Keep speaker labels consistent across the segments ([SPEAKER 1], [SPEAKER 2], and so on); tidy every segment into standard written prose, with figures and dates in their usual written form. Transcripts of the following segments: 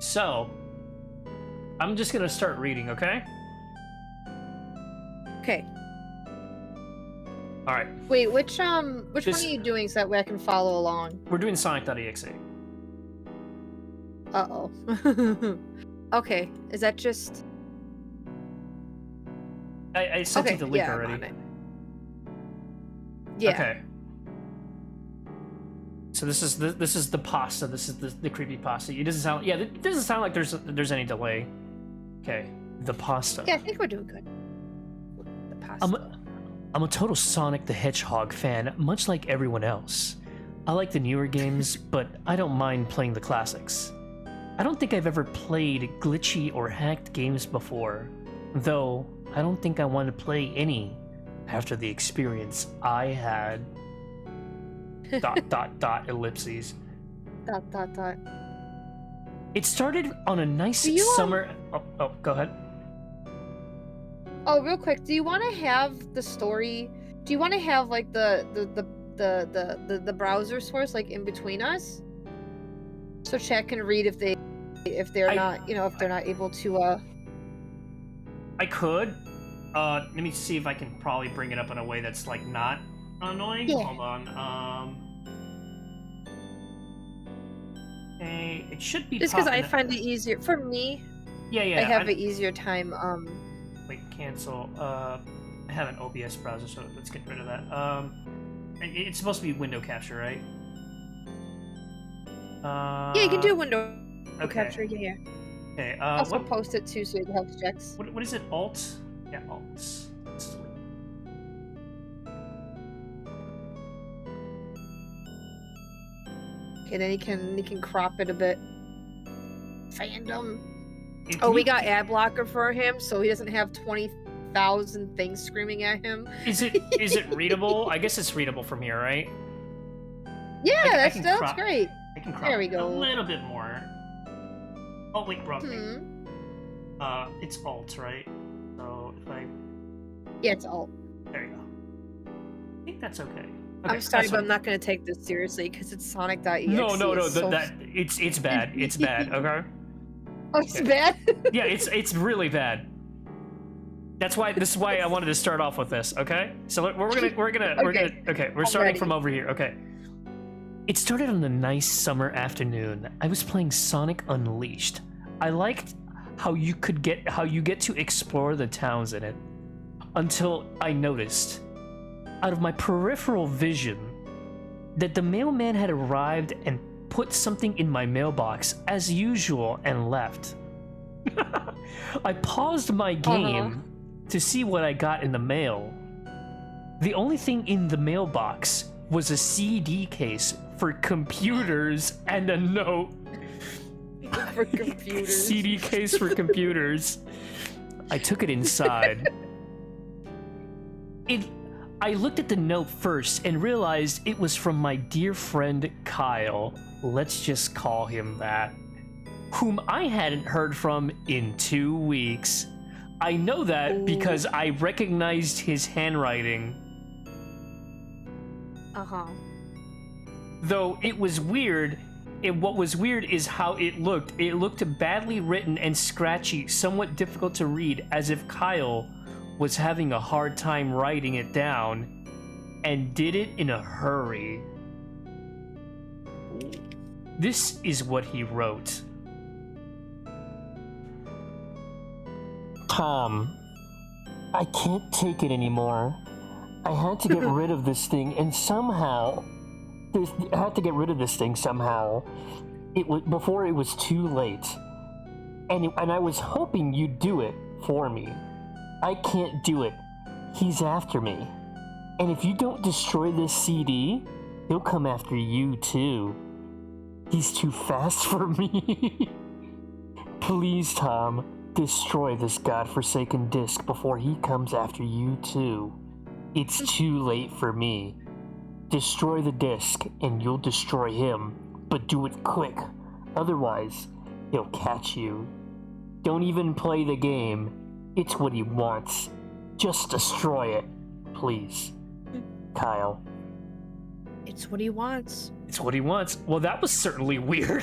[SPEAKER 1] So, I'm just gonna start reading, okay?
[SPEAKER 2] Okay.
[SPEAKER 1] All right.
[SPEAKER 2] Wait, which one are you doing so that way I can follow along?
[SPEAKER 1] We're doing Sonic.exe.
[SPEAKER 2] Uh-oh. Okay, is that just...
[SPEAKER 1] I sent you the link
[SPEAKER 2] I'm
[SPEAKER 1] already.
[SPEAKER 2] on it. Yeah.
[SPEAKER 1] Okay. So this is the pasta. This is the creepypasta. It doesn't sound it doesn't sound like there's any delay. Okay, the pasta.
[SPEAKER 2] Yeah, I think we're doing good. The pasta.
[SPEAKER 1] I'm a total Sonic the Hedgehog fan, much like everyone else. I like the newer games, but I don't mind playing the classics. I don't think I've ever played glitchy or hacked games before, though I don't think I want to play any after the experience I had. ... ellipses. ... It started on a nice summer... Oh, go ahead.
[SPEAKER 2] Oh, real quick, do you want to have the story... Do you want to have, like, the browser source, like, in between us? So chat can read if they're not able to,
[SPEAKER 1] I could. Let me see if I can probably bring it up in a way that's, like, not annoying.
[SPEAKER 2] Yeah.
[SPEAKER 1] Hold on. Okay, it should be
[SPEAKER 2] just because I find it easier for me.
[SPEAKER 1] Yeah.
[SPEAKER 2] I have an easier time.
[SPEAKER 1] Wait, cancel. I have an OBS browser, so let's get rid of that. It's supposed to be window capture, right?
[SPEAKER 2] Yeah, you can do window capture. Yeah.
[SPEAKER 1] Okay.
[SPEAKER 2] Also post it too, so you can help checks.
[SPEAKER 1] What is it? Alt? Yeah, alt.
[SPEAKER 2] Okay, then you can crop it a bit. Fandom. We got ad blocker for him, so he doesn't have 20,000 things screaming at him.
[SPEAKER 1] Is it readable? I guess it's readable from here, right?
[SPEAKER 2] Yeah, that's great.
[SPEAKER 1] I can crop
[SPEAKER 2] there we go.
[SPEAKER 1] A little bit more. Oh wait, wrong thing. It's alt, right? So if I...
[SPEAKER 2] Yeah, it's alt.
[SPEAKER 1] There you go. I think that's okay.
[SPEAKER 2] I'm sorry, but I'm not going to take this seriously because it's Sonic.exe.
[SPEAKER 1] No. It's bad. It's bad. Okay.
[SPEAKER 2] Oh, it's bad.
[SPEAKER 1] Yeah, it's really bad. This is why I wanted to start off with this. Okay. So we're starting from over here. Okay. It started on a nice summer afternoon. I was playing Sonic Unleashed. I liked how you get to explore the towns in it, until I noticed, out of my peripheral vision, that the mailman had arrived and put something in my mailbox as usual and left. I paused my game to see what I got in the mail. The only thing in the mailbox was a CD case for computers and a note.
[SPEAKER 2] For computers.
[SPEAKER 1] CD case for computers. I took it inside. I looked at the note first and realized it was from my dear friend Kyle. Let's just call him that. Whom I hadn't heard from in 2 weeks. I know that because I recognized his handwriting. Though it was weird, what was weird is how it looked. It looked badly written and scratchy, somewhat difficult to read, as if Kyle was having a hard time writing it down and did it in a hurry. This is what he wrote. Tom, I can't take it anymore. I had to get rid of this thing, and somehow... I had to get rid of this thing somehow. It was before it was too late. And I was hoping you'd do it for me. I can't do it. He's after me. And if you don't destroy this CD, he'll come after you too. He's too fast for me. Please, Tom, destroy this godforsaken disc before he comes after you too. It's too late for me. Destroy the disc and you'll destroy him, but do it quick. Otherwise, he'll catch you. Don't even play the game. It's what he wants. Just destroy it, please. Kyle.
[SPEAKER 2] It's what he wants.
[SPEAKER 1] It's what he wants. Well, that was certainly weird.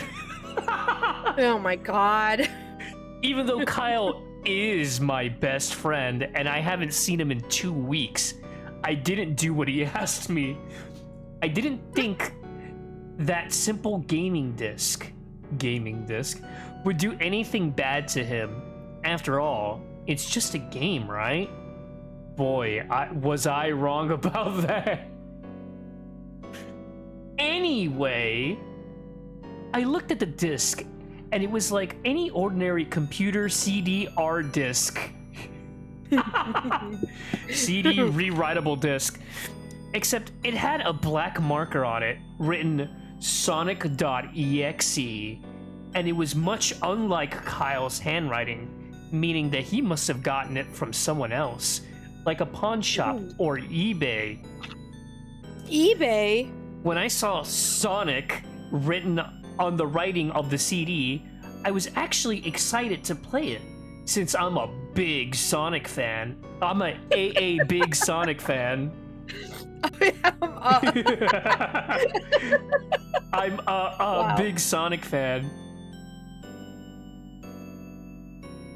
[SPEAKER 2] Oh my god.
[SPEAKER 3] Even though Kyle is my best friend and I haven't seen him in 2 weeks, I didn't do what he asked me. I didn't think that simple gaming disc would do anything bad to him. After all, it's just a game, right? Boy, was I wrong about that. Anyway, I looked at the disc and it was like any ordinary computer CD-R disc. CD rewritable disc. Except it had a black marker on it written Sonic.exe, and it was much unlike Kyle's handwriting, meaning that he must have gotten it from someone else, like a pawn shop or eBay.
[SPEAKER 2] eBay?
[SPEAKER 3] When I saw Sonic written on the writing of the CD, I was actually excited to play it, since I'm a big Sonic fan. I'm a AA big Sonic fan. I'm a
[SPEAKER 2] Wow.
[SPEAKER 3] big Sonic fan.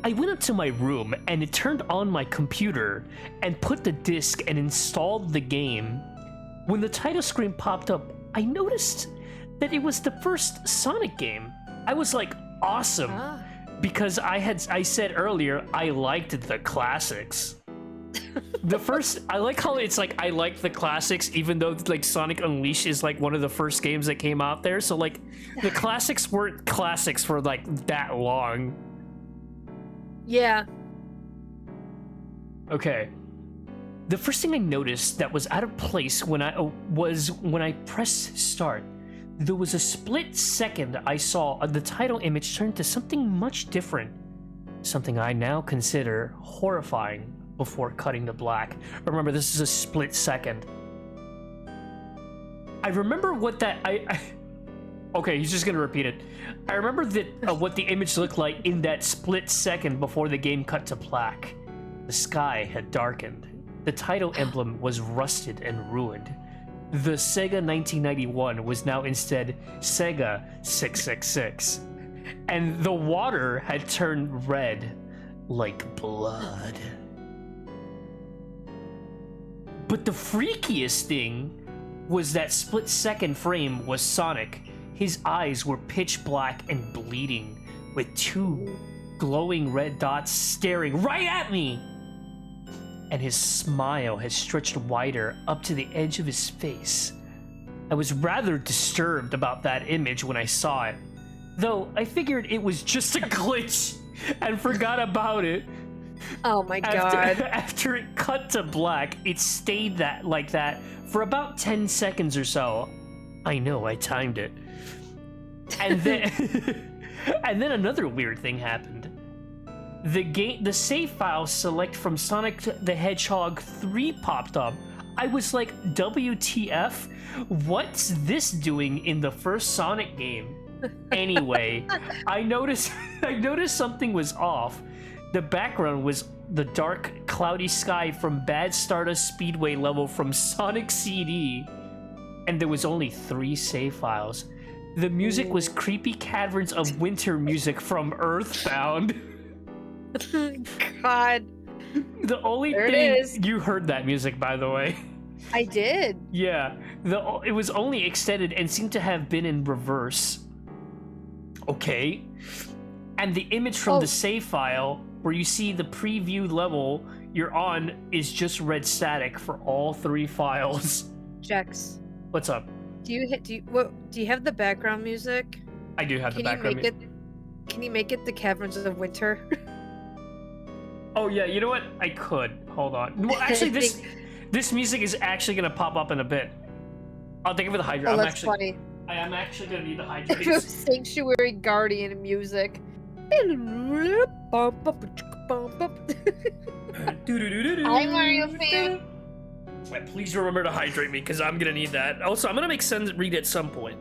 [SPEAKER 3] I went up to my room and it turned on my computer and put the disc and installed the game. When the title screen popped up, I noticed that it was the first Sonic game. I was like, awesome, because I said earlier I liked the classics. The first, I like how it's like I like the classics, even though like Sonic Unleashed is like one of the first games that came out there. So like the classics weren't classics for like that long.
[SPEAKER 2] Yeah.
[SPEAKER 3] Okay. The first thing I noticed that was out of place when I pressed start. There was a split second I saw the title image turn to something much different. Something I now consider horrifying before cutting to black. Remember, this is a split second. I remember what that okay, he's just gonna repeat it. I remember that what the image looked like in that split second before the game cut to black. The sky had darkened. The title emblem was rusted and ruined. The Sega 1991 was now instead Sega 666. And the water had turned red like blood. But the freakiest thing was that split-second frame was Sonic. His eyes were pitch black and bleeding, with 2 glowing red dots staring right at me. And his smile had stretched wider up to the edge of his face. I was rather disturbed about that image when I saw it, though I figured it was just a glitch and forgot about it.
[SPEAKER 2] Oh my god.
[SPEAKER 3] After it cut to black, it stayed like that for about 10 seconds or so. I know, I timed it. And then and then another weird thing happened. The save file select from Sonic the Hedgehog 3 popped up. I was like, WTF? What's this doing in the first Sonic game? Anyway, I noticed something was off. The background was the dark, cloudy sky from Bad Stardust Speedway level from Sonic CD. And there was only 3 save files. The music was Creepy Caverns of Winter music from Earthbound.
[SPEAKER 2] God.
[SPEAKER 3] The only
[SPEAKER 2] There it
[SPEAKER 3] thing
[SPEAKER 2] is.
[SPEAKER 3] you heard that music, by the way.
[SPEAKER 2] I did.
[SPEAKER 3] Yeah, it was only extended and seemed to have been in reverse. Okay. And the image from the save file, where you see the preview level you're on, is just red static for all 3 files.
[SPEAKER 2] Jex,
[SPEAKER 3] What's up?
[SPEAKER 2] do you have the background music?
[SPEAKER 3] I do have the background.
[SPEAKER 2] Can you make it the Caverns of Winter?
[SPEAKER 3] Oh yeah, you know what? I could. Hold on. Well, actually, this music is actually gonna pop up in a bit. I'll take it for the hydrate.
[SPEAKER 2] Oh, that's funny.
[SPEAKER 3] I am actually gonna need the hydrate.
[SPEAKER 2] Sanctuary Guardian music. Hi, Mario fan.
[SPEAKER 3] Please remember to hydrate me, because I'm gonna need that. Also, I'm gonna make Sen read at some point.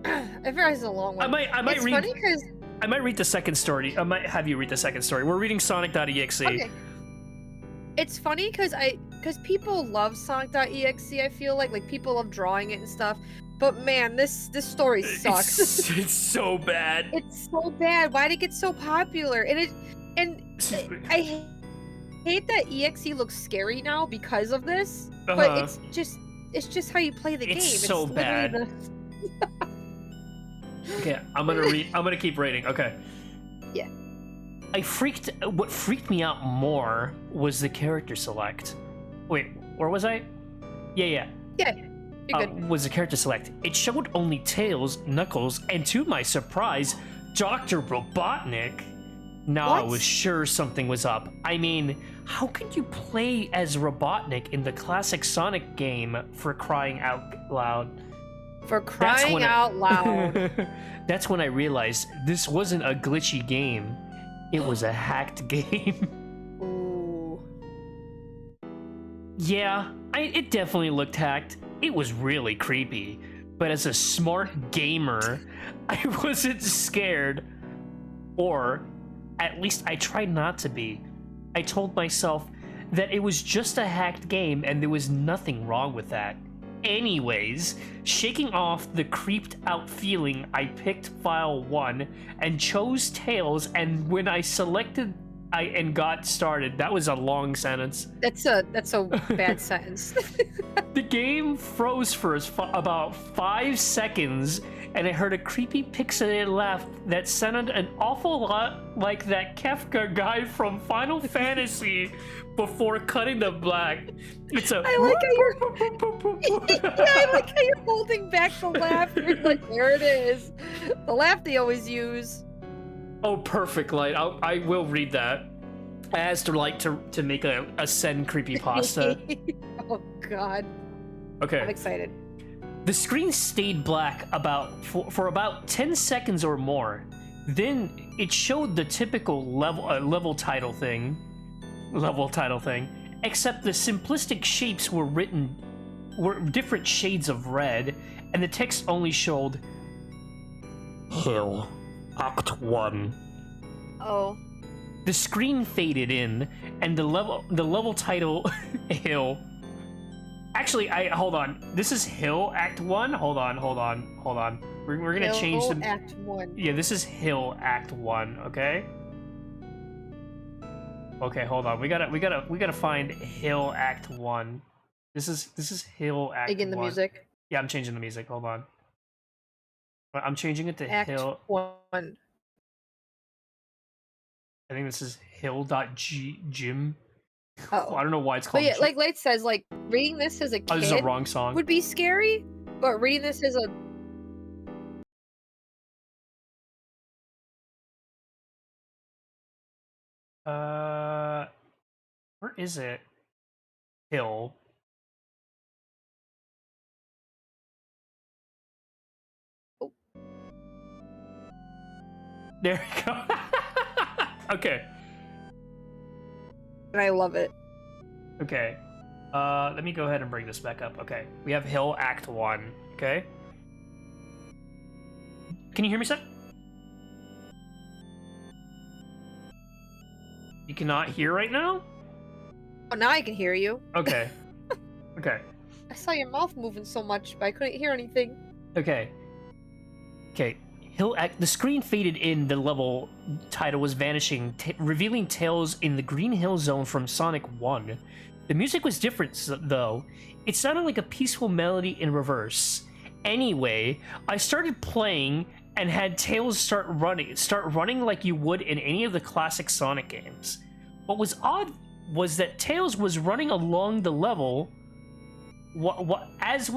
[SPEAKER 2] I forgot it's a long one.
[SPEAKER 3] I might
[SPEAKER 2] it's
[SPEAKER 3] read.
[SPEAKER 2] funny because
[SPEAKER 3] I might read the second story. I might have you read the second story. We're reading Sonic.exe.
[SPEAKER 2] okay. It's funny because people love Sonic.exe. I feel like people love drawing it and stuff. But man, this story sucks.
[SPEAKER 3] It's so bad.
[SPEAKER 2] It's so bad. Why did it get so popular? I hate that EXE looks scary now because of this. But it's just how you play the game.
[SPEAKER 3] It's so bad. Okay, I'm gonna keep reading. Okay.
[SPEAKER 2] Yeah.
[SPEAKER 3] What freaked me out more was the character select. Wait, where was I? Yeah.
[SPEAKER 2] Yeah, you're good.
[SPEAKER 3] Was the character select. It showed only Tails, Knuckles, and to my surprise, Dr. Robotnik. Now I was sure something was up. I mean, how could you play as Robotnik in the classic Sonic game, for crying out loud?
[SPEAKER 2] For crying out loud.
[SPEAKER 3] That's when I realized this wasn't a glitchy game. It was a hacked game.
[SPEAKER 2] Ooh.
[SPEAKER 3] Yeah, it definitely looked hacked. It was really creepy. But as a smart gamer, I wasn't scared. Or, at least I tried not to be. I told myself that it was just a hacked game and there was nothing wrong with that. Anyways, shaking off the creeped out feeling, I picked file 1 and chose Tails, and when I selected and got started, that was a long sentence.
[SPEAKER 2] That's a bad sentence.
[SPEAKER 3] The game froze for about 5 seconds, and I heard a creepy pixelated laugh that sounded an awful lot like that Kefka guy from Final Fantasy before cutting to black. It's a.
[SPEAKER 2] I like how you're holding back the laugh. You're like, there it is. The laugh they always use.
[SPEAKER 3] Oh, perfect, Light. I will read that. I asked her to make a send creepypasta.
[SPEAKER 2] Oh God.
[SPEAKER 3] Okay.
[SPEAKER 2] I'm excited.
[SPEAKER 3] The screen stayed black for about 10 seconds or more. Then it showed the typical level title thing, except the simplistic shapes were different shades of red, and the text only showed Hill, Act 1.
[SPEAKER 2] Oh.
[SPEAKER 3] The screen faded in, and the level title Hill. Actually, hold on. This is Hill Act 1. Hold on. We're gonna change the
[SPEAKER 2] Act 1.
[SPEAKER 3] Yeah, this is Hill Act 1. Okay. Okay, hold on. We gotta find Hill Act 1. This is Hill Act 1.
[SPEAKER 2] Again, the music.
[SPEAKER 3] Yeah, I'm changing the music. Hold on. I'm changing it to
[SPEAKER 2] Act
[SPEAKER 3] Hill.
[SPEAKER 2] 1.
[SPEAKER 3] I think this is Hill.Jim.
[SPEAKER 2] Oh.
[SPEAKER 3] I don't know why it's called.
[SPEAKER 2] But yeah, like Light says, like reading this as a kid
[SPEAKER 3] this is a wrong song.
[SPEAKER 2] would be scary, but reading this as a
[SPEAKER 3] where is it? Hill.
[SPEAKER 2] Oh.
[SPEAKER 3] There we go. Okay.
[SPEAKER 2] and I love it.
[SPEAKER 3] Okay. Let me go ahead and bring this back up. Okay. We have Hill Act 1. Okay. Can you hear me, Seth? You cannot hear right now?
[SPEAKER 2] Oh, now I can hear you.
[SPEAKER 3] Okay. Okay.
[SPEAKER 2] I saw your mouth moving so much, but I couldn't hear anything.
[SPEAKER 3] Okay. Okay. The screen faded in, the level title was vanishing, revealing Tails in the Green Hill Zone from Sonic 1. The music was different, though. It sounded like a peaceful melody in reverse. Anyway, I started playing and had Tails start running like you would in any of the classic Sonic games. What was odd was that Tails was running along the level. As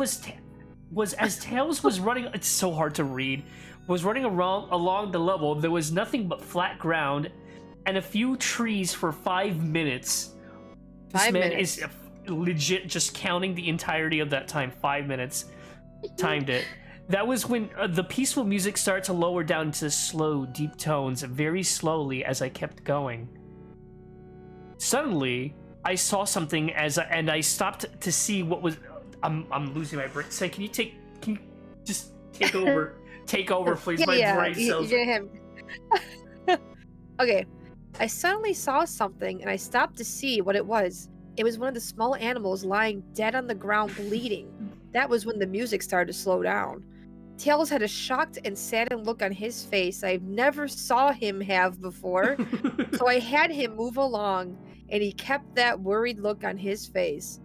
[SPEAKER 3] Tails was running, it's so hard to read. Was running along the level. There was nothing but flat ground and a few trees for 5 minutes. This man is legit just counting the entirety of that time. 5 minutes. Timed it. That was when the peaceful music started to lower down to slow, deep tones very slowly as I kept going. Suddenly, I saw something and I stopped to see what was. I'm losing my breath. Say, can you just take over? Take over, please.
[SPEAKER 2] Yeah,
[SPEAKER 3] My brain cells.
[SPEAKER 2] You're gonna have... Okay. I suddenly saw something and I stopped to see what it was. It was one of the small animals lying dead on the ground bleeding. That was when the music started to slow down. Tails had a shocked and saddened look on his face I've never saw him have before, so I had him move along, and he kept that worried look on his face.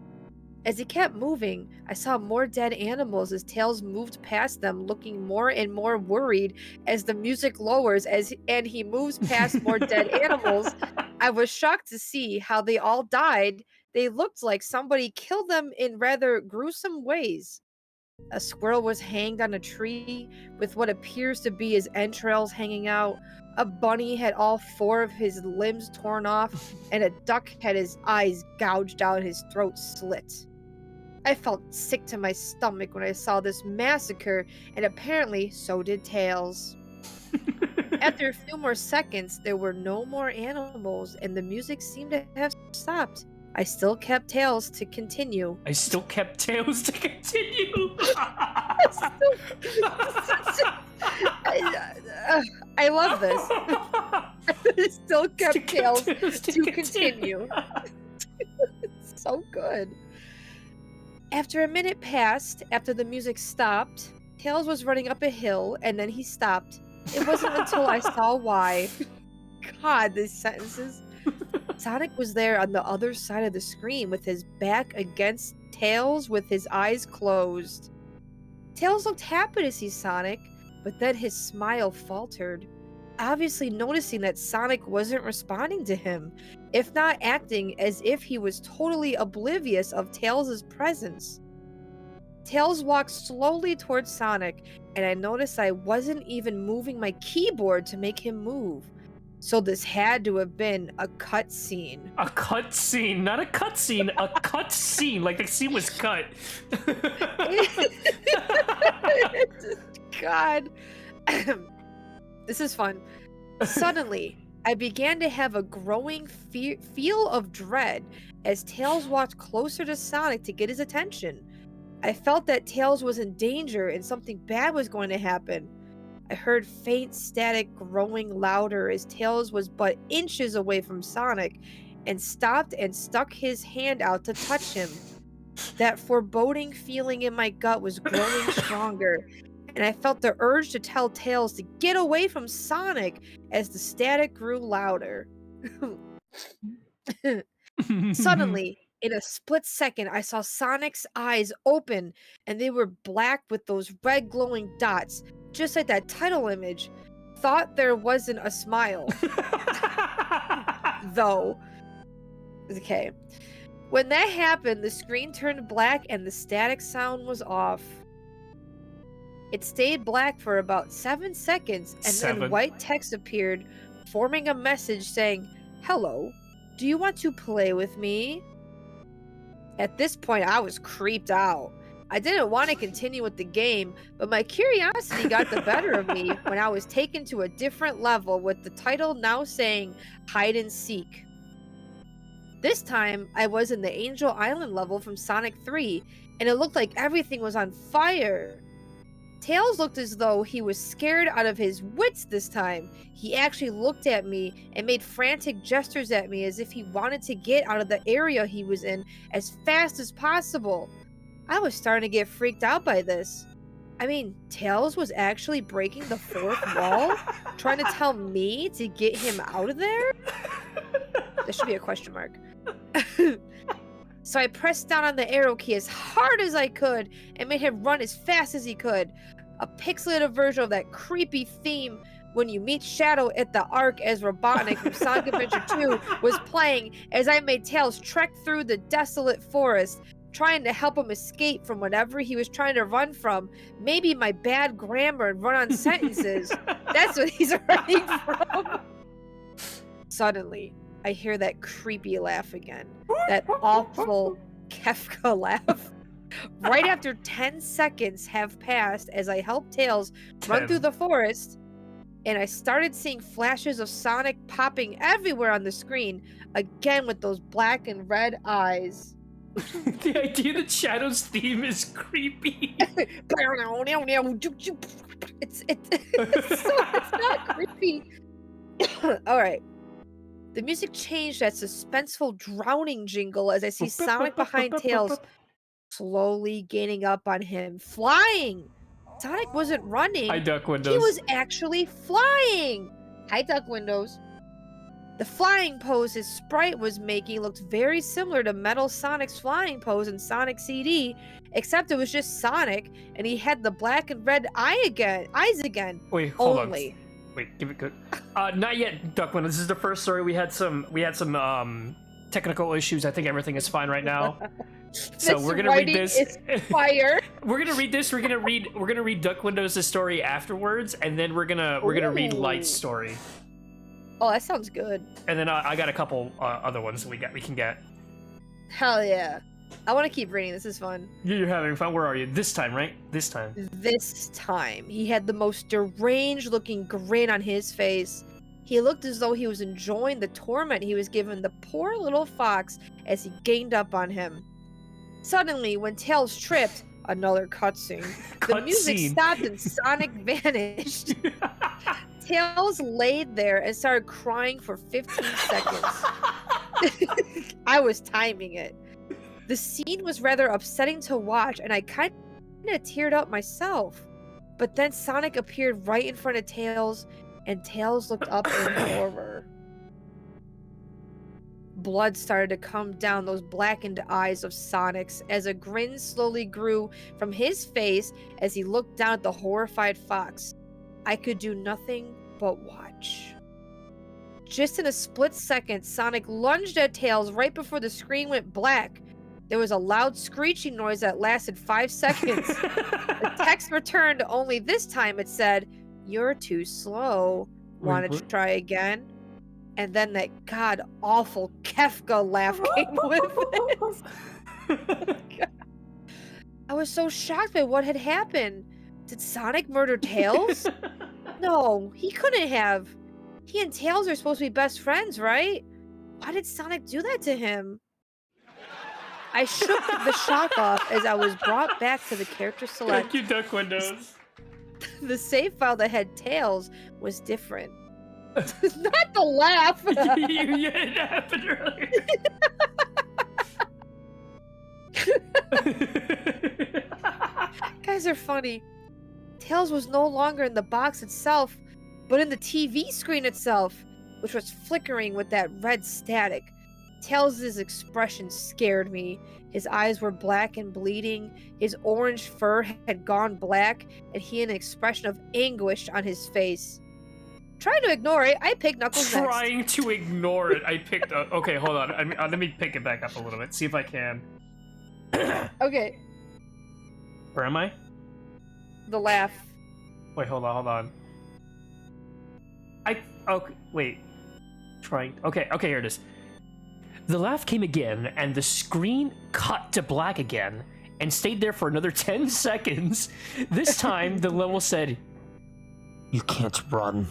[SPEAKER 2] As he kept moving, I saw more dead animals as Tails moved past them, looking more and more worried as the music lowers and he moves past more dead animals. I was shocked to see how they all died. They looked like somebody killed them in rather gruesome ways. A squirrel was hanged on a tree with what appears to be his entrails hanging out. A bunny had all 4 of his limbs torn off, and a duck had his eyes gouged out and his throat slit. I felt sick to my stomach when I saw this massacre, and apparently so did Tails. After a few more seconds, there were no more animals, and the music seemed to have stopped. I still kept Tails to continue.
[SPEAKER 3] I still kept Tails to continue.
[SPEAKER 2] I love this. I still kept Tails to continue. It's so good. After a minute passed, after the music stopped, Tails was running up a hill, and then he stopped. It wasn't until I saw why. God, these sentences. Sonic was there on the other side of the screen with his back against Tails with his eyes closed. Tails looked happy to see Sonic, but then his smile faltered, obviously noticing that Sonic wasn't responding to him, if not acting as if he was totally oblivious of Tails' presence. Tails walked slowly towards Sonic, and I noticed I wasn't even moving my keyboard to make him move. So this had to have been a cutscene.
[SPEAKER 3] A cutscene, not a cutscene, a cutscene. Like the scene was cut.
[SPEAKER 2] God. This is fun. Suddenly, I began to have a growing feel of dread as Tails walked closer to Sonic to get his attention. I felt that Tails was in danger and something bad was going to happen. I heard faint static growing louder as Tails was but inches away from Sonic and stopped and stuck his hand out to touch him. That foreboding feeling in my gut was growing stronger, and I felt the urge to tell Tails to get away from Sonic as the static grew louder. Suddenly, in a split second, I saw Sonic's eyes open, and they were black with those red glowing dots, just like that title image. Thought there wasn't a smile. Though. Okay. When that happened, the screen turned black and the static sound was off. It stayed black for about 7 seconds, and then white text appeared, forming a message saying, "Hello, do you want to play with me?" At this point, I was creeped out. I didn't want to continue with the game, but my curiosity got the better of me when I was taken to a different level with the title now saying Hide and Seek. This time, I was in the Angel Island level from Sonic 3, and it looked like everything was on fire. Tails looked as though he was scared out of his wits this time. He actually looked at me and made frantic gestures at me as if he wanted to get out of the area he was in as fast as possible. I was starting to get freaked out by this. I mean, Tails was actually breaking the 4th wall, trying to tell me to get him out of there? There should be a question mark. So I pressed down on the arrow key as hard as I could and made him run as fast as he could. A pixelated version of that creepy theme when you meet Shadow at the Ark as Robotnik from Sonic Adventure 2 was playing as I made Tails trek through the desolate forest, trying to help him escape from whatever he was trying to run from. Maybe my bad grammar and run-on sentences. That's what he's running from. Suddenly, I hear that creepy laugh again. That awful Kefka laugh. Right after 10 seconds have passed as I helped Tails run through the forest, and I started seeing flashes of Sonic popping everywhere on the screen, again with those black and red eyes.
[SPEAKER 3] The idea that Shadow's theme is creepy.
[SPEAKER 2] It's not creepy. Alright. The music changed that suspenseful drowning jingle as I see Sonic behind Tails slowly gaining up on him, flying. Sonic wasn't running.
[SPEAKER 3] I duck
[SPEAKER 2] He
[SPEAKER 3] windows.
[SPEAKER 2] was actually flying. Hi, Duck Windows. The flying pose his sprite was making looked very similar to Metal Sonic's flying pose in Sonic CD, except it was just Sonic, and he had the black and red eyes again.
[SPEAKER 3] Wait, hold
[SPEAKER 2] Only.
[SPEAKER 3] on. Wait, give it good. Not yet, Duck Windows. This is the first story. We had some technical issues. I think everything is fine right now. So
[SPEAKER 2] This
[SPEAKER 3] we're gonna read
[SPEAKER 2] writing
[SPEAKER 3] this.
[SPEAKER 2] is fire.
[SPEAKER 3] We're gonna read this. We're gonna read Duck Windows' story afterwards, and then we're gonna read Light's story.
[SPEAKER 2] Oh, that sounds good.
[SPEAKER 3] And then I got a couple other ones we can get.
[SPEAKER 2] Hell yeah. I want to keep reading. This is fun.
[SPEAKER 3] You're having fun. Where are you? This time, right? This time.
[SPEAKER 2] This time, he had the most deranged looking grin on his face. He looked as though he was enjoying the torment he was giving the poor little fox as he gained up on him. Suddenly, when Tails tripped, another cutscene, the music stopped and Sonic vanished. Tails laid there and started crying for 15 seconds. I was timing it. The scene was rather upsetting to watch, and I kind of teared up myself. But then Sonic appeared right in front of Tails, and Tails looked up in horror. Blood started to come down those blackened eyes of Sonic's as a grin slowly grew from his face as he looked down at the horrified fox. I could do nothing but watch. Just in a split second, Sonic lunged at Tails right before the screen went black. There was a loud screeching noise that lasted 5 seconds. The text returned, only this time it said, "You're too slow. Want to try again?" And then that god-awful Kefka laugh came with it. I was so shocked by what had happened. Did Sonic murder Tails? No, he couldn't have. He and Tails are supposed to be best friends, right? Why did Sonic do that to him? I shook the shock off as I was brought back to the character select.
[SPEAKER 3] Thank you, Duck Windows.
[SPEAKER 2] The save file that had Tails was different. Not the laugh!
[SPEAKER 3] Yeah, it happened earlier.
[SPEAKER 2] Guys are funny. Tails was no longer in the box itself, but in the TV screen itself, which was flickering with that red static. Tails' expression scared me. His eyes were black and bleeding, his orange fur had gone black, and he had an expression of anguish on his face. Trying to ignore it, I picked Knuckles next.
[SPEAKER 3] Trying to ignore it, I picked up... Okay, hold on. Let me pick it back up a little bit, see if I can.
[SPEAKER 2] Okay.
[SPEAKER 3] Where am I?
[SPEAKER 2] The laugh.
[SPEAKER 3] Wait, hold on. Okay, wait. Okay, here it is. The laugh came again, and the screen cut to black again, and stayed there for another 10 seconds. This time, the level said, "You can't run."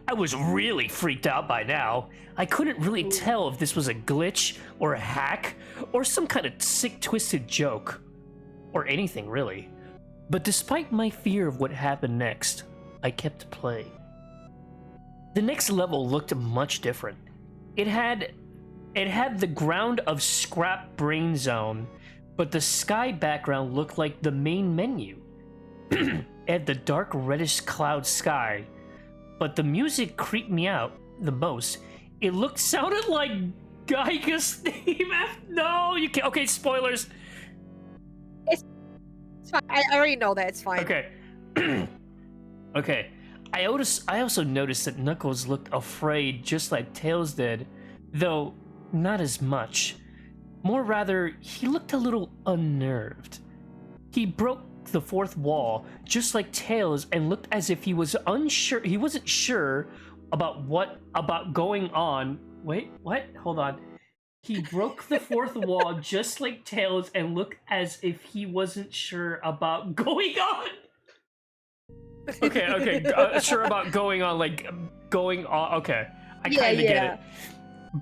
[SPEAKER 3] I was really freaked out by now. I couldn't really tell if this was a glitch, or a hack, or some kind of sick, twisted joke. Or anything, really. But despite my fear of what happened next, I kept playing. The next level looked much different. It had the ground of Scrap Brain Zone, but the sky background looked like the main menu. It had the dark reddish cloud sky, but the music creeped me out the most. It sounded like Geiger's theme. No, you can't. Okay, spoilers.
[SPEAKER 2] It's fine. I already know that. It's fine.
[SPEAKER 3] Okay. Okay. I also noticed that Knuckles looked afraid just like Tails did, though not as much. More rather, he looked a little unnerved. He broke the fourth wall, just like Tails, and looked as if he was unsure. He wasn't sure about going on. Wait, what? Hold on. He broke the fourth wall, just like Tails, and looked as if he wasn't sure about going on. Okay. Sure about going on, like going on. Okay, I kind of get it.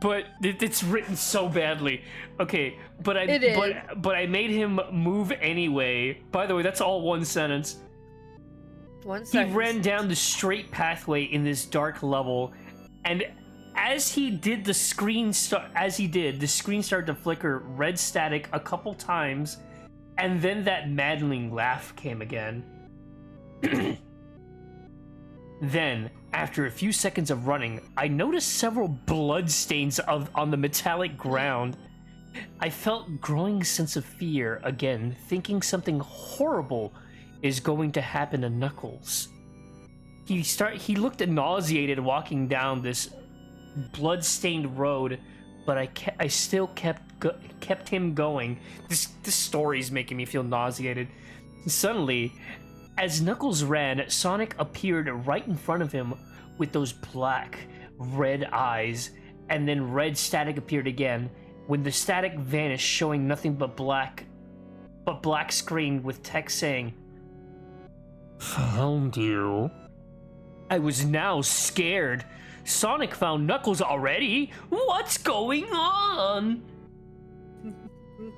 [SPEAKER 3] But it's written so badly. Okay, but I made him move anyway. By the way, that's all one sentence. He ran down the straight pathway in this dark level, and as he did, the screen started to flicker red static a couple times, and then that maddening laugh came again. Then, after a few seconds of running, I noticed several blood stains on the metallic ground. I felt growing sense of fear again, thinking something horrible is going to happen to Knuckles. He looked nauseated walking down this blood-stained road, but I still kept him going. This story's making me feel nauseated. Suddenly, as Knuckles ran, Sonic appeared right in front of him with those black, red eyes, and then red static appeared again. When the static vanished, showing nothing but black screen with text saying, "Found you." I was now scared. Sonic found Knuckles already? What's going on?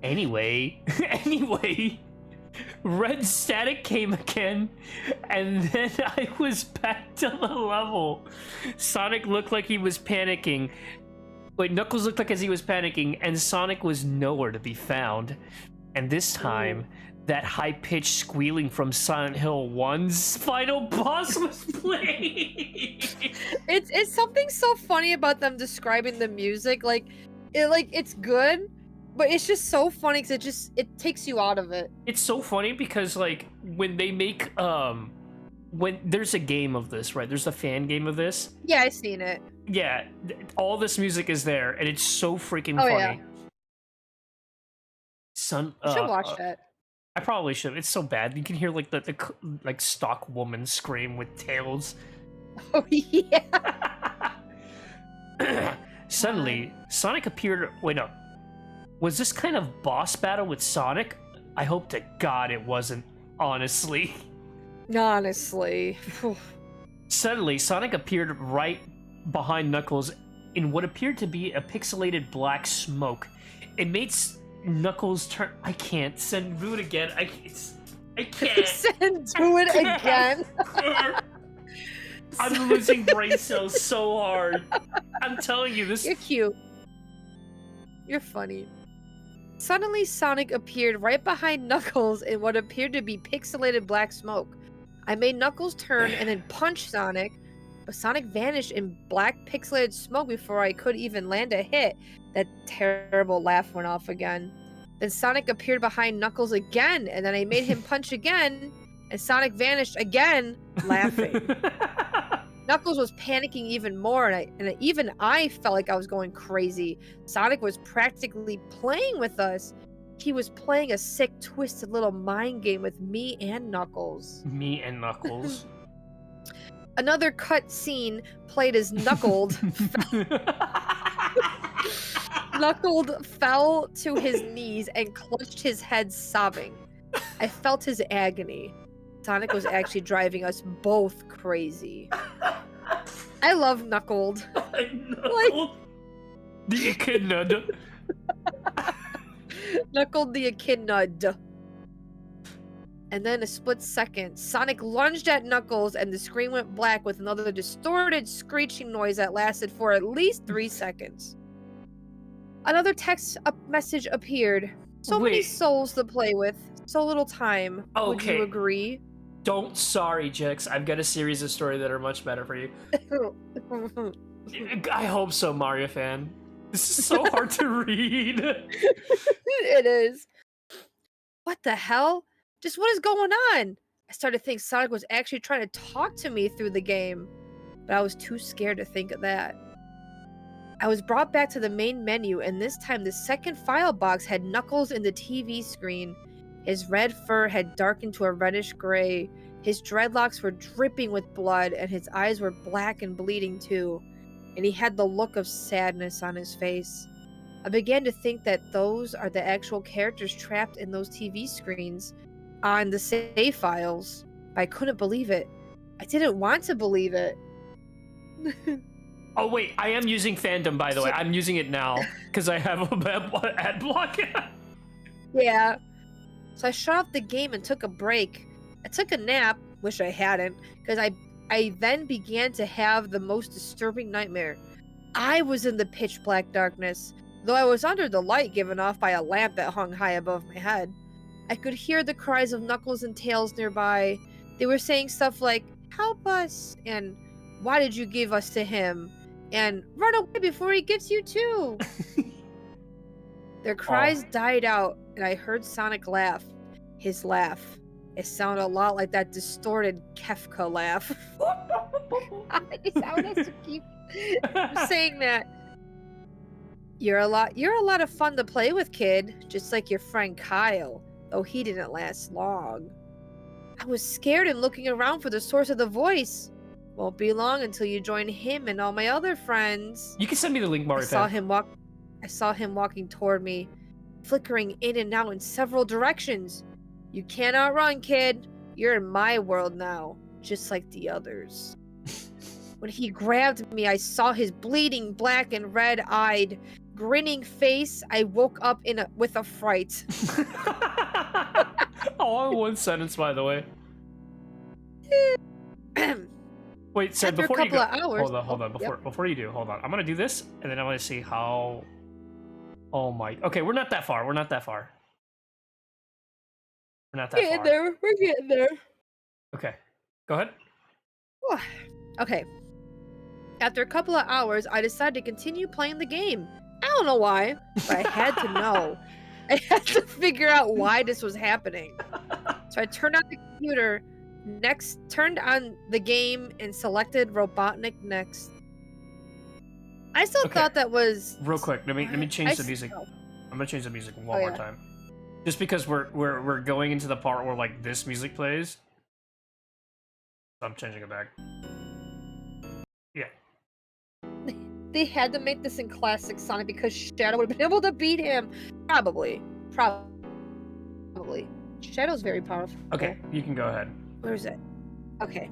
[SPEAKER 3] Anyway, red static came again, and then I was back to the level. Sonic looked like he was panicking. Wait, Knuckles looked like as he was panicking, and Sonic was nowhere to be found. And this time, that high-pitched squealing from Silent Hill 1's final boss was playing.
[SPEAKER 2] It's something so funny about them describing the music. It's good, but it's just so funny because it takes you out of it.
[SPEAKER 3] It's so funny because like when they make when there's a game of this, right? There's a fan game of this.
[SPEAKER 2] Yeah, I've seen it.
[SPEAKER 3] Yeah, all this music is there, and it's so freaking funny.
[SPEAKER 2] Yeah.
[SPEAKER 3] You
[SPEAKER 2] should watch it.
[SPEAKER 3] I probably should. It's so bad. You can hear like the like stock woman scream with tails.
[SPEAKER 2] Oh yeah.
[SPEAKER 3] Suddenly, Sonic appeared. Wait, no. Was this kind of boss battle with Sonic? I hope to God it wasn't. Honestly. Suddenly, Sonic appeared right behind Knuckles in what appeared to be a pixelated black smoke. It made Knuckles turn. I can't. Do it again. I can't.
[SPEAKER 2] Do it again.
[SPEAKER 3] I'm losing brain cells so hard. I'm telling you this.
[SPEAKER 2] You're cute. You're funny. Suddenly, Sonic appeared right behind Knuckles in what appeared to be pixelated black smoke. I made Knuckles turn and then punch Sonic, but Sonic vanished in black pixelated smoke before I could even land a hit. That terrible laugh went off again. Then Sonic appeared behind Knuckles again, and then I made him punch again, and Sonic vanished again, laughing. Knuckles was panicking even more, and even I felt like I was going crazy. Sonic was practically playing with us. He was playing a sick, twisted little mind game with me and Knuckles. Another cut scene played as Knuckled. Knuckled fell to his knees and clutched his head, sobbing. I felt his agony. Sonic was actually driving us both crazy. I love Knuckled.
[SPEAKER 3] The echidna.
[SPEAKER 2] Knuckled the echidna. And then a split second, Sonic lunged at Knuckles and the screen went black with another distorted screeching noise that lasted for at least 3 seconds. Another text message appeared. So many souls to play with, so little time.
[SPEAKER 3] Okay.
[SPEAKER 2] Would you agree?
[SPEAKER 3] Sorry, Jix. I've got a series of stories that are much better for you. I hope so, Mario fan. This is so hard to read.
[SPEAKER 2] It is. What the hell? Just what is going on? I started to think Sonic was actually trying to talk to me through the game, but I was too scared to think of that. I was brought back to the main menu, and this time the second file box had Knuckles in the TV screen. His red fur had darkened to a reddish gray. His dreadlocks were dripping with blood, and his eyes were black and bleeding too. And he had the look of sadness on his face. I began to think that those are the actual characters trapped in those TV screens on the save files. But I couldn't believe it. I didn't want to believe it.
[SPEAKER 3] Oh wait, I am using Fandom, by the way. I'm using it now because I have a ad block.
[SPEAKER 2] Yeah. So I shut off the game and took a break. I took a nap, wish I hadn't, because I then began to have the most disturbing nightmare. I was in the pitch black darkness, though I was under the light given off by a lamp that hung high above my head. I could hear the cries of Knuckles and Tails nearby. They were saying stuff like, "Help us," and "Why did you give us to him?" and "Run away before he gets you too." Their cries died out, and I heard Sonic laugh. His laugh. It sounded a lot like that distorted Kefka laugh. I sound to keep saying that. You're a lot of fun to play with, kid, just like your friend Kyle, though he didn't last long. I was scared and looking around for the source of the voice. Won't be long until you join him and all my other friends.
[SPEAKER 3] You can send me the link, Mario.
[SPEAKER 2] I saw him walking toward me, flickering in and out in several directions. You cannot run, kid. You're in my world now, just like the others. When he grabbed me, I saw his bleeding black and red-eyed, grinning face. I woke up with a fright.
[SPEAKER 3] All in one sentence, by the way. Wait, so
[SPEAKER 2] After
[SPEAKER 3] before
[SPEAKER 2] a couple
[SPEAKER 3] you go,
[SPEAKER 2] of hours,
[SPEAKER 3] hold on. Before you do, hold on. I'm gonna do this, and then I want to see how. Oh my. Okay, we're not that far. We're not that far.
[SPEAKER 2] We're getting there.
[SPEAKER 3] Okay, go ahead.
[SPEAKER 2] Okay. After a couple of hours, I decided to continue playing the game. I don't know why, but I had to know. I had to figure out why this was happening. So I turned on the computer, turned on the game, and selected Robotnik next. I still thought that was
[SPEAKER 3] real quick. Let me change the music. I'm gonna change the music one more time, just because we're going into the part where like this music plays. I'm changing it back. Yeah.
[SPEAKER 2] They had to make this in classic Sonic because Shadow would have been able to beat him. Probably. Shadow's very powerful.
[SPEAKER 3] Okay, you can go ahead.
[SPEAKER 2] Where is it? Okay.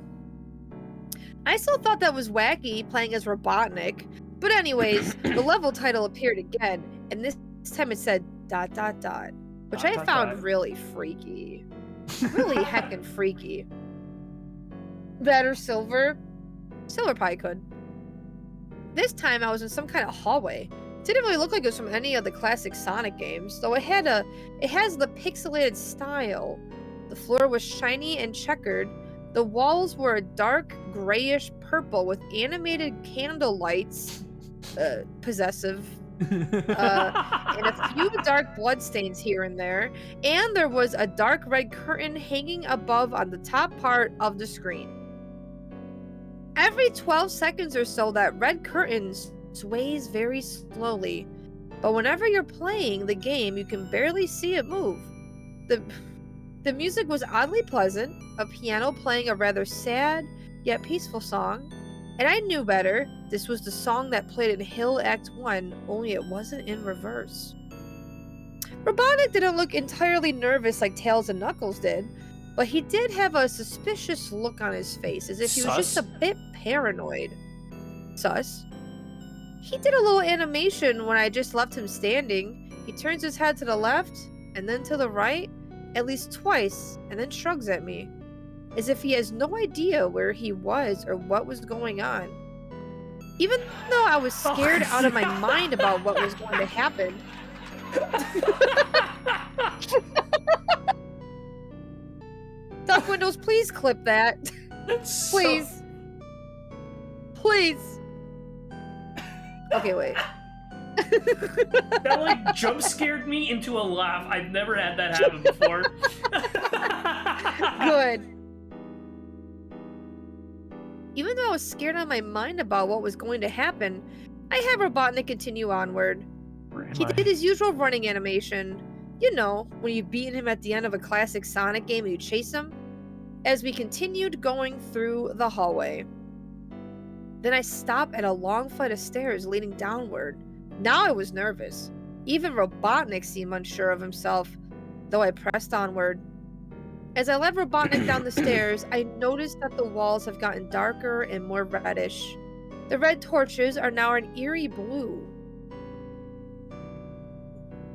[SPEAKER 2] I still thought that was wacky, playing as Robotnik. But anyways, the level title appeared again, and this time it said ... which I found really freaky. Really heckin' freaky. That or Silver? Silver probably could. This time I was in some kind of hallway. Didn't really look like it was from any of the classic Sonic games, though it has the pixelated style. The floor was shiny and checkered. The walls were a dark grayish purple with animated candle lights, possessive, and a few dark bloodstains here and there. And there was a dark red curtain hanging above on the top part of the screen. Every 12 seconds or so, that red curtain sways very slowly, but whenever you're playing the game, you can barely see it move. The music was oddly pleasant, a piano playing a rather sad yet peaceful song, and I knew better. This was the song that played in Hill Act 1, only it wasn't in reverse. Robotnik didn't look entirely nervous like Tails and Knuckles did, but he did have a suspicious look on his face, as if he was just a bit paranoid. Sus. He did a little animation when I just left him standing. He turns his head to the left, and then to the right, at least twice, and then shrugs at me, as if he has no idea where he was or what was going on. Even though I was scared out of my mind about what was going to happen. Duck Windows, please clip that. Please. Please. Okay, wait.
[SPEAKER 3] That like jump scared me into a laugh. I've never had that happen before.
[SPEAKER 2] Good. Even though I was scared out of my mind about what was going to happen, I had Robotnik continue onward. He did his usual running animation. You know, when you've beaten him at the end of a classic Sonic game and you chase him. As we continued going through the hallway. Then I stopped at a long flight of stairs leading downward. Now I was nervous. Even Robotnik seemed unsure of himself, though I pressed onward. As I led Robotnik down the stairs, I noticed that the walls have gotten darker and more reddish. The red torches are now an eerie blue.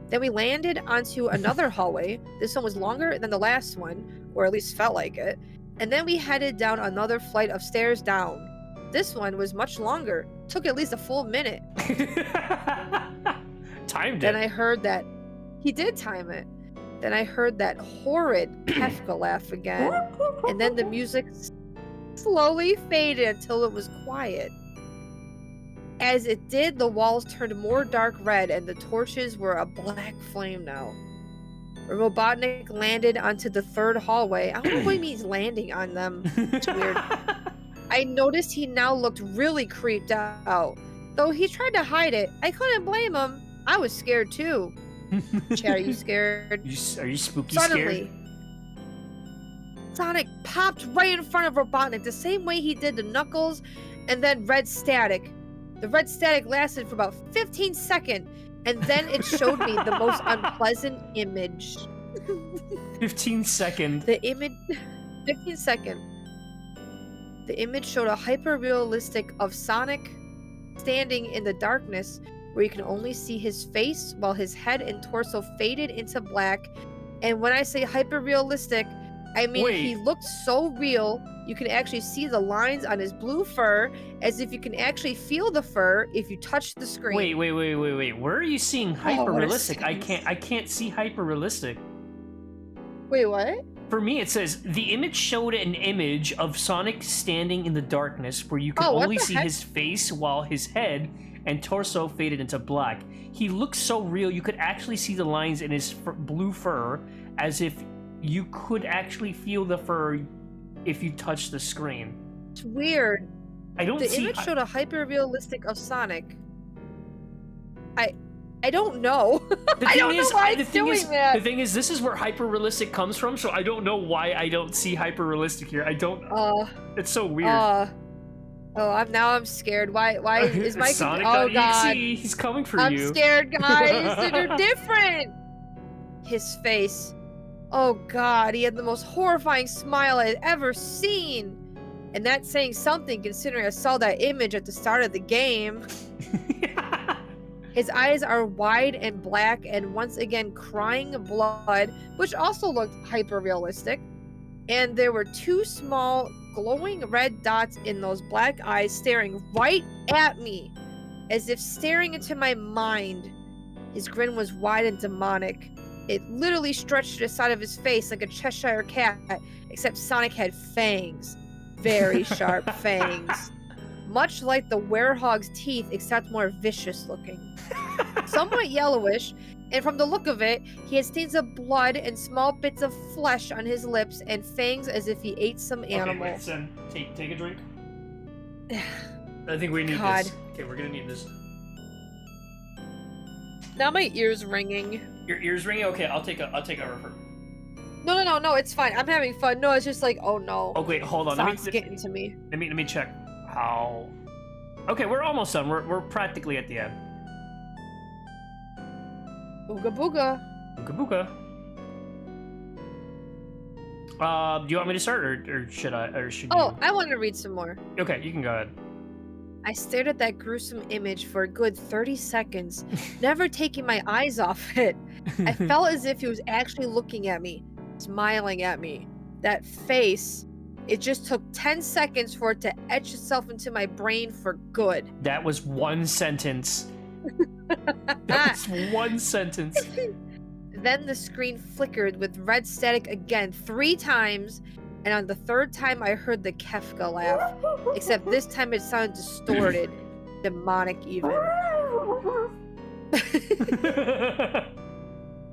[SPEAKER 2] Then we landed onto another hallway. This one was longer than the last one, or at least felt like it. And then we headed down another flight of stairs down. this one was much longer. Took at least a full minute.
[SPEAKER 3] Timed
[SPEAKER 2] Then
[SPEAKER 3] it.
[SPEAKER 2] I heard that he did time it. Then I heard that horrid Kefka laugh again. And then the music slowly faded until it was quiet. As it did, the walls turned more dark red and the torches were a black flame now. Robotnik landed onto the third hallway. I don't know what he means landing on them. It's weird. I noticed he now looked really creeped out. Though he tried to hide it, I couldn't blame him. I was scared too. Chad, are you scared?
[SPEAKER 3] Are you spooky
[SPEAKER 2] Suddenly,
[SPEAKER 3] scared?
[SPEAKER 2] Sonic popped right in front of Robotnik the same way he did to Knuckles and then Red Static. The red static lasted for about 15 seconds, and then it showed me the most unpleasant image.
[SPEAKER 3] 15 second.
[SPEAKER 2] The image... 15 second. The image showed a hyper-realistic of Sonic standing in the darkness where you can only see his face while his head and torso faded into black. And when I say hyper-realistic, I mean he looked so real you can actually see the lines on his blue fur as if you can actually feel the fur if you touch the screen.
[SPEAKER 3] Wait. Where are you seeing hyper realistic? I
[SPEAKER 2] sentence.
[SPEAKER 3] can't see hyper realistic.
[SPEAKER 2] Wait, what?
[SPEAKER 3] For me, it says the image showed an image of Sonic standing in the darkness where you can
[SPEAKER 2] Oh, what
[SPEAKER 3] only
[SPEAKER 2] the
[SPEAKER 3] see
[SPEAKER 2] heck?
[SPEAKER 3] his face while his head and torso faded into black. He looks so real, you could actually see the lines in his blue fur as if you could actually feel the fur if you touch the screen.
[SPEAKER 2] It's weird.
[SPEAKER 3] I don't
[SPEAKER 2] The
[SPEAKER 3] see.
[SPEAKER 2] image showed a hyper-realistic of Sonic. I don't know. I don't know why it's doing that.
[SPEAKER 3] The thing is, this is where hyper realistic comes from. So I don't know why I don't see hyper realistic here. I don't. It's so weird.
[SPEAKER 2] I'm scared. Why is my
[SPEAKER 3] Sonic?
[SPEAKER 2] Oh god,
[SPEAKER 3] he's coming for
[SPEAKER 2] I'm
[SPEAKER 3] you.
[SPEAKER 2] scared, guys. They're different. His face. Oh god, he had the most horrifying smile I had ever seen. And that's saying something considering I saw that image at the start of the game. His eyes are wide and black and once again crying blood, which also looked hyper-realistic. And there were two small glowing red dots in those black eyes staring right at me, as if staring into my mind. His grin was wide and demonic. It literally stretched to the side of his face like a Cheshire cat, except Sonic had fangs. Very sharp fangs. Much like the werehog's teeth, except more vicious looking. Somewhat yellowish, and from the look of it, he had stains of blood and small bits of flesh on his lips and fangs as if he ate some animal.
[SPEAKER 3] Okay, wait, Sen, take a drink. I think we need
[SPEAKER 2] God.
[SPEAKER 3] this. Okay, we're gonna need this.
[SPEAKER 2] Now my ear's ringing.
[SPEAKER 3] Your ears ringing? Okay, I'll take over for.
[SPEAKER 2] No, it's fine. I'm having fun. No, it's just like, oh no.
[SPEAKER 3] Oh wait, hold on.
[SPEAKER 2] Sonic's getting to me.
[SPEAKER 3] Let me check how. Okay, we're almost done. We're practically at the end.
[SPEAKER 2] Ooga booga.
[SPEAKER 3] Ooga booga. Do you want me to start, or should I? Or should
[SPEAKER 2] Oh,
[SPEAKER 3] you?
[SPEAKER 2] I want to read some more.
[SPEAKER 3] Okay, you can go ahead.
[SPEAKER 2] I stared at that gruesome image for a good 30 seconds, never taking my eyes off it. I felt as if he was actually looking at me, smiling at me. That face, it just took 10 seconds for it to etch itself into my brain for good.
[SPEAKER 3] That was one sentence. That was one sentence.
[SPEAKER 2] Then the screen flickered with red static again 3 times, and on the 3rd time I heard the Kefka laugh, except this time it sounded distorted, demonic even.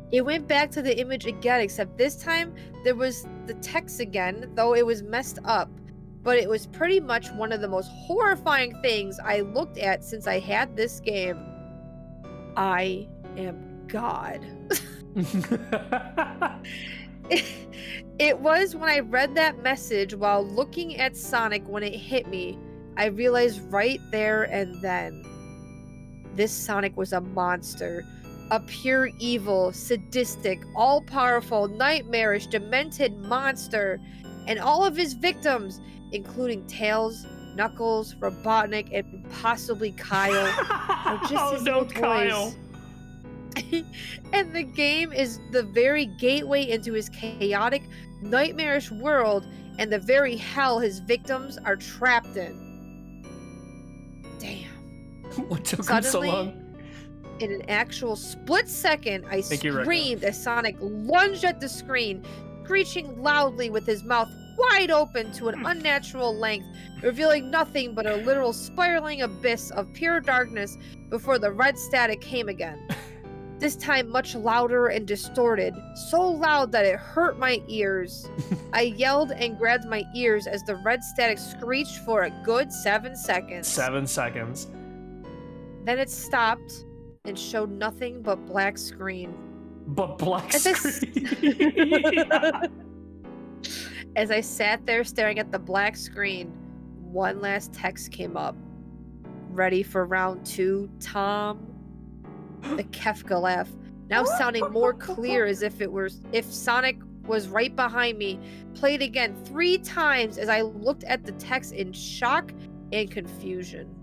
[SPEAKER 2] It went back to the image again, except this time there was the text again, though it was messed up. But it was pretty much one of the most horrifying things I looked at since I had this game. I am God. It was when I read that message while looking at Sonic when it hit me, I realized right there and then, this Sonic was a monster. A pure evil, sadistic, all-powerful, nightmarish, demented monster. And all of his victims, including Tails, Knuckles, Robotnik, and possibly Kyle, are just his little toys.
[SPEAKER 3] Kyle.
[SPEAKER 2] And the game is the very gateway into his chaotic, nightmarish world and the very hell his victims are trapped in.
[SPEAKER 3] What took him so
[SPEAKER 2] Suddenly,
[SPEAKER 3] long?
[SPEAKER 2] in an actual split second, I
[SPEAKER 3] Thank you, Rekka.
[SPEAKER 2] screamed as Sonic lunged at the screen, screeching loudly with his mouth wide open to an unnatural length, revealing nothing but a literal spiraling abyss of pure darkness before the red static came again. This time much louder and distorted, so loud that it hurt my ears. I yelled and grabbed my ears as the red static screeched for a good 7 seconds.
[SPEAKER 3] 7 seconds.
[SPEAKER 2] Then it stopped and showed nothing but black screen.
[SPEAKER 3] But black
[SPEAKER 2] As I
[SPEAKER 3] screen.
[SPEAKER 2] As I sat there staring at the black screen, one last text came up. Ready for round 2, Tom? The Kefka laugh, now sounding more clear as if Sonic was right behind me, played again 3 times as I looked at the text in shock and confusion.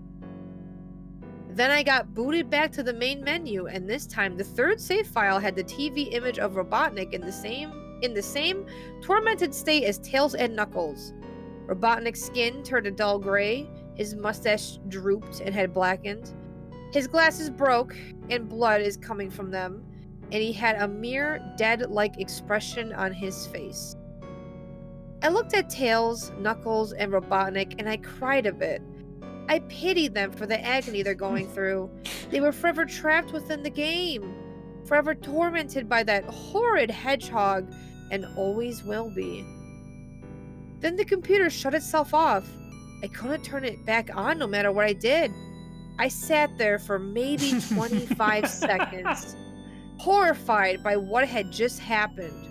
[SPEAKER 2] Then I got booted back to the main menu, and this time the third save file had the TV image of Robotnik in the same tormented state as Tails and Knuckles. Robotnik's skin turned a dull gray, his mustache drooped and had blackened. His glasses broke, and blood is coming from them, and he had a mere dead-like expression on his face. I looked at Tails, Knuckles, and Robotnik, and I cried a bit. I pitied them for the agony they're going through. They were forever trapped within the game, forever tormented by that horrid hedgehog, and always will be. Then the computer shut itself off. I couldn't turn it back on no matter what I did. I sat there for maybe 25 seconds, horrified by what had just happened.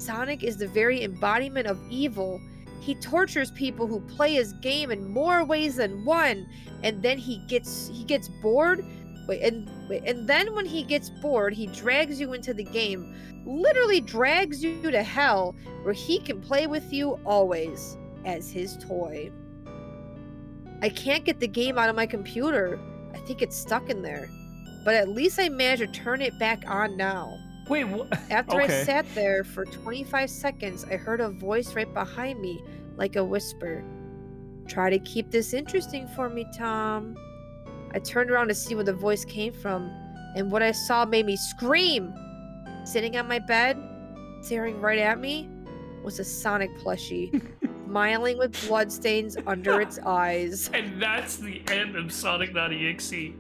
[SPEAKER 2] Sonic is the very embodiment of evil. He tortures people who play his game in more ways than one, and then he gets bored. And then when he gets bored, he drags you into the game, literally drags you to hell, where he can play with you always as his toy. I can't get the game out of my computer. I think it's stuck in there. But at least I managed to turn it back on now.
[SPEAKER 3] Wait, what?
[SPEAKER 2] After
[SPEAKER 3] Okay.
[SPEAKER 2] I sat there for 25 seconds, I heard a voice right behind me, like a whisper. Try to keep this interesting for me, Tom. I turned around to see where the voice came from, and what I saw made me scream. Sitting on my bed, staring right at me, was a Sonic plushie, smiling with bloodstains under its eyes.
[SPEAKER 3] And that's the end of Sonic.exe.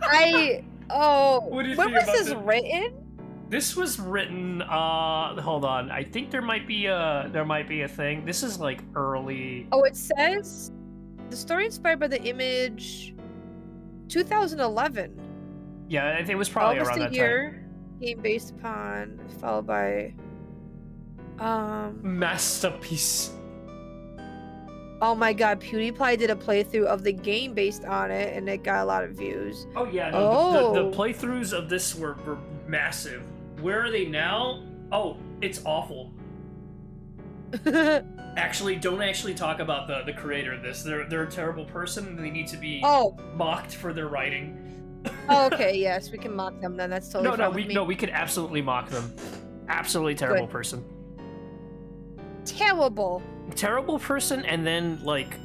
[SPEAKER 3] What do you
[SPEAKER 2] when
[SPEAKER 3] think
[SPEAKER 2] was
[SPEAKER 3] about
[SPEAKER 2] this
[SPEAKER 3] that?
[SPEAKER 2] written?
[SPEAKER 3] This was written, hold on. I think there might be a thing. This is like early.
[SPEAKER 2] Oh, it says the story inspired by the image 2011.
[SPEAKER 3] Yeah, I think it was probably
[SPEAKER 2] August
[SPEAKER 3] around
[SPEAKER 2] a
[SPEAKER 3] that
[SPEAKER 2] year, game based upon, followed by
[SPEAKER 3] time. Masterpiece.
[SPEAKER 2] oh my god, PewDiePie did a playthrough of the game based on it, and it got a lot of views.
[SPEAKER 3] Oh yeah, no,
[SPEAKER 2] Oh.
[SPEAKER 3] the playthroughs of this were massive. Where are they now? Oh, it's awful. Actually, don't actually talk about the creator of this. They're a terrible person, and they need to be
[SPEAKER 2] Oh,
[SPEAKER 3] mocked for their writing.
[SPEAKER 2] okay, yes, we can mock them then. That's totally fine with me.
[SPEAKER 3] we could absolutely mock them. Absolutely terrible
[SPEAKER 2] Good.
[SPEAKER 3] person.
[SPEAKER 2] Terrible.
[SPEAKER 3] Terrible person, and then like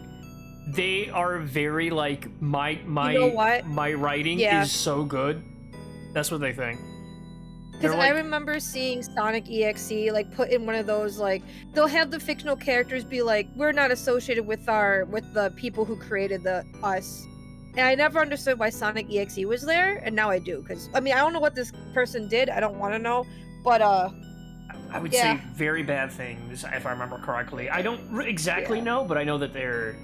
[SPEAKER 3] they are very like my
[SPEAKER 2] You know what?
[SPEAKER 3] my writing
[SPEAKER 2] Yeah.
[SPEAKER 3] is so good. That's what they think.
[SPEAKER 2] Because
[SPEAKER 3] They're
[SPEAKER 2] I
[SPEAKER 3] like,
[SPEAKER 2] remember seeing Sonic EXE like put in one of those like they'll have the fictional characters be like, we're not associated with the people who created us. And I never understood why Sonic EXE was there, and now I do. Because I mean, I don't know what this person did. I don't want to know, but
[SPEAKER 3] I would
[SPEAKER 2] yeah.
[SPEAKER 3] say very bad things if I remember correctly. I don't exactly
[SPEAKER 2] Yeah.
[SPEAKER 3] know, but I know that they're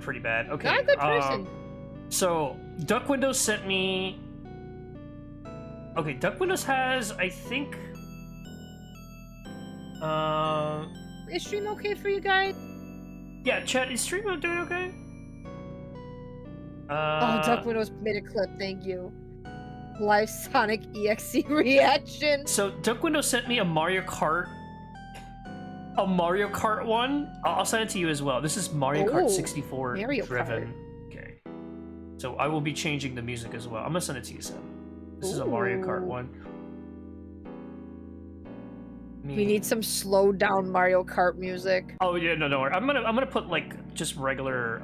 [SPEAKER 3] pretty bad. Okay.
[SPEAKER 2] not a good person.
[SPEAKER 3] So Duck Windows sent me. Okay, Duck Windows has, I think.
[SPEAKER 2] Is stream okay for you guys?
[SPEAKER 3] Yeah, chat, is stream doing okay?
[SPEAKER 2] Oh, Duck Windows made a clip. Thank you. Live Sonic EXE reaction.
[SPEAKER 3] So Duck Windows sent me a Mario Kart one. I'll send it to you as well. This is Mario Kart
[SPEAKER 2] Ooh,
[SPEAKER 3] 64
[SPEAKER 2] Mario
[SPEAKER 3] driven. Okay. So I will be changing the music as well. I'm gonna send it to you, Sam. This is a Mario Kart
[SPEAKER 2] Ooh.
[SPEAKER 3] one.
[SPEAKER 2] We need some slowed down Mario Kart music.
[SPEAKER 3] Oh yeah, no, don't worry. I'm gonna put like just regular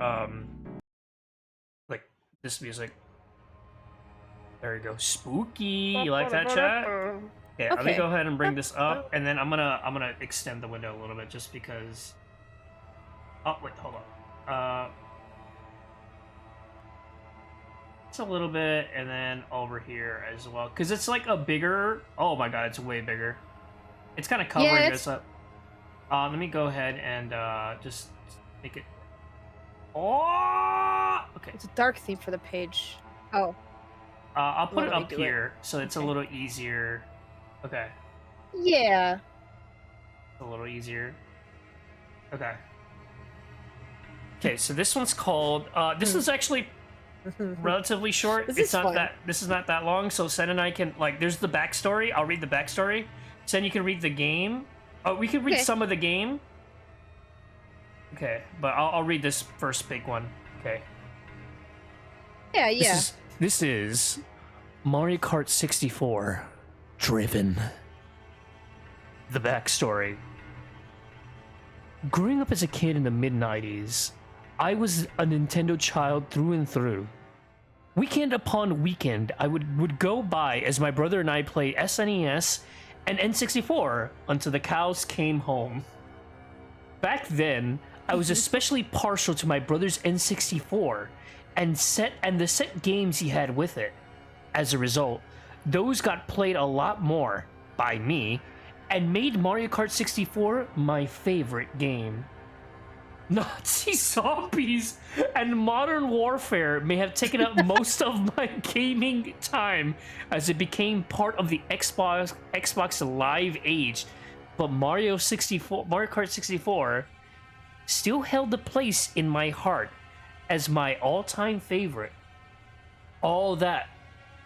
[SPEAKER 3] like this music. There you go. Spooky. You like that, chat? Yeah, let me
[SPEAKER 2] Okay.
[SPEAKER 3] go ahead and bring this up, and then I'm gonna extend the window a little bit just because. Oh wait, hold on. It's a little bit, and then over here as well, because it's like a bigger. Oh my god, it's way bigger. It's kind of covering this up. Let me go ahead and just make it. Oh, okay.
[SPEAKER 2] It's a dark theme for the page. Oh.
[SPEAKER 3] I'll put it
[SPEAKER 2] Let me
[SPEAKER 3] up
[SPEAKER 2] do
[SPEAKER 3] here so it's a
[SPEAKER 2] Okay.
[SPEAKER 3] little easier. Okay,
[SPEAKER 2] Yeah.
[SPEAKER 3] a little easier. Okay. Okay, so this one's called. This is actually relatively short.
[SPEAKER 2] This
[SPEAKER 3] It's
[SPEAKER 2] is
[SPEAKER 3] not
[SPEAKER 2] fun.
[SPEAKER 3] that. This is not that long. So Sen and I can like. There's the backstory. I'll read the backstory. Sen, you can read the game. Oh, we can read
[SPEAKER 2] Okay.
[SPEAKER 3] some of the game. Okay, but I'll read this first big one. Okay.
[SPEAKER 2] Yeah, yeah.
[SPEAKER 3] This is Mario Kart 64 Driven. The backstory. Growing up as a kid in the mid-90s, I was a Nintendo child through and through. Weekend upon weekend, I would go by as my brother and I played SNES and N64 until the cows came home. Back then, I was especially partial to my brother's N64 and the set games he had with it. As a result, those got played a lot more by me and made Mario Kart 64 my favorite game. Nazi zombies and modern warfare may have taken up most of my gaming time as it became part of the Xbox Live age, but Mario Kart 64 still held a place in my heart as my all-time favorite. All that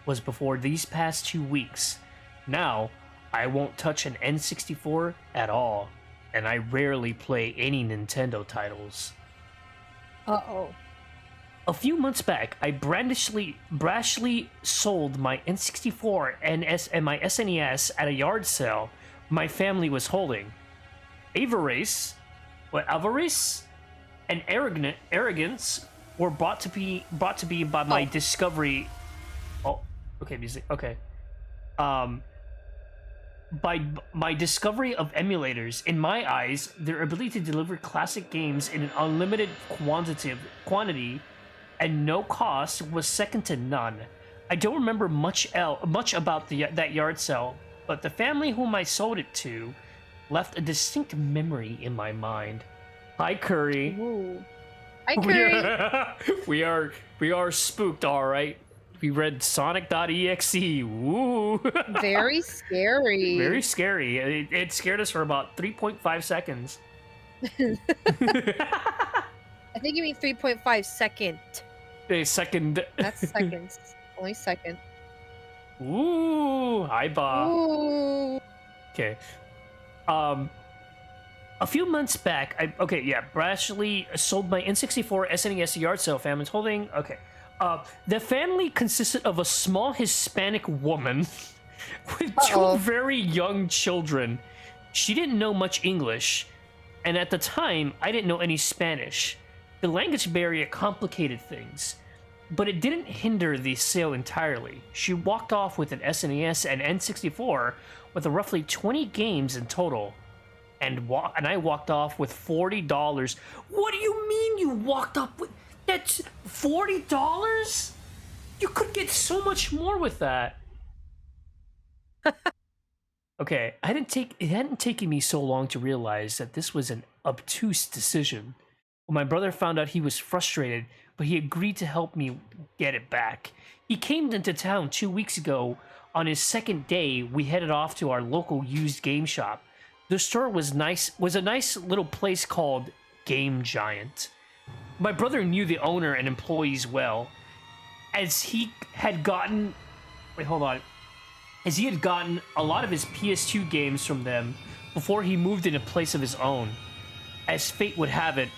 [SPEAKER 3] was before these past 2 weeks. Now, I won't touch an N64 at all, and I rarely play any Nintendo titles.
[SPEAKER 2] Uh-oh.
[SPEAKER 3] A few months back, I brashly sold my N64 and my SNES at a yard sale my family was holding. Avarice and arrogance were brought to be by my discovery. Oh, okay, music. Okay. By my discovery of emulators, in my eyes, their ability to deliver classic games in an unlimited quantity and no cost was second to none. I don't remember much about that yard sale, but the family whom I sold it to left a distinct memory in my mind. Hi, Curry.
[SPEAKER 2] Ooh. Hi, Curry.
[SPEAKER 3] We are spooked, all right. We read Sonic.exe. Woo!
[SPEAKER 2] Very scary.
[SPEAKER 3] Very scary. It scared us for about 3.5 seconds.
[SPEAKER 2] I think you mean 3.5 second.
[SPEAKER 3] A second.
[SPEAKER 2] That's seconds. Only second.
[SPEAKER 3] Ooh, hi, Bob.
[SPEAKER 2] Ooh.
[SPEAKER 3] Okay. A few months back, brashly sold my N64 SNES yard sale family's holding. Okay. The family consisted of a small Hispanic woman with two very young children. She didn't know much English, and at the time, I didn't know any Spanish. The language barrier complicated things, but it didn't hinder the sale entirely. She walked off with an SNES and N64 with roughly 20 games in total, and I walked off with $40. What do you mean you walked up with... That's $40? You could get so much more with that. Okay, it hadn't taken me so long to realize that this was an obtuse decision. When my brother found out, he was frustrated, but he agreed to help me get it back. He came into town 2 weeks ago. On his second day, we headed off to our local used game shop. The store was a nice little place called Game Giant. My brother knew the owner and employees well, as he had gotten a lot of his PS2 games from them before he moved in a place of his own. As fate would have it,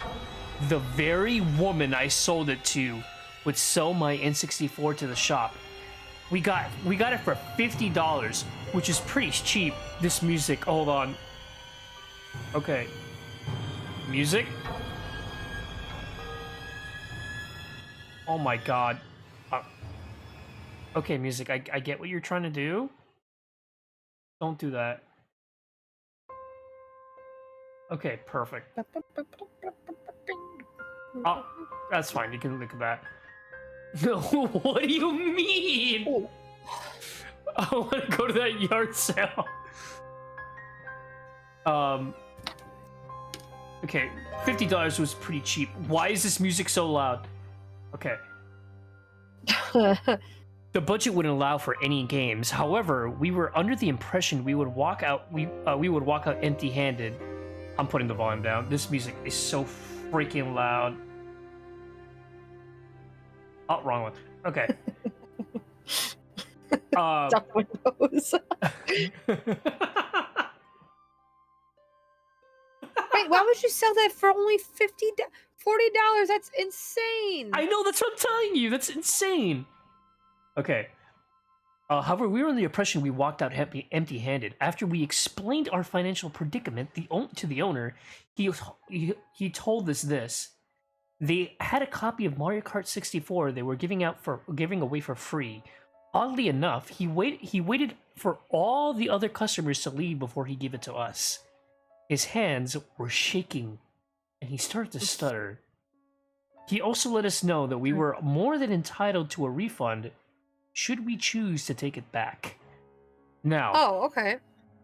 [SPEAKER 3] the very woman I sold it to would sell my N64 to the shop. We got it for $50, which is pretty cheap. This music, hold on. Okay. Music? Oh my god. Okay, music, I get what you're trying to do. Don't do that. Okay, perfect. Oh, that's fine. You can look at that. No, what do you mean?
[SPEAKER 2] Oh.
[SPEAKER 3] I want to go to that yard sale. Okay, $50 was pretty cheap. Why is this music so loud? Okay. The budget wouldn't allow for any games. However, we were under the impression we would walk out. We would walk out empty-handed. I'm putting the volume down. This music is so freaking loud. Oh, wrong one. Okay.
[SPEAKER 2] Duck windows. Wait, why would you sell that for only $40? That's insane.
[SPEAKER 3] I know, that's what I'm telling you. That's insane. Okay. However, we were under the impression we walked out empty-handed. After we explained our financial predicament to the owner, he told us this. They had a copy of Mario Kart 64 they were giving away for free. Oddly enough, he waited for all the other customers to leave before he gave it to us. His hands were shaking, and he started to stutter. He also let us know that we were more than entitled to a refund should we choose to take it back. Now,
[SPEAKER 2] Oh, okay.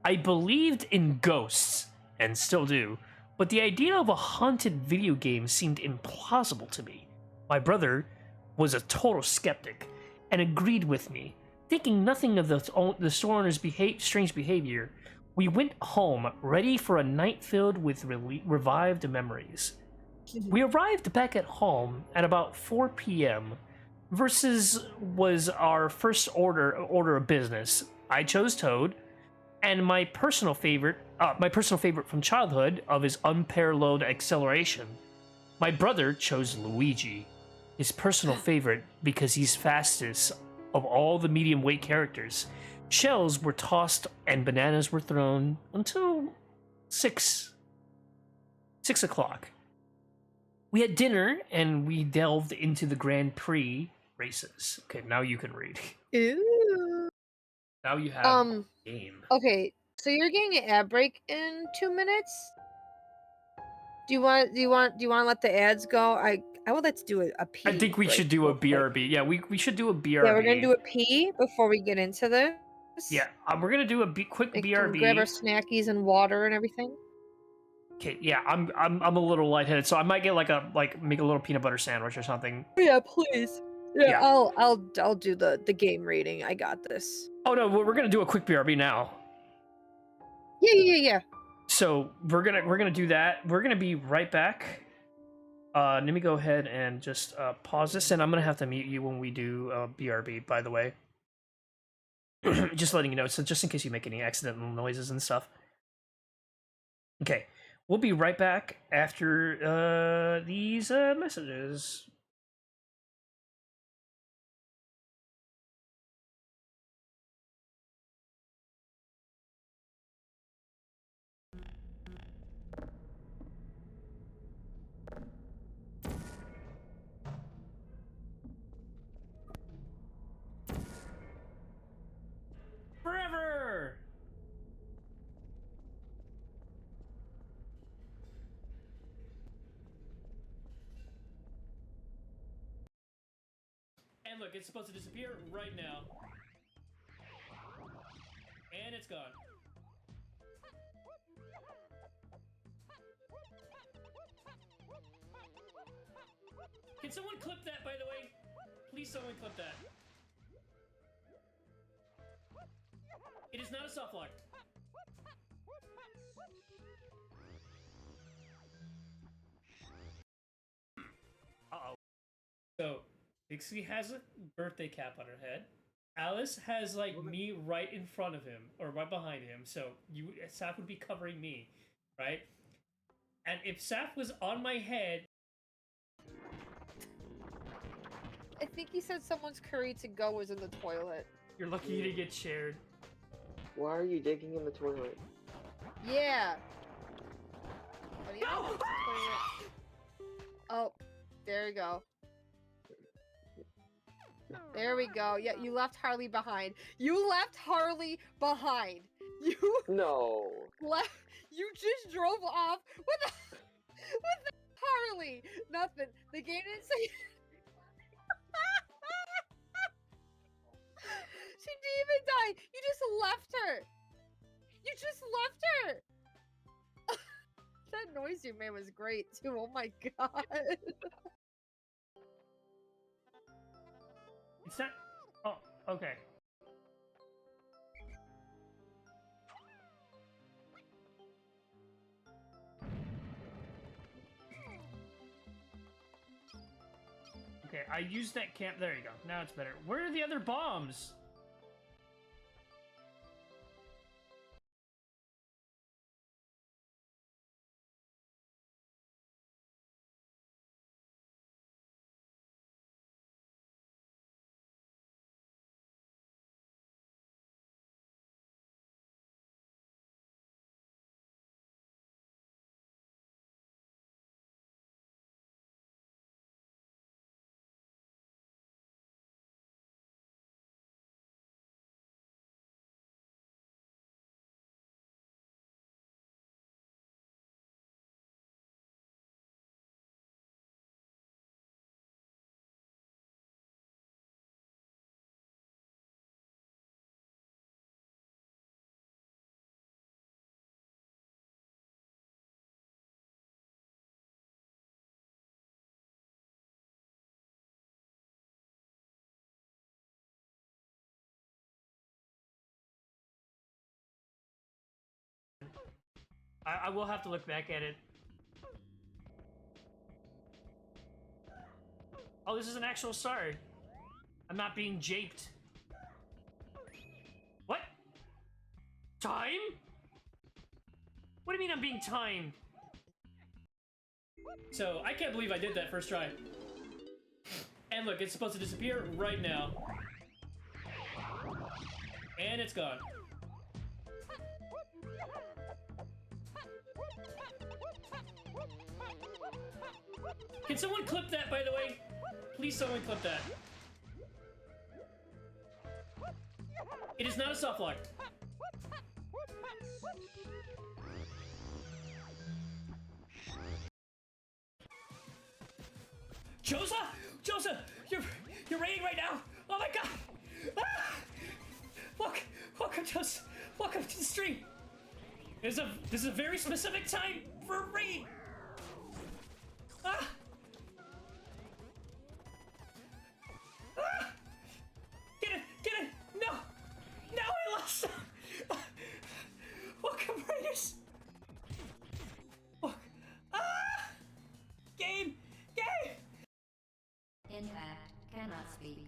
[SPEAKER 3] I believed in ghosts, and still do, but the idea of a haunted video game seemed implausible to me. My brother was a total skeptic, and agreed with me. Thinking nothing of the store owner's strange behavior, we went home, ready for a night filled with revived memories. We arrived back at home at about 4 p.m. Versus was our first order of business. I chose Toad, and my personal favorite from childhood of his unparalleled acceleration. My brother chose Luigi, his personal favorite because he's fastest of all the medium weight characters. Shells were tossed and bananas were thrown until 6 o'clock. We had dinner and we delved into the Grand Prix races. Okay, now you can read.
[SPEAKER 2] Ooh.
[SPEAKER 3] Now you have a game.
[SPEAKER 2] Okay, so you're getting an ad break in 2 minutes. Do you want to let the ads go? I would like to do a P.
[SPEAKER 3] I think we should do a BRB. Yeah, we should do a BRB.
[SPEAKER 2] Yeah, we're gonna do a P before we get into this.
[SPEAKER 3] Yeah, we're gonna do a quick
[SPEAKER 2] We can
[SPEAKER 3] BRB.
[SPEAKER 2] grab our snackies and water and everything.
[SPEAKER 3] Okay, yeah, I'm a little lightheaded, so I might get make a little peanut butter sandwich or something.
[SPEAKER 2] Yeah, please. Yeah,
[SPEAKER 3] Yeah.
[SPEAKER 2] I'll do the game rating. I got this.
[SPEAKER 3] Oh no, we're gonna do a quick BRB now.
[SPEAKER 2] Yeah.
[SPEAKER 3] So we're gonna do that. We're gonna be right back. Let me go ahead and just pause this, and I'm gonna have to mute you when we do BRB. By the way, just letting you know, so just in case you make any accidental noises and stuff. Okay, we'll be right back after these messages. Forever! And look, it's supposed to disappear right now. And it's gone. Can someone clip that, by the way? Please someone clip that. It is not a soft lock. Uh-oh. So, Dixie has a birthday cap on her head. Alice has, like, me right in front of him, or right behind him, so Saf would be covering me, right? And if Saf was on my head...
[SPEAKER 2] I think he said someone's curry to go was in the toilet.
[SPEAKER 3] You're lucky you didn't get shared.
[SPEAKER 4] Why are you digging in the toilet?
[SPEAKER 2] Yeah. money out. I'm just putting it... Oh, there you go. There we go. Yeah, you left Harley behind. You left Harley behind. You
[SPEAKER 4] No.
[SPEAKER 2] left. You just drove off with the Harley. Nothing. The game didn't say. She didn't even die. You just left her. You just left her. That noise you made was great too. Oh my god.
[SPEAKER 3] It's not. Oh, okay. Okay, I used that camp. There you go. Now it's better. Where are the other bombs? I will have to look back at it. Oh, this is an actual star. I'm not being japed. What? Time? What do you mean I'm being timed? So, I can't believe I did that first try. And look, it's supposed to disappear right now. And it's gone. Can someone clip that, by the way? Please someone clip that. It is not a soft lock. Josa! Josa! You're raining right now! Oh my god! Ah! Welcome Josa! Welcome to the stream! This is a very specific time for a raid! Ah! Ah! Get it! No! No, I lost! Welcome, Raiders! Ah! Game!
[SPEAKER 5] In fact, cannot speak.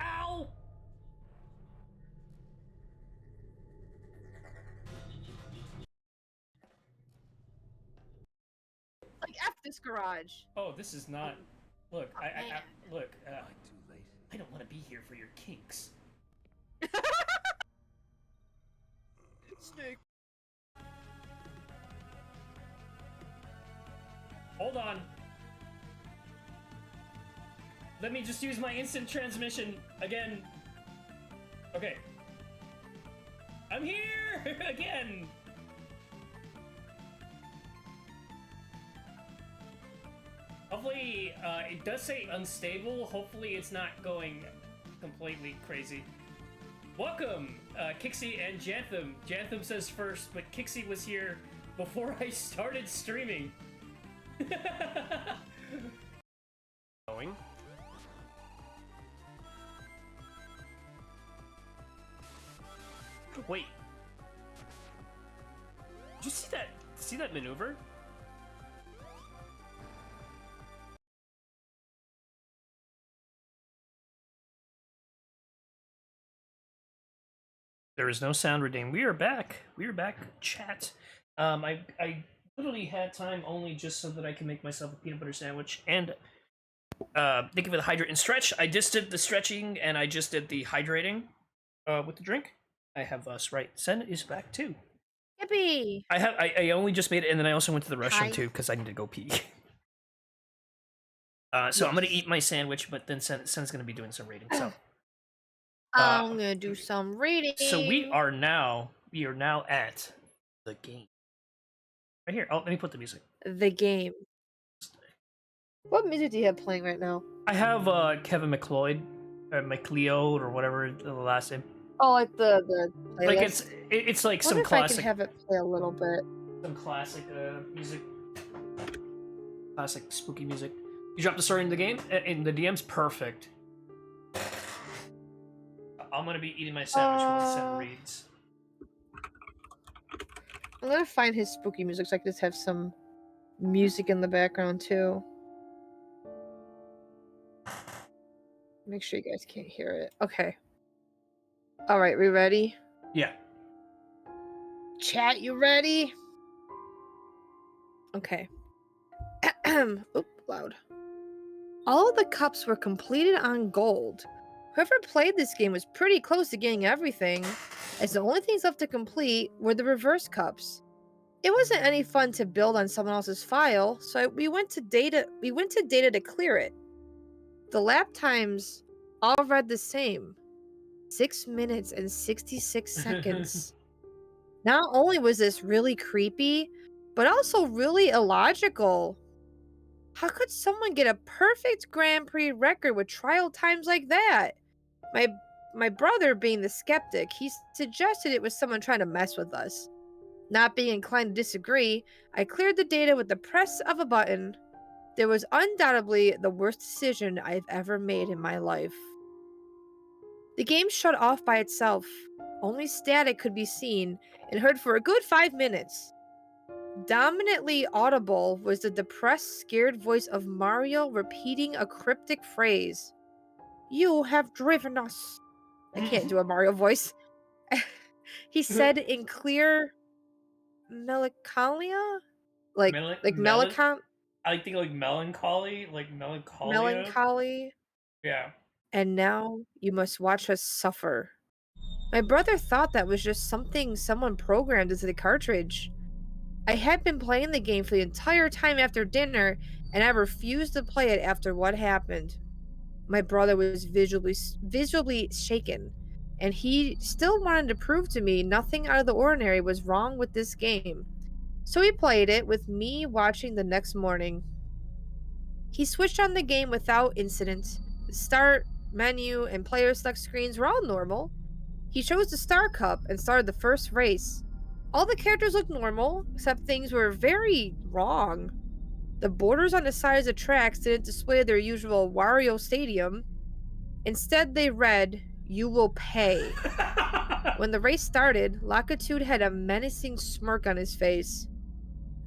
[SPEAKER 3] Ow!
[SPEAKER 2] Like F this garage.
[SPEAKER 3] Oh, this is not. Look,
[SPEAKER 2] man.
[SPEAKER 3] look. I don't want to be here for your kinks.
[SPEAKER 2] Snake.
[SPEAKER 3] Hold on. Let me just use my instant transmission again. Okay. I'm here again. Hopefully, it does say unstable. Hopefully, it's not going completely crazy. Welcome, Kixie and Jantham. Jantham says first, but Kixie was here before I started streaming.
[SPEAKER 1] Going. Wait. Did you see that? See that maneuver? There is no sound redeemed. We are back. We are back, chat. I literally had time only just so that I can make myself a peanut butter sandwich and
[SPEAKER 3] Thank you for the hydrate and stretch. I just did the stretching and I just did the hydrating with the drink. I have Sprite. Sen is back too.
[SPEAKER 2] Yippee!
[SPEAKER 3] I only just made it, and then I also went to the restroom
[SPEAKER 2] Hi.
[SPEAKER 3] too because I need to go pee. So I'm gonna eat my sandwich, but then Sen's gonna be doing some reading. So
[SPEAKER 2] I'm gonna do some reading.
[SPEAKER 3] so we are now at the game. Right here. Oh, let me put the music.
[SPEAKER 2] The game. What music do you have playing right now?
[SPEAKER 3] I have Kevin McLeod, or McLeod, or whatever the last name.
[SPEAKER 2] Oh, like the playlist.
[SPEAKER 3] Like it's like
[SPEAKER 2] I
[SPEAKER 3] some
[SPEAKER 2] wonder if I
[SPEAKER 3] classic.
[SPEAKER 2] can have it play a little bit.
[SPEAKER 3] Some classic music. Classic spooky music. You dropped the story in the game? In the DM's perfect. I'm gonna be eating my sandwich while Sen reads.
[SPEAKER 2] I'm gonna find his spooky music so I can just have some music in the background too. Make sure you guys can't hear it. Okay. Alright, we ready?
[SPEAKER 3] Yeah.
[SPEAKER 2] Chat, you ready? Okay. Oop, loud. All of the cups were completed on gold. Whoever played this game was pretty close to getting everything, as the only things left to complete were the reverse cups. It wasn't any fun to build on someone else's file, so we went to data to clear it. The lap times all read the same. 6 minutes and 66 seconds. Not only was this really creepy, but also really illogical. How could someone get a perfect Grand Prix record with trial times like that? My brother, being the skeptic, he suggested it was someone trying to mess with us. Not being inclined to disagree, I cleared the data with the press of a button. There was undoubtedly the worst decision I've ever made in my life. The game shut off by itself. Only static could be seen and heard for a good 5 minutes. Dominantly audible was the depressed, scared voice of Mario repeating a cryptic phrase. You have driven us. I can't do a Mario voice. He said in clear melancholia? Like melancholy?
[SPEAKER 3] I think like melancholy, like melancholia.
[SPEAKER 2] Melancholy.
[SPEAKER 3] Yeah.
[SPEAKER 2] And now you must watch us suffer. My brother thought that was just something someone programmed into the cartridge. I had been playing the game for the entire time after dinner, and I refused to play it after what happened. My brother was visually shaken, and he still wanted to prove to me nothing out of the ordinary was wrong with this game. So he played it with me watching the next morning. He switched on the game without incident. The start, menu, and player select screens were all normal. He chose the Star Cup and started the first race. All the characters looked normal, except things were very wrong. The borders on the sides of tracks didn't display their usual Wario Stadium. Instead, they read, "You will pay." When the race started, Lakitude had a menacing smirk on his face.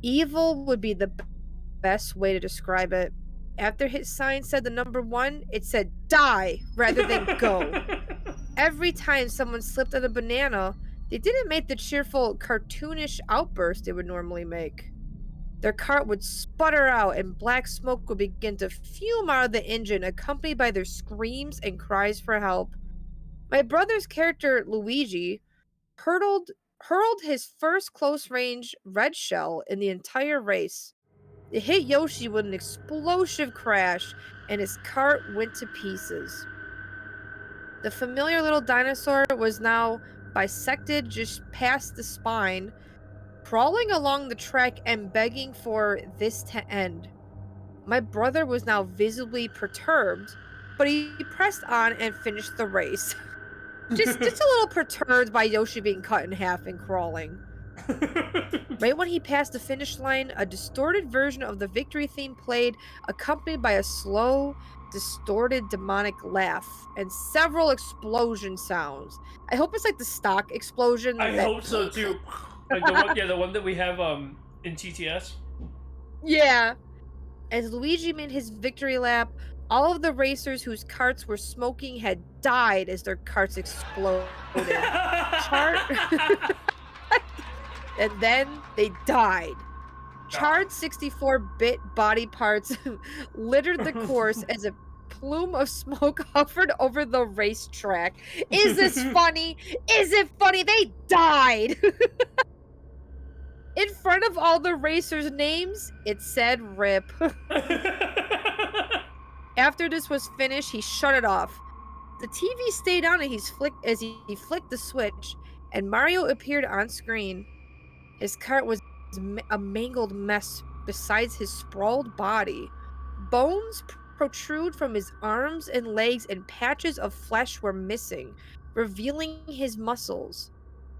[SPEAKER 2] Evil would be the best way to describe it. After his sign said the number 1, it said die rather than go. Every time someone slipped on a banana, they didn't make the cheerful, cartoonish outburst they would normally make. Their cart would sputter out and black smoke would begin to fume out of the engine, accompanied by their screams and cries for help. My brother's character, Luigi, hurled his first close-range red shell in the entire race. It hit Yoshi with an explosive crash, and his cart went to pieces. The familiar little dinosaur was now bisected just past the spine, crawling along the track and begging for this to end. My brother was now visibly perturbed, but he pressed on and finished the race. just a little perturbed by Yoshi being cut in half and crawling. Right when he passed the finish line, a distorted version of the victory theme played, accompanied by a slow, distorted demonic laugh and several explosion sounds. I hope it's like the stock explosion.
[SPEAKER 3] I hope so too. Like the one that we have in TTS.
[SPEAKER 2] Yeah. As Luigi made his victory lap, all of the racers whose carts were smoking had died as their carts exploded. And then they died. Charred 64-bit body parts littered the course as a plume of smoke hovered over the racetrack. Is this funny? Is it funny? They died! In front of all the racers' names, it said RIP. After this was finished, he shut it off. The TV stayed on and as he flicked the switch, and Mario appeared on screen. His cart was a mangled mess besides his sprawled body. Bones protrude from his arms and legs, and patches of flesh were missing, revealing his muscles.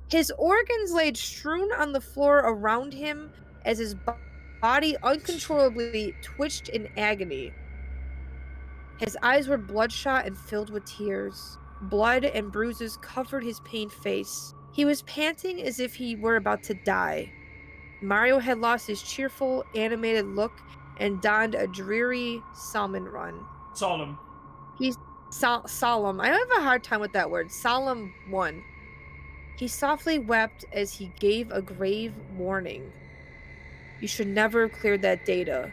[SPEAKER 2] His organs laid strewn on the floor around him as his body uncontrollably twitched in agony. His eyes were bloodshot and filled with tears. Blood and bruises covered his pained face. He was panting as if he were about to die. Mario had lost his cheerful, animated look and donned a dreary salmon run.
[SPEAKER 3] Solemn.
[SPEAKER 2] He's solemn. I have a hard time with that word. Solemn one. He softly wept as he gave a grave warning. You should never have cleared that data.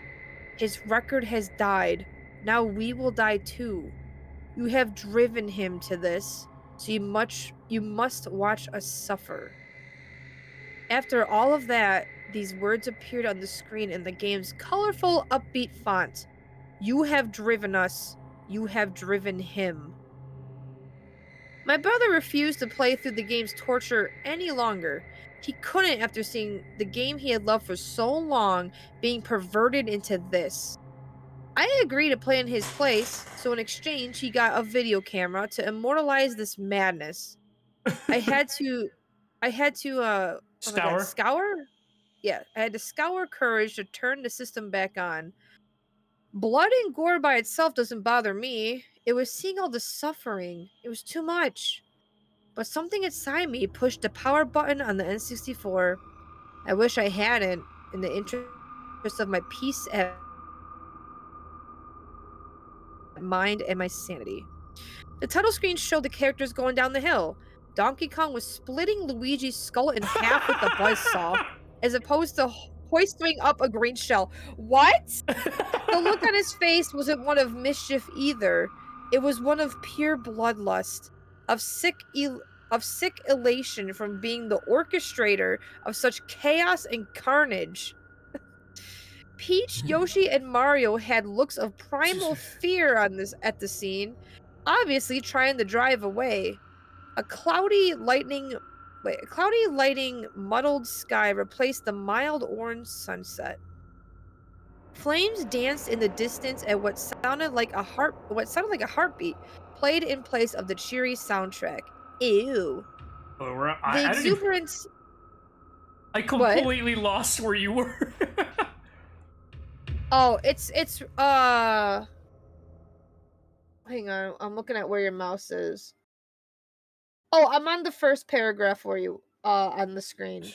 [SPEAKER 2] His record has died. Now we will die too. You have driven him to this, so you must watch us suffer. After all of that, these words appeared on the screen in the game's colorful, upbeat font. You have driven us. You have driven him. My brother refused to play through the game's torture any longer. He couldn't after seeing the game he had loved for so long being perverted into this. I agreed to play in his place, so in exchange he got a video camera to immortalize this madness. I had to oh my God, scour? Yeah, I had to scour courage to turn the system back on. Blood and gore by itself doesn't bother me. It was seeing all the suffering. It was too much. But something inside me pushed the power button on the N64. I wish I hadn't, in the interest of my peace at mind and my sanity. The title screen showed the characters going down the hill. Donkey Kong was splitting Luigi's skull in half with a buzzsaw, as opposed to hoisting up a green shell. What? The look on his face wasn't one of mischief either. It was one of pure bloodlust, of sick elation from being the orchestrator of such chaos and carnage. Peach, Yoshi, and Mario had looks of primal fear at the scene, obviously trying to drive away. A cloudy lighting muddled sky replaced the mild orange sunset. Flames danced in the distance at what sounded like a heartbeat played in place of the cheery soundtrack. Ew. The exuberance.
[SPEAKER 3] I completely lost where you were.
[SPEAKER 2] Oh, it's hang on, I'm looking at where your mouse is. Oh, I'm on the first paragraph for you on the screen.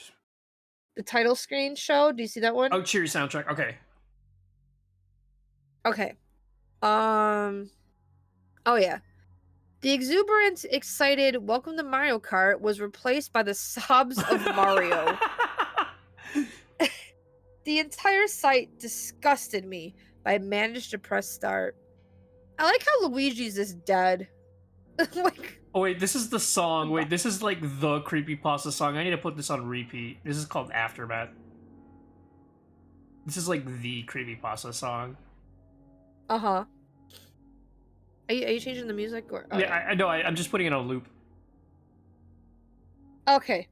[SPEAKER 2] The title screen show. Do you see that one?
[SPEAKER 3] Oh, cheery soundtrack. Okay.
[SPEAKER 2] Okay. Oh yeah. The exuberant, excited "Welcome to Mario Kart" was replaced by the sobs of Mario. The entire sight disgusted me, but I managed to press start. I like how Luigi's is dead. Like,
[SPEAKER 3] oh wait, this is the song. Wait, this is like the Creepypasta song. I need to put this on repeat. This is called Aftermath. This is like the Creepypasta song.
[SPEAKER 2] Uh-huh. Are you changing the music? Or
[SPEAKER 3] yeah, I know. I'm just putting it on loop.
[SPEAKER 2] Okay.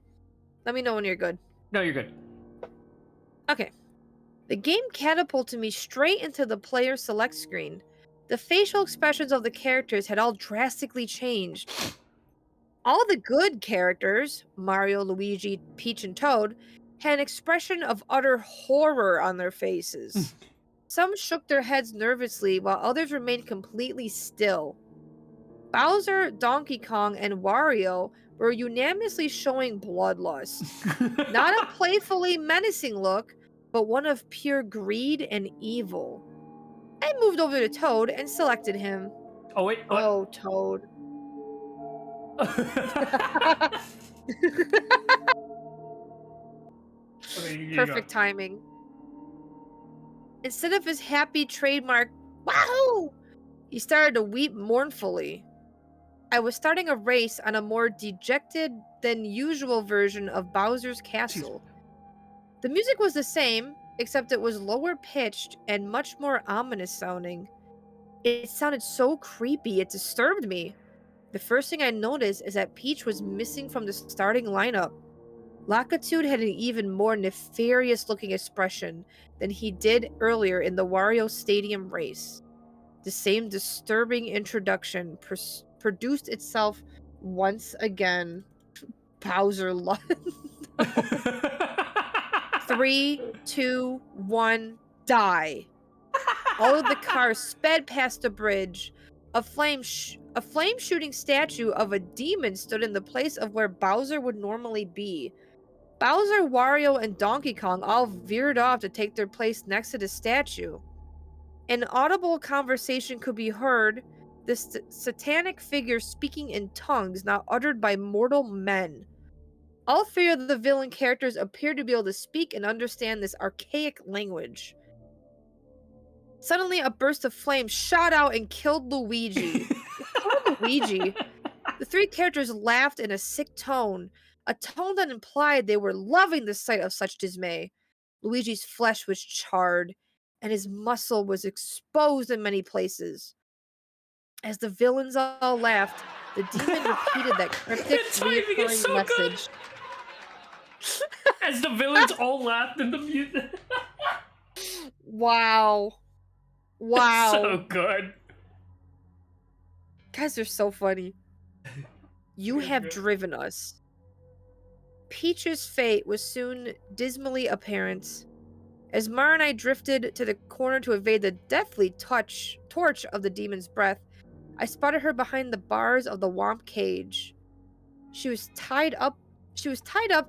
[SPEAKER 2] Let me know when you're good.
[SPEAKER 3] No, you're good.
[SPEAKER 2] Okay. The game catapulted me straight into the player select screen. The facial expressions of the characters had all drastically changed. All the good characters, Mario, Luigi, Peach, and Toad, had an expression of utter horror on their faces. Some shook their heads nervously, while others remained completely still. Bowser, Donkey Kong, and Wario were unanimously showing bloodlust. Not a playfully menacing look, but one of pure greed and evil. I moved over to Toad and selected him.
[SPEAKER 3] Oh wait. What?
[SPEAKER 2] Oh, Toad.
[SPEAKER 3] Okay,
[SPEAKER 2] Perfect timing. Instead of his happy trademark, wahoo, he started to weep mournfully. I was starting a race on a more dejected than usual version of Bowser's Castle. The music was the same, except it was lower pitched and much more ominous sounding. It sounded so creepy, it disturbed me. The first thing I noticed is that Peach was missing from the starting lineup. Lakitud had an even more nefarious looking expression than he did earlier in the Wario Stadium race. The same disturbing introduction produced itself once again. Bowser lost. 3, 2, 1, die. All of the cars sped past the bridge. A flame-shooting statue of a demon stood in the place of where Bowser would normally be. Bowser, Wario, and Donkey Kong all veered off to take their place next to the statue. An audible conversation could be heard, the satanic figure speaking in tongues not uttered by mortal men. All three of the villain characters appeared to be able to speak and understand this archaic language. Suddenly, a burst of flame shot out and killed Luigi. Luigi. The three characters laughed in a sick tone, a tone that implied they were loving the sight of such dismay. Luigi's flesh was charred, and his muscle was exposed in many places. As the villains all laughed, the demon repeated that cryptic,
[SPEAKER 3] The timing is
[SPEAKER 2] reoccurring
[SPEAKER 3] so
[SPEAKER 2] message.
[SPEAKER 3] As the villains all laughed in the music.
[SPEAKER 2] Wow. Wow.
[SPEAKER 3] So good.
[SPEAKER 2] Guys are so funny. You have
[SPEAKER 3] good.
[SPEAKER 2] driven us. Peach's fate was soon dismally apparent. As Mar and I drifted to the corner to evade the deathly torch of the demon's breath, I spotted her behind the bars of the Womp cage. She was tied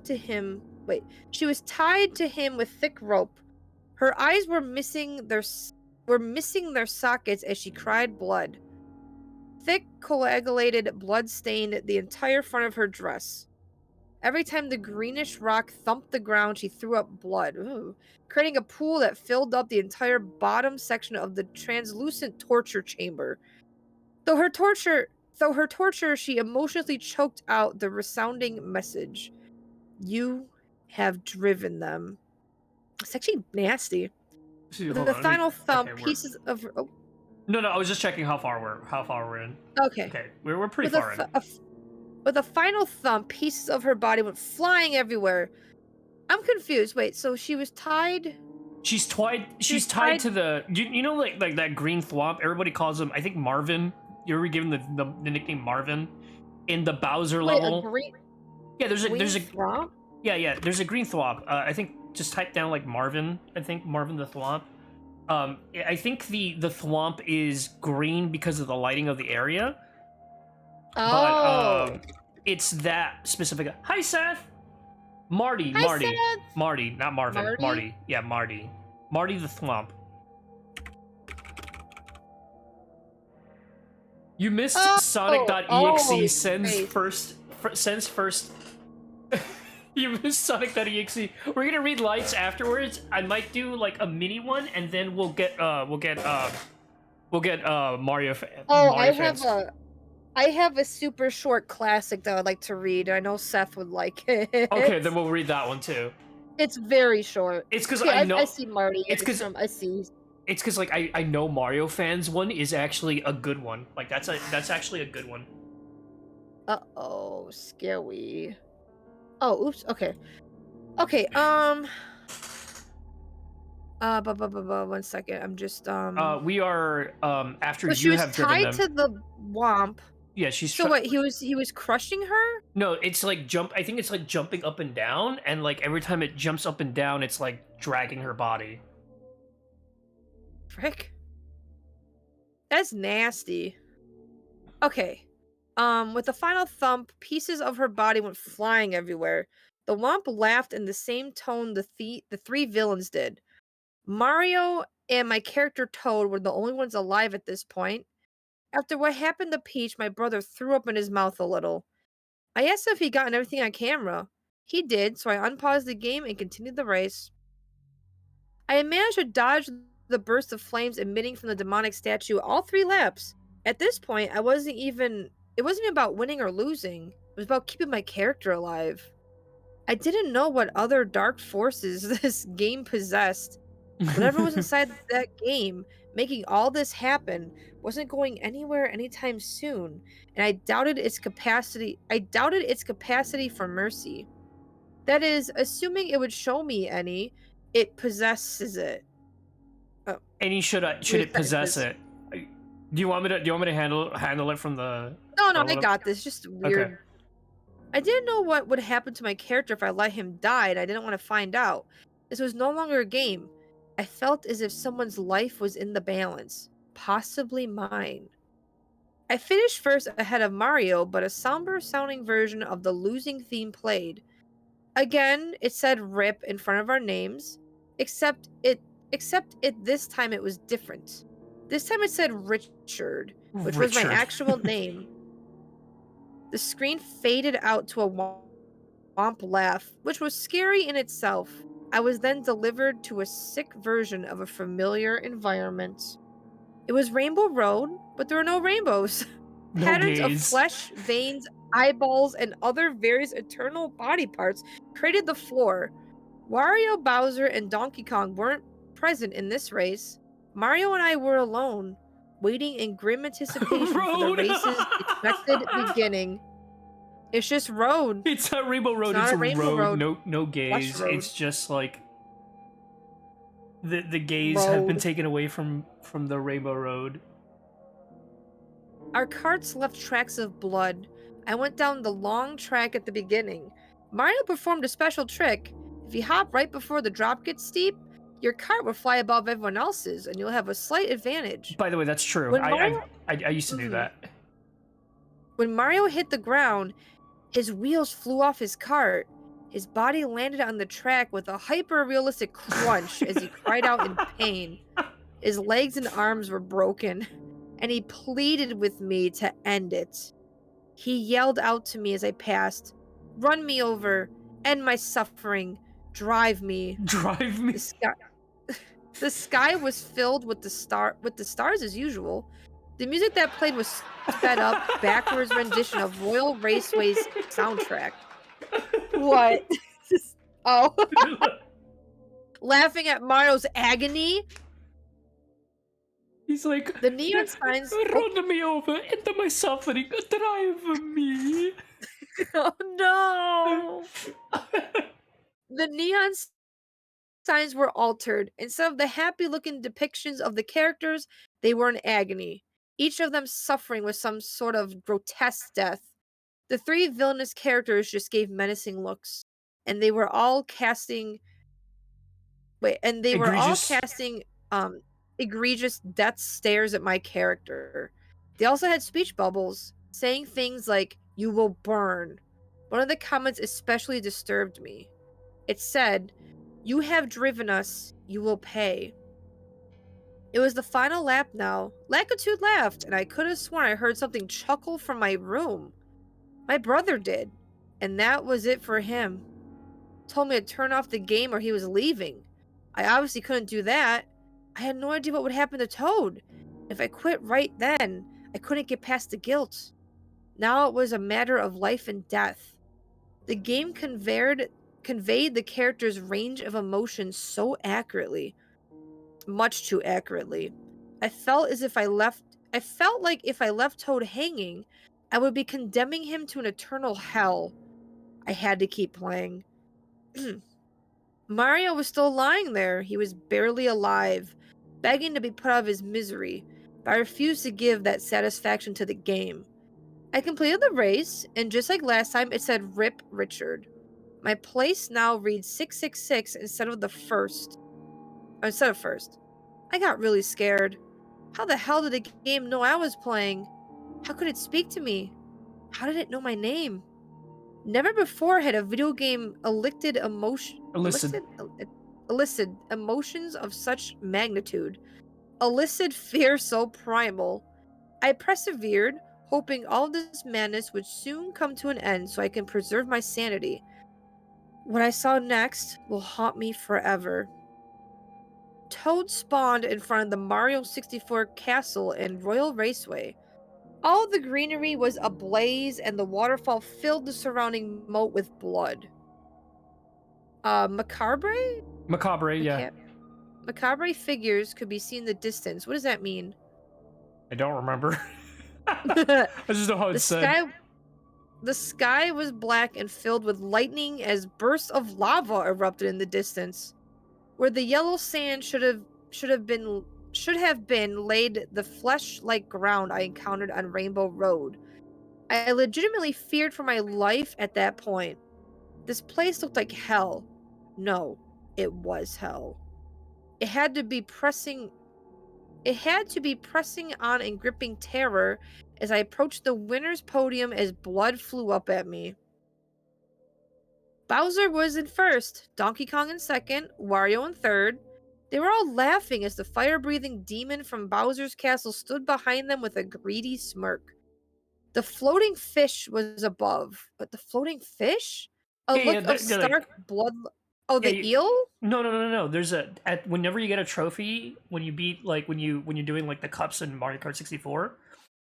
[SPEAKER 2] to him with thick rope. Her eyes were missing their sockets as she cried blood. Thick, coagulated blood stained the entire front of her dress. Every time the greenish rock thumped the ground, she threw up blood, creating a pool that filled up the entire bottom section of the translucent torture chamber. Through her torture, she emotionally choked out the resounding message. You have driven them. It's actually nasty.
[SPEAKER 3] See,
[SPEAKER 2] With
[SPEAKER 3] hold
[SPEAKER 2] the
[SPEAKER 3] on,
[SPEAKER 2] final thump,
[SPEAKER 3] okay,
[SPEAKER 2] pieces of... Oh,
[SPEAKER 3] No, I was just checking how far we're in.
[SPEAKER 2] okay.
[SPEAKER 3] Okay, we're pretty
[SPEAKER 2] With
[SPEAKER 3] far in.
[SPEAKER 2] With a final thump, pieces of her body went flying everywhere. I'm confused. Wait, so she was tied?
[SPEAKER 3] She's tied to the you know like that green thwomp. Everybody calls him, I think, Marvin. You ever give him the nickname Marvin in the Bowser
[SPEAKER 2] Wait,
[SPEAKER 3] level?
[SPEAKER 2] a green...
[SPEAKER 3] Yeah, there's a
[SPEAKER 2] thwomp?
[SPEAKER 3] yeah, there's a green thwomp. I think just type down like Marvin. I think Marvin the thwomp. I think the thwomp is green because of the lighting of the area.
[SPEAKER 2] Oh.
[SPEAKER 3] But it's that specific. Hi, Seth. Marty,
[SPEAKER 2] Hi,
[SPEAKER 3] Marty,
[SPEAKER 2] Seth.
[SPEAKER 3] Marty, not Marvin.
[SPEAKER 2] Marty?
[SPEAKER 3] Marty. Yeah, Marty. Marty the thwomp. You missed Sonic.exe
[SPEAKER 2] oh,
[SPEAKER 3] sends
[SPEAKER 2] great.
[SPEAKER 3] first. You missed Sonic.exe. We're gonna read lights afterwards. I might do like a mini one, and then we'll get Mario. Mario fans.
[SPEAKER 2] I have a super short classic that I'd like to read. I know Seth would like it.
[SPEAKER 3] Okay, then we'll read that one too.
[SPEAKER 2] It's very short.
[SPEAKER 3] It's because
[SPEAKER 2] Okay,
[SPEAKER 3] I know.
[SPEAKER 2] I see Marty.
[SPEAKER 3] It's because
[SPEAKER 2] I see.
[SPEAKER 3] It's because like I know Mario fans one is actually a good one. Like that's actually a good one.
[SPEAKER 2] Uh-oh, scary. Oh, oops. Okay. Okay. One second. I'm just
[SPEAKER 3] We are after
[SPEAKER 2] So she
[SPEAKER 3] you
[SPEAKER 2] was
[SPEAKER 3] have driven
[SPEAKER 2] tied
[SPEAKER 3] them.
[SPEAKER 2] to the womp.
[SPEAKER 3] Yeah, she's.
[SPEAKER 2] So what? He was crushing her.
[SPEAKER 3] No, it's like jump. I think it's like jumping up and down, and like every time it jumps up and down, it's like dragging her body.
[SPEAKER 2] Frick. That's nasty. Okay. With the final thump, pieces of her body went flying everywhere. The womp laughed in the same tone the three villains did. Mario and my character Toad were the only ones alive at this point. After what happened to Peach, my brother threw up in his mouth a little. I asked if he'd gotten everything on camera. He did, so I unpaused the game and continued the race. I had managed to dodge the burst of flames emitting from the demonic statue all 3 laps. At this point, it wasn't even about winning or losing. It was about keeping my character alive. I didn't know what other dark forces this game possessed. Whatever was inside that game, making all this happen, wasn't going anywhere anytime soon, and I doubted its capacity for mercy. That is, assuming it would show me any, it possesses it. Oh,
[SPEAKER 3] Any should
[SPEAKER 2] weird
[SPEAKER 3] it possess
[SPEAKER 2] sentences.
[SPEAKER 3] it? Do you want me to handle it from the?
[SPEAKER 2] No,
[SPEAKER 3] or
[SPEAKER 2] I
[SPEAKER 3] what
[SPEAKER 2] got this. Just
[SPEAKER 3] Okay.
[SPEAKER 2] weird. I didn't know what would happen to my character if I let him die, and I didn't want to find out. This was no longer a game. I felt as if someone's life was in the balance, possibly mine. I finished first ahead of Mario, but a somber sounding version of the losing theme played. Again, it said RIP in front of our names, except this time it was different. This time it said Richard, which was my
[SPEAKER 3] Richard.
[SPEAKER 2] actual name. The screen faded out to a womp laugh, which was scary in itself. I was then delivered to a sick version of a familiar environment. It was Rainbow Road, but there were no rainbows.
[SPEAKER 3] No
[SPEAKER 2] Patterns of
[SPEAKER 3] gays.
[SPEAKER 2] flesh, veins, eyeballs, and other various eternal body parts created the floor. Wario, Bowser, and Donkey Kong weren't present in this race. Mario and I were alone, waiting in grim anticipation for the
[SPEAKER 3] Road.
[SPEAKER 2] race's expected beginning. It's just road.
[SPEAKER 3] It's not Rainbow Road.
[SPEAKER 2] not
[SPEAKER 3] It's
[SPEAKER 2] a
[SPEAKER 3] a
[SPEAKER 2] Rainbow
[SPEAKER 3] road.
[SPEAKER 2] Road.
[SPEAKER 3] No gays.
[SPEAKER 2] Road.
[SPEAKER 3] It's just like the gays have been
[SPEAKER 2] Road.
[SPEAKER 3] taken away from the Rainbow Road.
[SPEAKER 2] Our carts left tracks of blood. I went down the long track at the beginning. Mario performed a special trick. If you hop right before the drop gets steep, your cart will fly above everyone else's, and you'll have a slight advantage.
[SPEAKER 3] By the way, that's true.
[SPEAKER 2] When
[SPEAKER 3] I used to do
[SPEAKER 2] Mhm.
[SPEAKER 3] that.
[SPEAKER 2] When Mario hit the ground, his wheels flew off his cart. His body landed on the track with a hyper-realistic crunch as he cried out in pain. His legs and arms were broken, and he pleaded with me to end it. He yelled out to me as I passed, "Run me over, end my suffering, drive me."
[SPEAKER 3] Drive me.
[SPEAKER 2] The sky was filled with the stars as usual. The music that played was sped up, backwards rendition of Royal Raceway's soundtrack. What? Oh. Laughing at Mario's agony.
[SPEAKER 3] He's like,
[SPEAKER 2] The neon signs.
[SPEAKER 3] run me over into my suffering, drive me.
[SPEAKER 2] Oh no! The neon signs were altered. Instead of the happy-looking depictions of the characters, they were in agony. Each of them suffering with some sort of grotesque death. The 3 villainous characters just gave menacing looks, and they were all casting. Egregious death stares at my character. They also had speech bubbles, saying things like, "You will burn." One of the comments especially disturbed me. It said, "You have driven us, you will pay." It was the final lap now. Lackitude laughed, and I could have sworn I heard something chuckle from my room. My brother did, and that was it for him. Told me to turn off the game or he was leaving. I obviously couldn't do that. I had no idea what would happen to Toad. If I quit right then, I couldn't get past the guilt. Now it was a matter of life and death. The game conveyed the character's range of emotions so accurately. Much too accurately. I felt like if I left Toad hanging, I would be condemning him to an eternal hell. I had to keep playing. Mario was still lying there. He was barely alive, begging to be put out of his misery, but I refused to give that satisfaction to the game. I completed the race, and just like last time, it said RIP Richard. My place now reads 666 instead of first. I got really scared. How the hell did the game know I was playing? How could it speak to me? How did it know my name? Never before had a video game elicited emotions of such magnitude. Elicited fear so primal. I persevered, hoping all of this madness would soon come to an end so I can preserve my sanity. What I saw next will haunt me forever. Toad spawned in front of the Mario 64 castle and Royal Raceway. All the greenery was ablaze, and the waterfall filled the surrounding moat with blood. Macabre?
[SPEAKER 3] Macabre, yeah.
[SPEAKER 2] Macabre figures could be seen in the distance. What does that mean?
[SPEAKER 3] I don't remember. I
[SPEAKER 2] the
[SPEAKER 3] just know how it's said.
[SPEAKER 2] sky was black and filled with lightning as bursts of lava erupted in the distance. Where the yellow sand should have been laid the flesh-like ground I encountered on Rainbow Road. I legitimately feared for my life at that point. This place looked like hell. No, it was hell. It had to be pressing on and gripping terror as I approached the winner's podium as blood flew up at me. Bowser was in first, Donkey Kong in second, Wario in third. They were all laughing as the fire-breathing demon from Bowser's castle stood behind them with a greedy smirk. The floating fish was above, but the floating fish? A look of stark blood. Oh, the eel?
[SPEAKER 3] No. There's whenever you get a trophy, when you beat when you're doing like the cups in Mario Kart 64,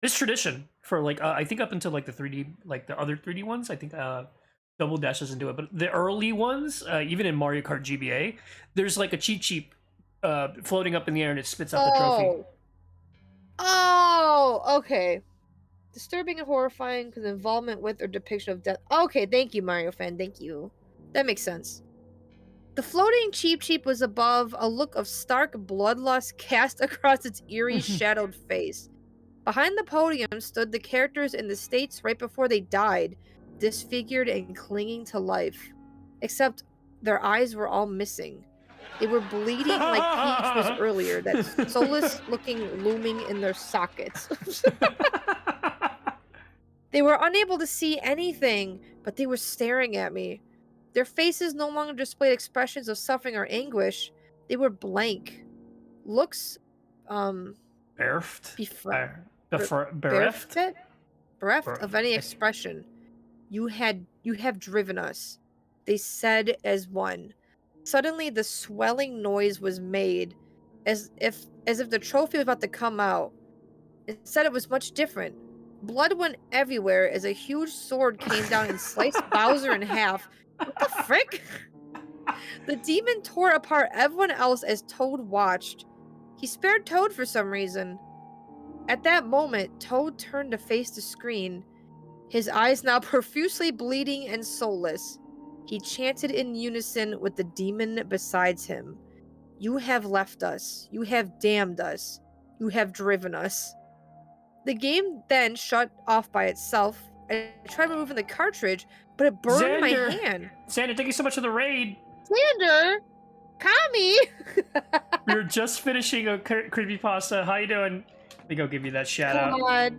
[SPEAKER 3] it's tradition for I think up until the 3D, the other 3D ones. I think Double Dash doesn't do it, but the early ones, even in Mario Kart GBA, there's a cheat sheet floating up in the air and it spits out the trophy.
[SPEAKER 2] Oh, okay. Disturbing and horrifying because involvement with or depiction of death. Okay, thank you, Mario fan. Thank you. That makes sense. The floating Cheep Cheep was above, a look of stark bloodlust cast across its eerie, shadowed face. Behind the podium stood the characters in the states right before they died, disfigured and clinging to life. Except their eyes were all missing. They were bleeding like Peach was earlier, that soulless-looking looming in their sockets. They were unable to see anything, but they were staring at me. Their faces no longer displayed expressions of suffering or anguish. They were blank. Looks,
[SPEAKER 3] bereft?
[SPEAKER 2] Bereft of any expression. You have driven us, they said as one. Suddenly the swelling noise was made, as if the trophy was about to come out. Instead, it was much different. Blood went everywhere as a huge sword came down and sliced Bowser in half. What the frick? The demon tore apart everyone else as Toad watched. He spared Toad for some reason. At that moment, Toad turned to face the screen, his eyes now profusely bleeding and soulless. He chanted in unison with the demon beside him. You have left us. You have damned us. You have driven us. The game then shut off by itself. I tried removing the cartridge, but it burned my hand.
[SPEAKER 3] Xander, thank you so much for the raid.
[SPEAKER 2] Xander, Kami.
[SPEAKER 3] We were just finishing a creepypasta. How you doing? Let me go give you that shout out.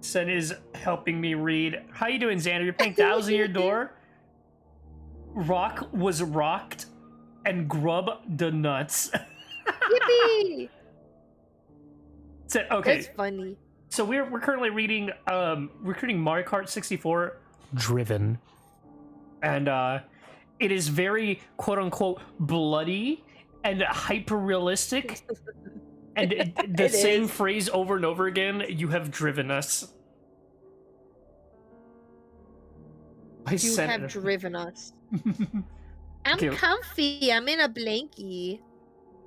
[SPEAKER 3] Sen is helping me read. How you doing, Xander? You're playing Thousand Year Door? Rock was rocked and grub the nuts.
[SPEAKER 2] Yippee!
[SPEAKER 3] Okay.
[SPEAKER 2] That's funny.
[SPEAKER 3] So we're currently reading Mario Kart 64 Driven. And it is very quote unquote bloody and hyper realistic. And the same phrase over and over again, you have driven us.
[SPEAKER 2] You have driven us. I'm comfy. I'm in a blankie.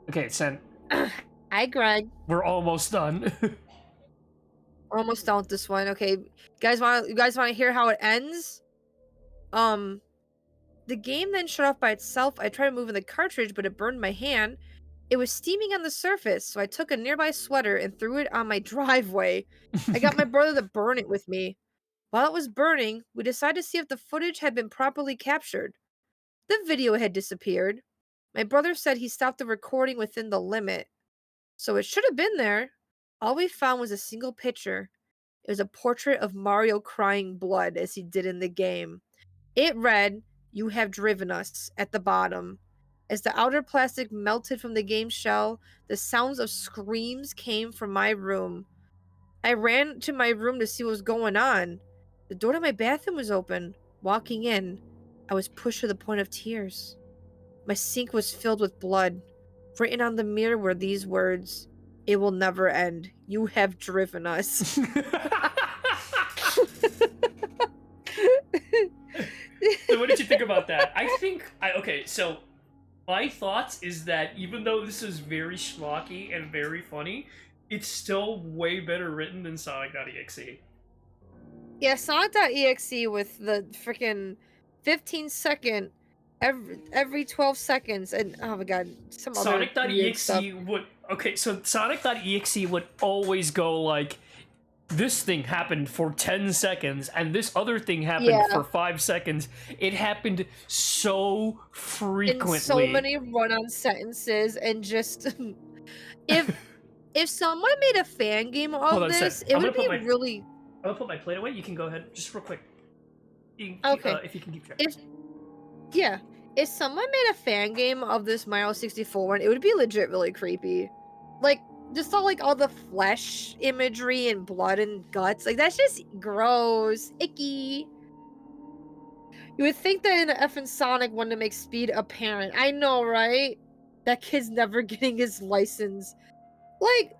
[SPEAKER 3] Okay, Sen.
[SPEAKER 2] Hi, Greg.
[SPEAKER 3] We're almost done.
[SPEAKER 2] Almost done with this one. Okay, you guys want to hear how it ends? The game then shut off by itself. I tried moving the cartridge, but it burned my hand. It was steaming on the surface, so I took a nearby sweater and threw it on my driveway. I got my brother to burn it with me. While it was burning, we decided to see if the footage had been properly captured. The video had disappeared. My brother said he stopped the recording within the limit, so it should have been there. All we found was a single picture. It was a portrait of Mario crying blood as he did in the game. It read, "You have driven us," at the bottom. As the outer plastic melted from the game shell, the sounds of screams came from my room. I ran to my room to see what was going on. The door to my bathroom was open. Walking in, I was pushed to the point of tears. My sink was filled with blood. Written on the mirror were these words: "It will never end. You have driven us."
[SPEAKER 3] So what did you think about that? So my thoughts is that even though this is very schlocky and very funny, it's still way better written than Sonic.exe.
[SPEAKER 2] Yeah, Sonic.exe with the freaking 15-second every 12 seconds, and oh my god, some other weird
[SPEAKER 3] Sonic.exe
[SPEAKER 2] stuff.
[SPEAKER 3] Sonic.exe would always go like, this thing happened for 10 seconds and this other thing happened for 5 seconds. It happened so frequently.
[SPEAKER 2] In so many run-on sentences, and just if someone made a fan game of this, it would be really.
[SPEAKER 3] I'm gonna put my plate away. You can go ahead, just real quick.
[SPEAKER 2] Okay.
[SPEAKER 3] If you can keep track.
[SPEAKER 2] If someone made a fan game of this Mario 64 one, it would be legit really creepy. Like, just all the flesh imagery and blood and guts. Like, that's just gross, icky. You would think that in an effing Sonic one to make speed apparent. I know, right? That kid's never getting his license. Like,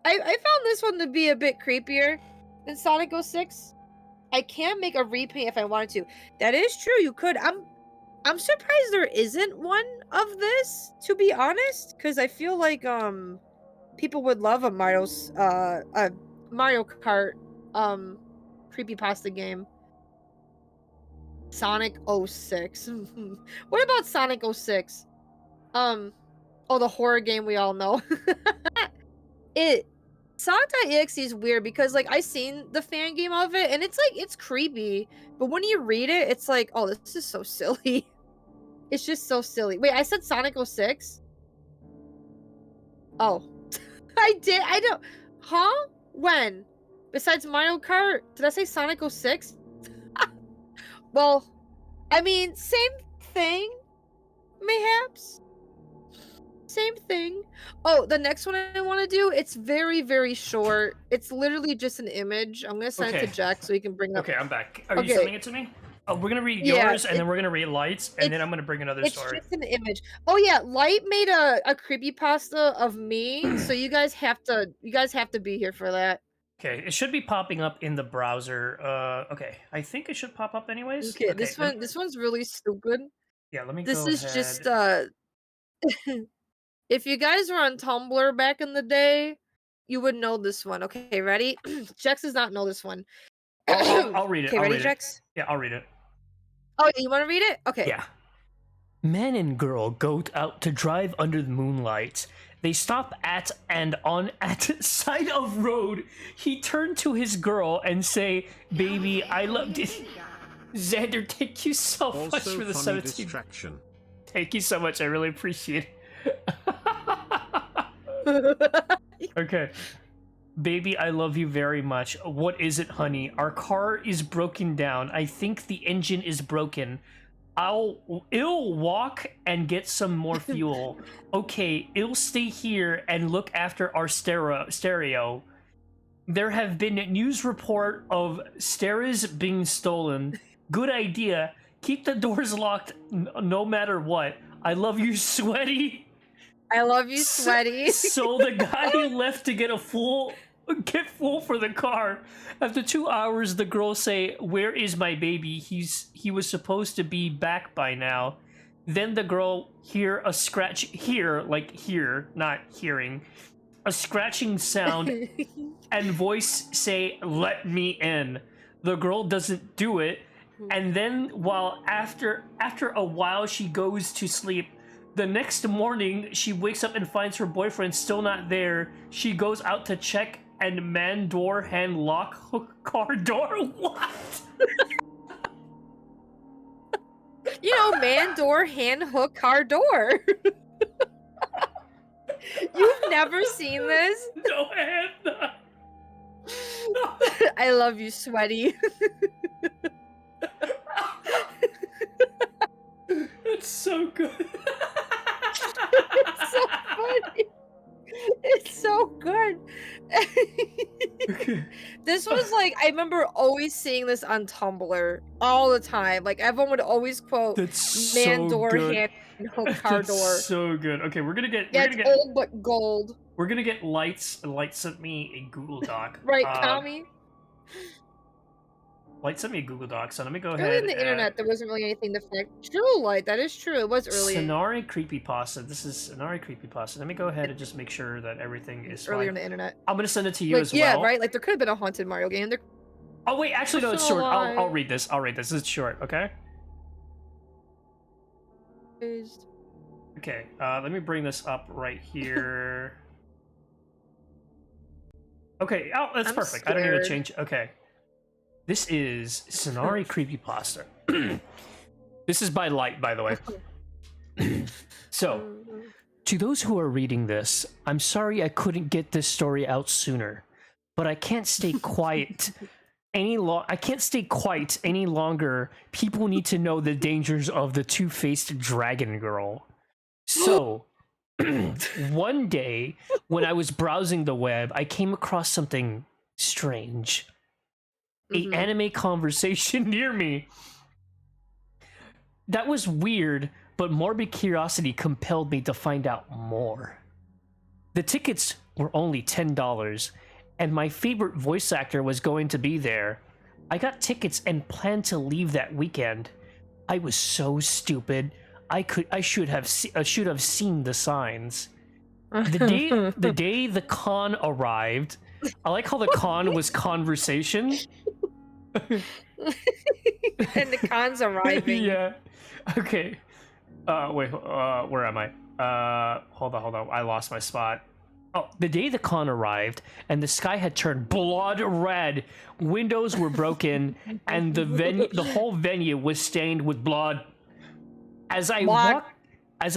[SPEAKER 2] I found this one to be a bit creepier than Sonic 06. I can make a repaint if I wanted to. That is true, you could. I'm surprised there isn't one of this, to be honest, because I feel like people would love a Mario Kart creepypasta game. Sonic 06. What about Sonic 06? The horror game we all know. Sonic.exe is weird because, like, I seen the fan game of it, and it's creepy, but when you read it, it's like, oh, this is so silly. It's just so silly. Wait, I said Sonic 06? Oh. I did. I don't. Huh? When? Besides Mario Kart? Did I say Sonic 06? Well, I mean, same thing, mayhaps. Same thing. Oh, the next one I want to do, it's very, very short. It's literally just an image. I'm going to send it to Jack so he can bring up.
[SPEAKER 3] Okay, I'm back. Are you sending it to me? Oh, we're going to read yours, and then we're going to read Light's, and then I'm going to bring another story.
[SPEAKER 2] It's just an image. Oh, yeah, Light made a creepypasta of me, so you guys have to be here for that.
[SPEAKER 3] Okay, it should be popping up in the browser. Okay, I think it should pop up anyways.
[SPEAKER 2] Okay, this one's really stupid.
[SPEAKER 3] Yeah, let me
[SPEAKER 2] This
[SPEAKER 3] go
[SPEAKER 2] is
[SPEAKER 3] ahead.
[SPEAKER 2] just if you guys were on Tumblr back in the day, you would know this one. Okay, ready? Jex does not know this one.
[SPEAKER 3] I'll read it.
[SPEAKER 2] Okay, ready, Jex?
[SPEAKER 3] Yeah, I'll read it.
[SPEAKER 2] Oh, you want to read it? Okay.
[SPEAKER 3] Yeah. Man and girl go out to drive under the moonlight. They stop at side of road. He turned to his girl and say, "Baby, I loved it." Xander, thank you so much for the 17 distraction. Thank you so much. I really appreciate it. Okay. Baby, I love you very much. What is it, honey? Our car is broken down. I think the engine is broken. I'll walk and get some more fuel. Okay, I'll stay here and look after our stereo. There have been news report of stereos being stolen. Good idea. Keep the doors locked no matter what. I love you, sweaty.
[SPEAKER 2] I love you, sweaty.
[SPEAKER 3] So the guy left to get fuel for the car. After 2 hours, the girls say, "Where is my baby? He was supposed to be back by now." Then the girl hear a scratch, not hearing, a scratching sound, and voice say, "Let me in." The girl doesn't do it, and then after a while, she goes to sleep. The next morning, she wakes up and finds her boyfriend still not there. She goes out to check, and man door hand lock hook car door. What?
[SPEAKER 2] Man door hand hook car door. You've never seen this?
[SPEAKER 3] No, I have not.
[SPEAKER 2] I love you, sweaty.
[SPEAKER 3] It's so good.
[SPEAKER 2] It's so funny. It's so good.
[SPEAKER 3] Okay.
[SPEAKER 2] This was like, I remember always seeing this on Tumblr all the time. Like everyone would always quote
[SPEAKER 3] That's
[SPEAKER 2] man
[SPEAKER 3] so
[SPEAKER 2] door
[SPEAKER 3] good.
[SPEAKER 2] hand hook car
[SPEAKER 3] That's
[SPEAKER 2] door.
[SPEAKER 3] so good. Okay, we're gonna get.
[SPEAKER 2] Yeah,
[SPEAKER 3] We're
[SPEAKER 2] it's
[SPEAKER 3] gonna get.
[SPEAKER 2] old but gold.
[SPEAKER 3] We're gonna get Lights. Light sent me a Google Doc.
[SPEAKER 2] Right, Tommy?
[SPEAKER 3] Light sent me a Google Doc, so let me go
[SPEAKER 2] Early
[SPEAKER 3] ahead.
[SPEAKER 2] in the internet, there wasn't really anything to fact. True, Light, that is true. It was early.
[SPEAKER 3] Sonari Creepypasta. This is Sonari Creepypasta. Let me go ahead and just make sure that everything is
[SPEAKER 2] Earlier
[SPEAKER 3] fine.
[SPEAKER 2] in the internet.
[SPEAKER 3] I'm gonna send it to you
[SPEAKER 2] Like,
[SPEAKER 3] as
[SPEAKER 2] yeah,
[SPEAKER 3] well.
[SPEAKER 2] right? Like, there could have been a haunted Mario game. There...
[SPEAKER 3] Oh wait, actually no, it's
[SPEAKER 2] So
[SPEAKER 3] short. I'll
[SPEAKER 2] alive.
[SPEAKER 3] read this. I'll read this. It's short. Okay. Okay. Let me bring this up right here. Okay. Oh, that's
[SPEAKER 2] I'm
[SPEAKER 3] perfect. I don't need to
[SPEAKER 2] scared.
[SPEAKER 3] change. Okay. This is Sonari Creepypasta. This is by Light, by the way. So, to those who are reading this, I'm sorry I couldn't get this story out sooner, but I can't stay quiet I can't stay quiet any longer. People need to know the dangers of the two-faced dragon girl. So, one day when I was browsing the web, I came across something strange. An anime conversation near me. That was weird, but morbid curiosity compelled me to find out more. The tickets were only $10, and my favorite voice actor was going to be there. I got tickets and planned to leave that weekend. I was so stupid. I should have seen the signs. The day the con arrived, I like how the con was conversation.
[SPEAKER 2] And the con's arriving.
[SPEAKER 3] Yeah. Okay. Wait. Where am I? Hold on. I lost my spot. Oh, the day the con arrived, and the sky had turned blood red. Windows were broken, and the whole venue was stained with blood. As I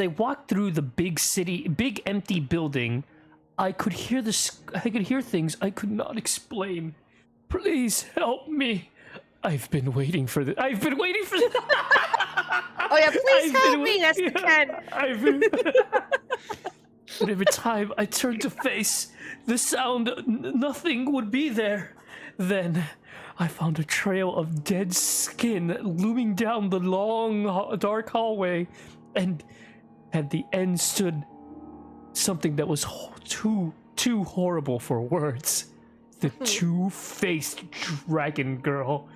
[SPEAKER 3] walked through the big empty building, I could hear things I could not explain. Please help me. I've been waiting for this.
[SPEAKER 2] Oh yeah, please help me. That's the Ken.
[SPEAKER 3] But every time I turned to face the sound, nothing would be there. Then I found a trail of dead skin looming down the long, dark hallway, and at the end stood something that was too horrible for words. The two-faced dragon girl.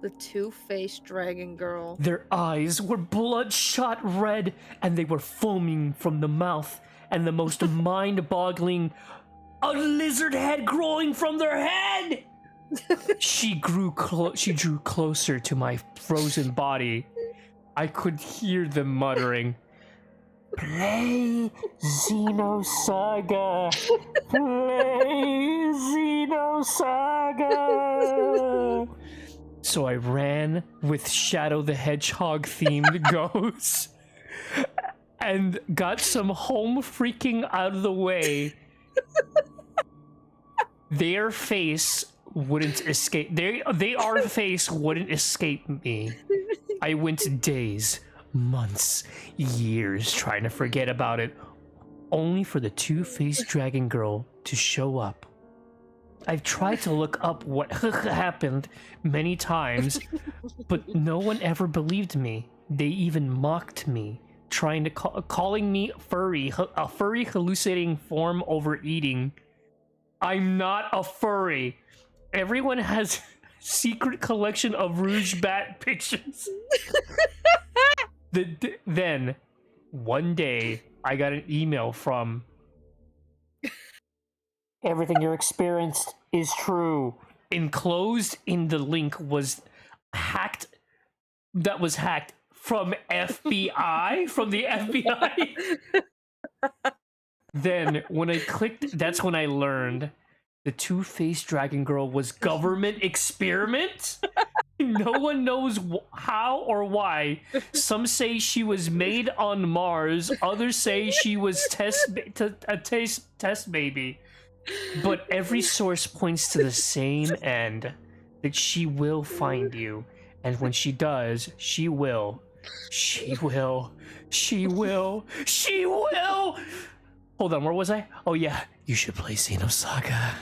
[SPEAKER 2] The two-faced dragon girl.
[SPEAKER 3] Their eyes were bloodshot red, and they were foaming from the mouth, and the most mind-boggling, a lizard head growing from their head! She drew closer to my frozen body. I could hear them muttering, "Play Xenosaga! Play Xenosaga!" So I ran with Shadow the Hedgehog themed ghosts and got some home freaking out of the way. Their face wouldn't escape. Their face wouldn't escape me. I went days, months, years trying to forget about it, only for the two-faced dragon girl to show up. I've tried to look up what happened many times, but no one ever believed me. They even mocked me, trying to calling me furry, a furry hallucinating form overeating. I'm not a furry. Everyone has secret collection of Rouge Bat pictures. Then, one day, I got an email from...
[SPEAKER 1] Everything you experienced is true.
[SPEAKER 3] Enclosed in the link was hacked. That was hacked from FBI, from the FBI. Then, when I clicked, that's when I learned the two-faced dragon girl was government experiment. No one knows how or why. Some say she was made on Mars. Others say she was a test baby. But every source points to the same end, that she will find you. And when she does, she will. Hold on, where was I? Oh yeah, you should play Xenosaga.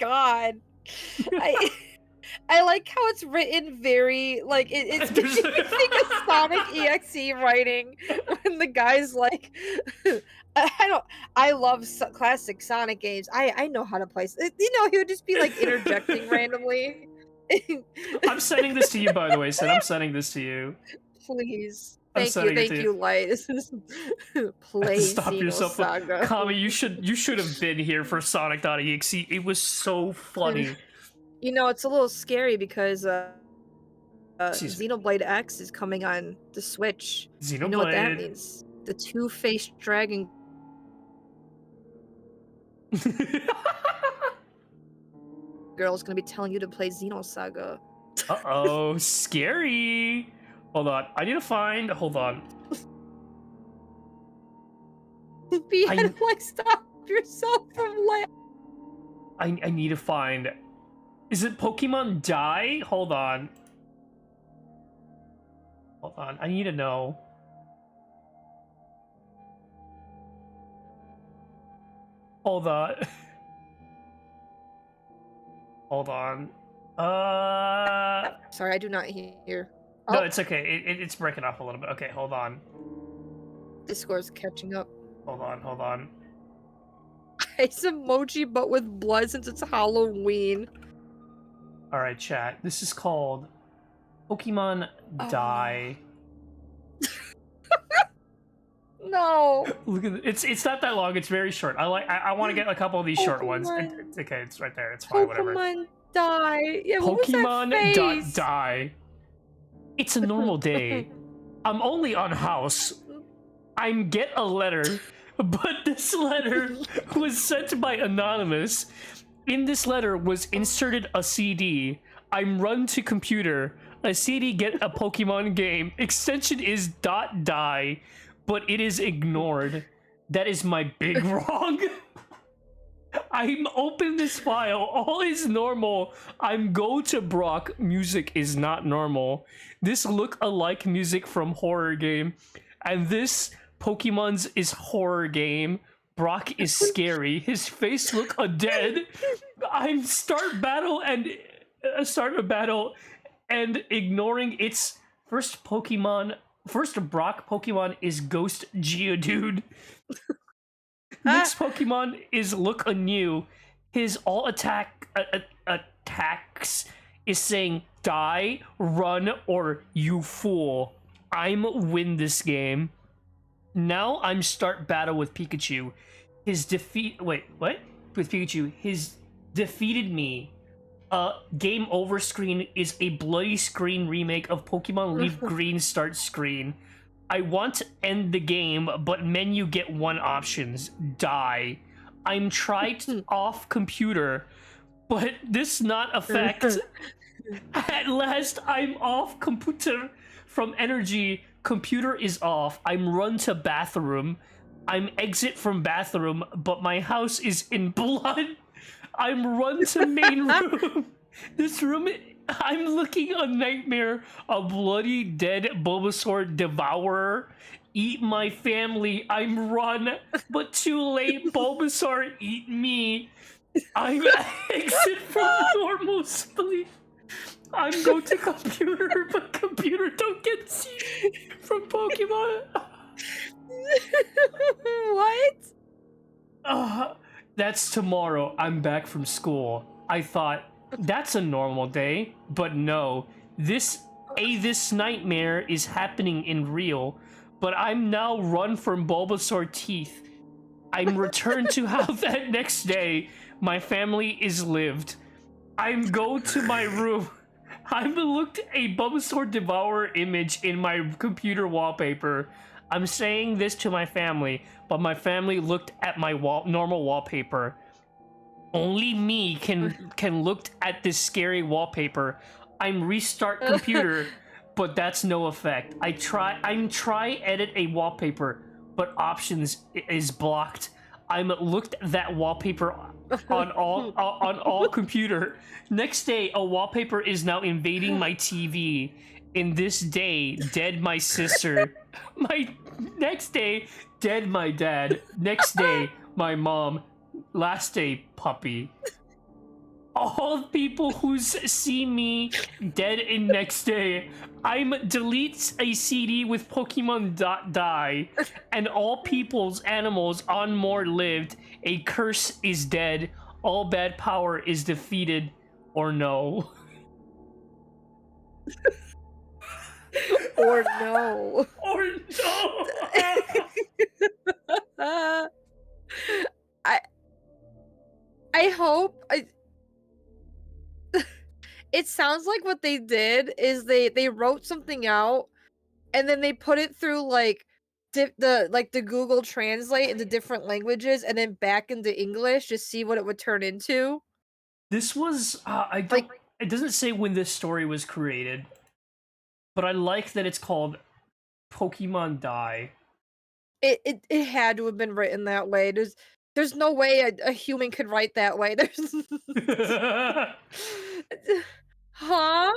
[SPEAKER 2] god. I I like how it's written very like it's
[SPEAKER 3] There's-
[SPEAKER 2] making me think of Sonic EXE writing when the guy's like, I don't. I love classic Sonic games. I know how to play. You know, he would just be like interjecting randomly.
[SPEAKER 3] I'm sending this to you, by the way, Sid. I'm sending this to you.
[SPEAKER 2] Please,
[SPEAKER 3] I'm
[SPEAKER 2] thank
[SPEAKER 3] sending it to you.
[SPEAKER 2] Light. This is play
[SPEAKER 3] Stop yourself.
[SPEAKER 2] Xenosaga.
[SPEAKER 3] Kami, you should have been here for Sonic.exe. It was so funny.
[SPEAKER 2] You know, it's a little scary because
[SPEAKER 3] Excuse me.
[SPEAKER 2] Xenoblade X is coming on the Switch. You know what that
[SPEAKER 3] Xenoblade.
[SPEAKER 2] means? The two-faced dragon girl is gonna be telling you to play Xenosaga.
[SPEAKER 3] Uh-oh, scary. Hold on. I need to find. Hold on.
[SPEAKER 2] You had to like stop yourself from laughing.
[SPEAKER 3] I need to find. Is it Pokemon Die? Hold on. Hold on. I need to know. Hold on. Hold on.
[SPEAKER 2] Sorry, I do not hear.
[SPEAKER 3] No,
[SPEAKER 2] Oh,
[SPEAKER 3] it's okay. It's breaking off a little bit. Okay, hold on.
[SPEAKER 2] Discord's catching up.
[SPEAKER 3] Hold on. Hold on.
[SPEAKER 2] It's emoji, but with blood since it's Halloween.
[SPEAKER 3] All right, chat. This is called Pokemon Die.
[SPEAKER 2] No.
[SPEAKER 3] Look at it's not that long. It's very short. I want to get a couple of these short ones.
[SPEAKER 2] Pokemon.
[SPEAKER 3] It's okay. It's right there. It's fine. Whatever.
[SPEAKER 2] Pokemon die. Yeah, what was that
[SPEAKER 3] Pokemon
[SPEAKER 2] face?
[SPEAKER 3] Die. It's a normal day. I'm only on house. I'm get a letter, but this letter was sent by anonymous. In this letter was inserted a CD. I'm run to computer. A CD get a Pokemon game. Extension is .die, but it is ignored. That is my big wrong. I'm open this file. All is normal. I'm go to Brock. Music is not normal. This look alike music from horror game. And this Pokemon's is horror game. Brock is scary. His face look a dead. I'm start a battle and ignoring its first Pokemon. First Brock Pokemon is Ghost Geodude. Next Pokemon is Look Anew. His all attacks is saying die, run, or you fool. I'm win this game. Now I'm start battle with Pikachu. His defeat. Wait, what? With Pikachu, his defeated me. Game over screen is a bloody screen remake of Pokemon Leaf Green start screen. I want to end the game, but menu get one options. Die. I'm tried off computer, but this not effect. At last, I'm off computer from energy. Computer is off. I'm run to bathroom. I'm exit from bathroom, but my house is in blood. I'm run to main room. This room, I'm looking a nightmare. A bloody dead Bulbasaur devourer. Eat my family. I'm run, but too late. Bulbasaur eat me. I'm exit from normal sleep. I'm go to computer, but computer don't get seen from Pokemon.
[SPEAKER 2] What?
[SPEAKER 3] That's tomorrow. I'm back from school. I thought that's a normal day, but no. This nightmare is happening in real, but I'm now run from Bulbasaur teeth. I'm returned to how that next day my family is lived. I'm go to my room. I've looked a Bulbasaur Devourer image in my computer wallpaper. I'm saying this to my family, but my family looked at my normal wallpaper. Only me can look at this scary wallpaper. I'm restart computer, but that's no effect. I'm try edit a wallpaper, but options is blocked. I'm looked that wallpaper on all computer. Next day, a wallpaper is now invading my TV. In this day, dead my sister. My next day, dead my dad. Next day, my mom. Last day, puppy. all people who see me dead in next day, I'm deletes a CD with Pokemon die, and all people's animals on more lived. A curse is dead. All bad power is defeated, or no.
[SPEAKER 2] Or no.
[SPEAKER 3] Or no.
[SPEAKER 2] I hope it sounds like what they did is they wrote something out and then they put it through like the Google Translate into different languages and then back into English to see what it would turn into.
[SPEAKER 3] This was I don't. It doesn't say when this story was created, but I like that it's called Pokemon Die.
[SPEAKER 2] It had to have been written that way. There's no way a human could write that way. There's huh?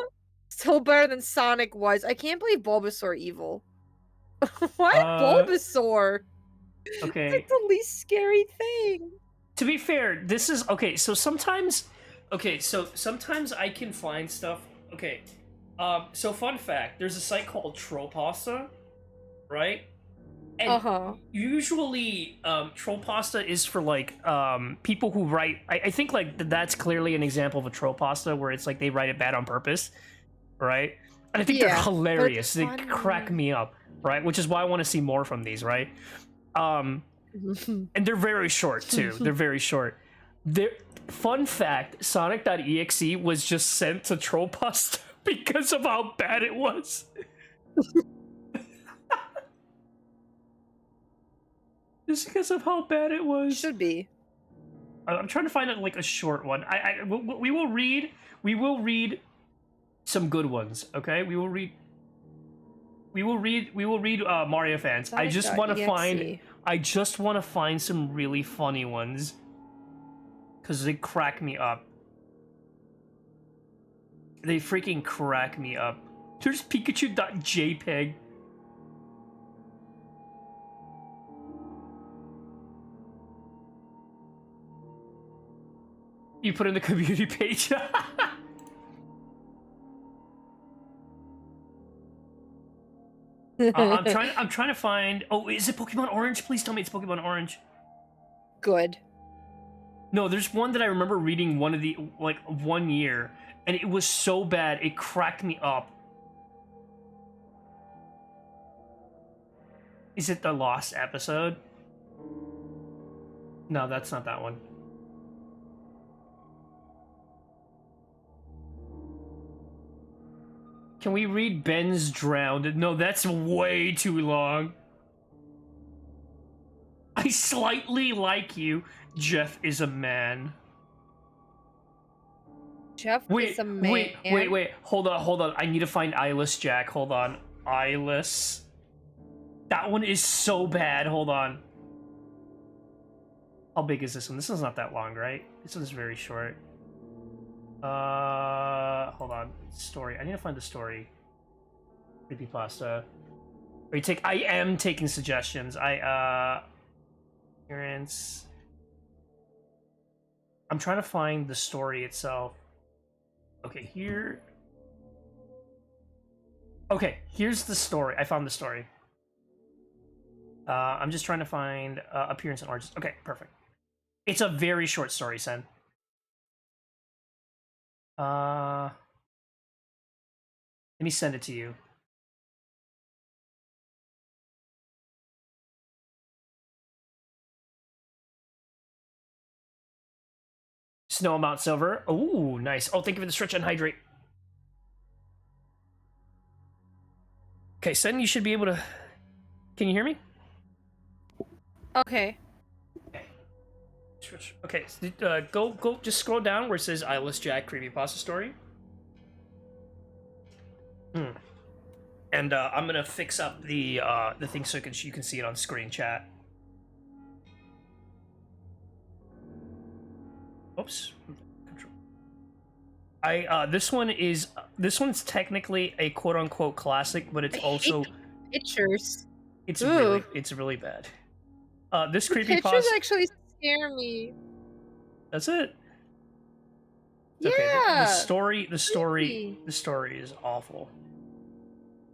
[SPEAKER 2] Still better than Sonic was. I can't believe Bulbasaur evil. Why Bulbasaur?
[SPEAKER 3] Okay.
[SPEAKER 2] It's like the least scary thing.
[SPEAKER 3] To be fair, this is okay. So sometimes I can find stuff. Okay. So fun fact: there's a site called Creepypasta, right? And usually, Creepypasta is for like people who write. I think like that's clearly an example of a Creepypasta where it's like they write it bad on purpose, right? And I think they're hilarious. They crack me up, right? Which is why I want to see more from these, right? And they're very short too. They're very short. Fun fact: Sonic.exe was just sent to Creepypasta because of how bad it was. Just because of how bad it was.
[SPEAKER 2] Should be.
[SPEAKER 3] I'm trying to find it like a short one. We will read some good ones. Okay, we will read Mario fans. I just want to find some really funny ones because they crack me up. They freaking crack me up. There's Pikachu.jpg. You put in the community page. I'm trying to find. Oh, is it Pokemon Orange? Please tell me it's Pokemon Orange.
[SPEAKER 2] Good.
[SPEAKER 3] No, there's one that I remember reading one year, and it was so bad it cracked me up. Is it the Lost episode? No, that's not that one. Can we read Ben's Drowned? No, that's way too long. I slightly like you. Jeff is a man.
[SPEAKER 2] Jeff is a man.
[SPEAKER 3] Wait. Hold on. I need to find Eyeless Jack. Hold on. Eyeless. That one is so bad. Hold on. How big is this one? This one's not that long, right? This one's very short. Hold on. Story. I need to find the story. Creepypasta. I am taking suggestions. Appearance. I'm trying to find the story itself. Okay, here. Okay, here's the story. I found the story. I'm just trying to find appearance and origins. Okay, perfect. It's a very short story, Sen. Let me send it to you. Snow Mount Silver. Ooh, nice. Oh, thank you for the stretch and hydrate. Okay, Sen, you should be able to... Can you hear me?
[SPEAKER 2] Okay.
[SPEAKER 3] Okay, go, just scroll down where it says Eyeless Jack Creepypasta Story. And I'm gonna fix up the thing so you can see it on screen chat. Oops. Control. This one's technically a quote unquote classic, but it's also
[SPEAKER 2] pictures.
[SPEAKER 3] It's really bad. This creepypasta
[SPEAKER 2] pictures actually scare me.
[SPEAKER 3] That's it. Okay,
[SPEAKER 2] Yeah.
[SPEAKER 3] the story is awful.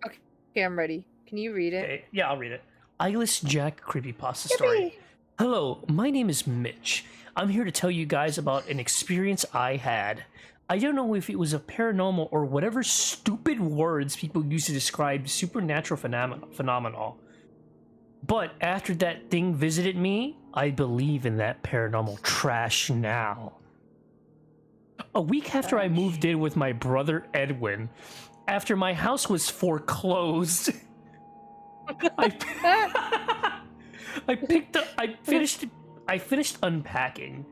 [SPEAKER 2] Okay, I'm ready. Can you read it?
[SPEAKER 3] Okay, yeah, I'll read it. Eyeless Jack Creepypasta Story.
[SPEAKER 2] Yippee.
[SPEAKER 3] Hello, my name is Mitch. I'm here to tell you guys about an experience I had. I don't know if it was a paranormal or whatever stupid words people use to describe supernatural phenomenon. But after that thing visited me, I believe in that paranormal trash now. A week after I moved in with my brother Edwin, after my house was foreclosed, I finished unpacking.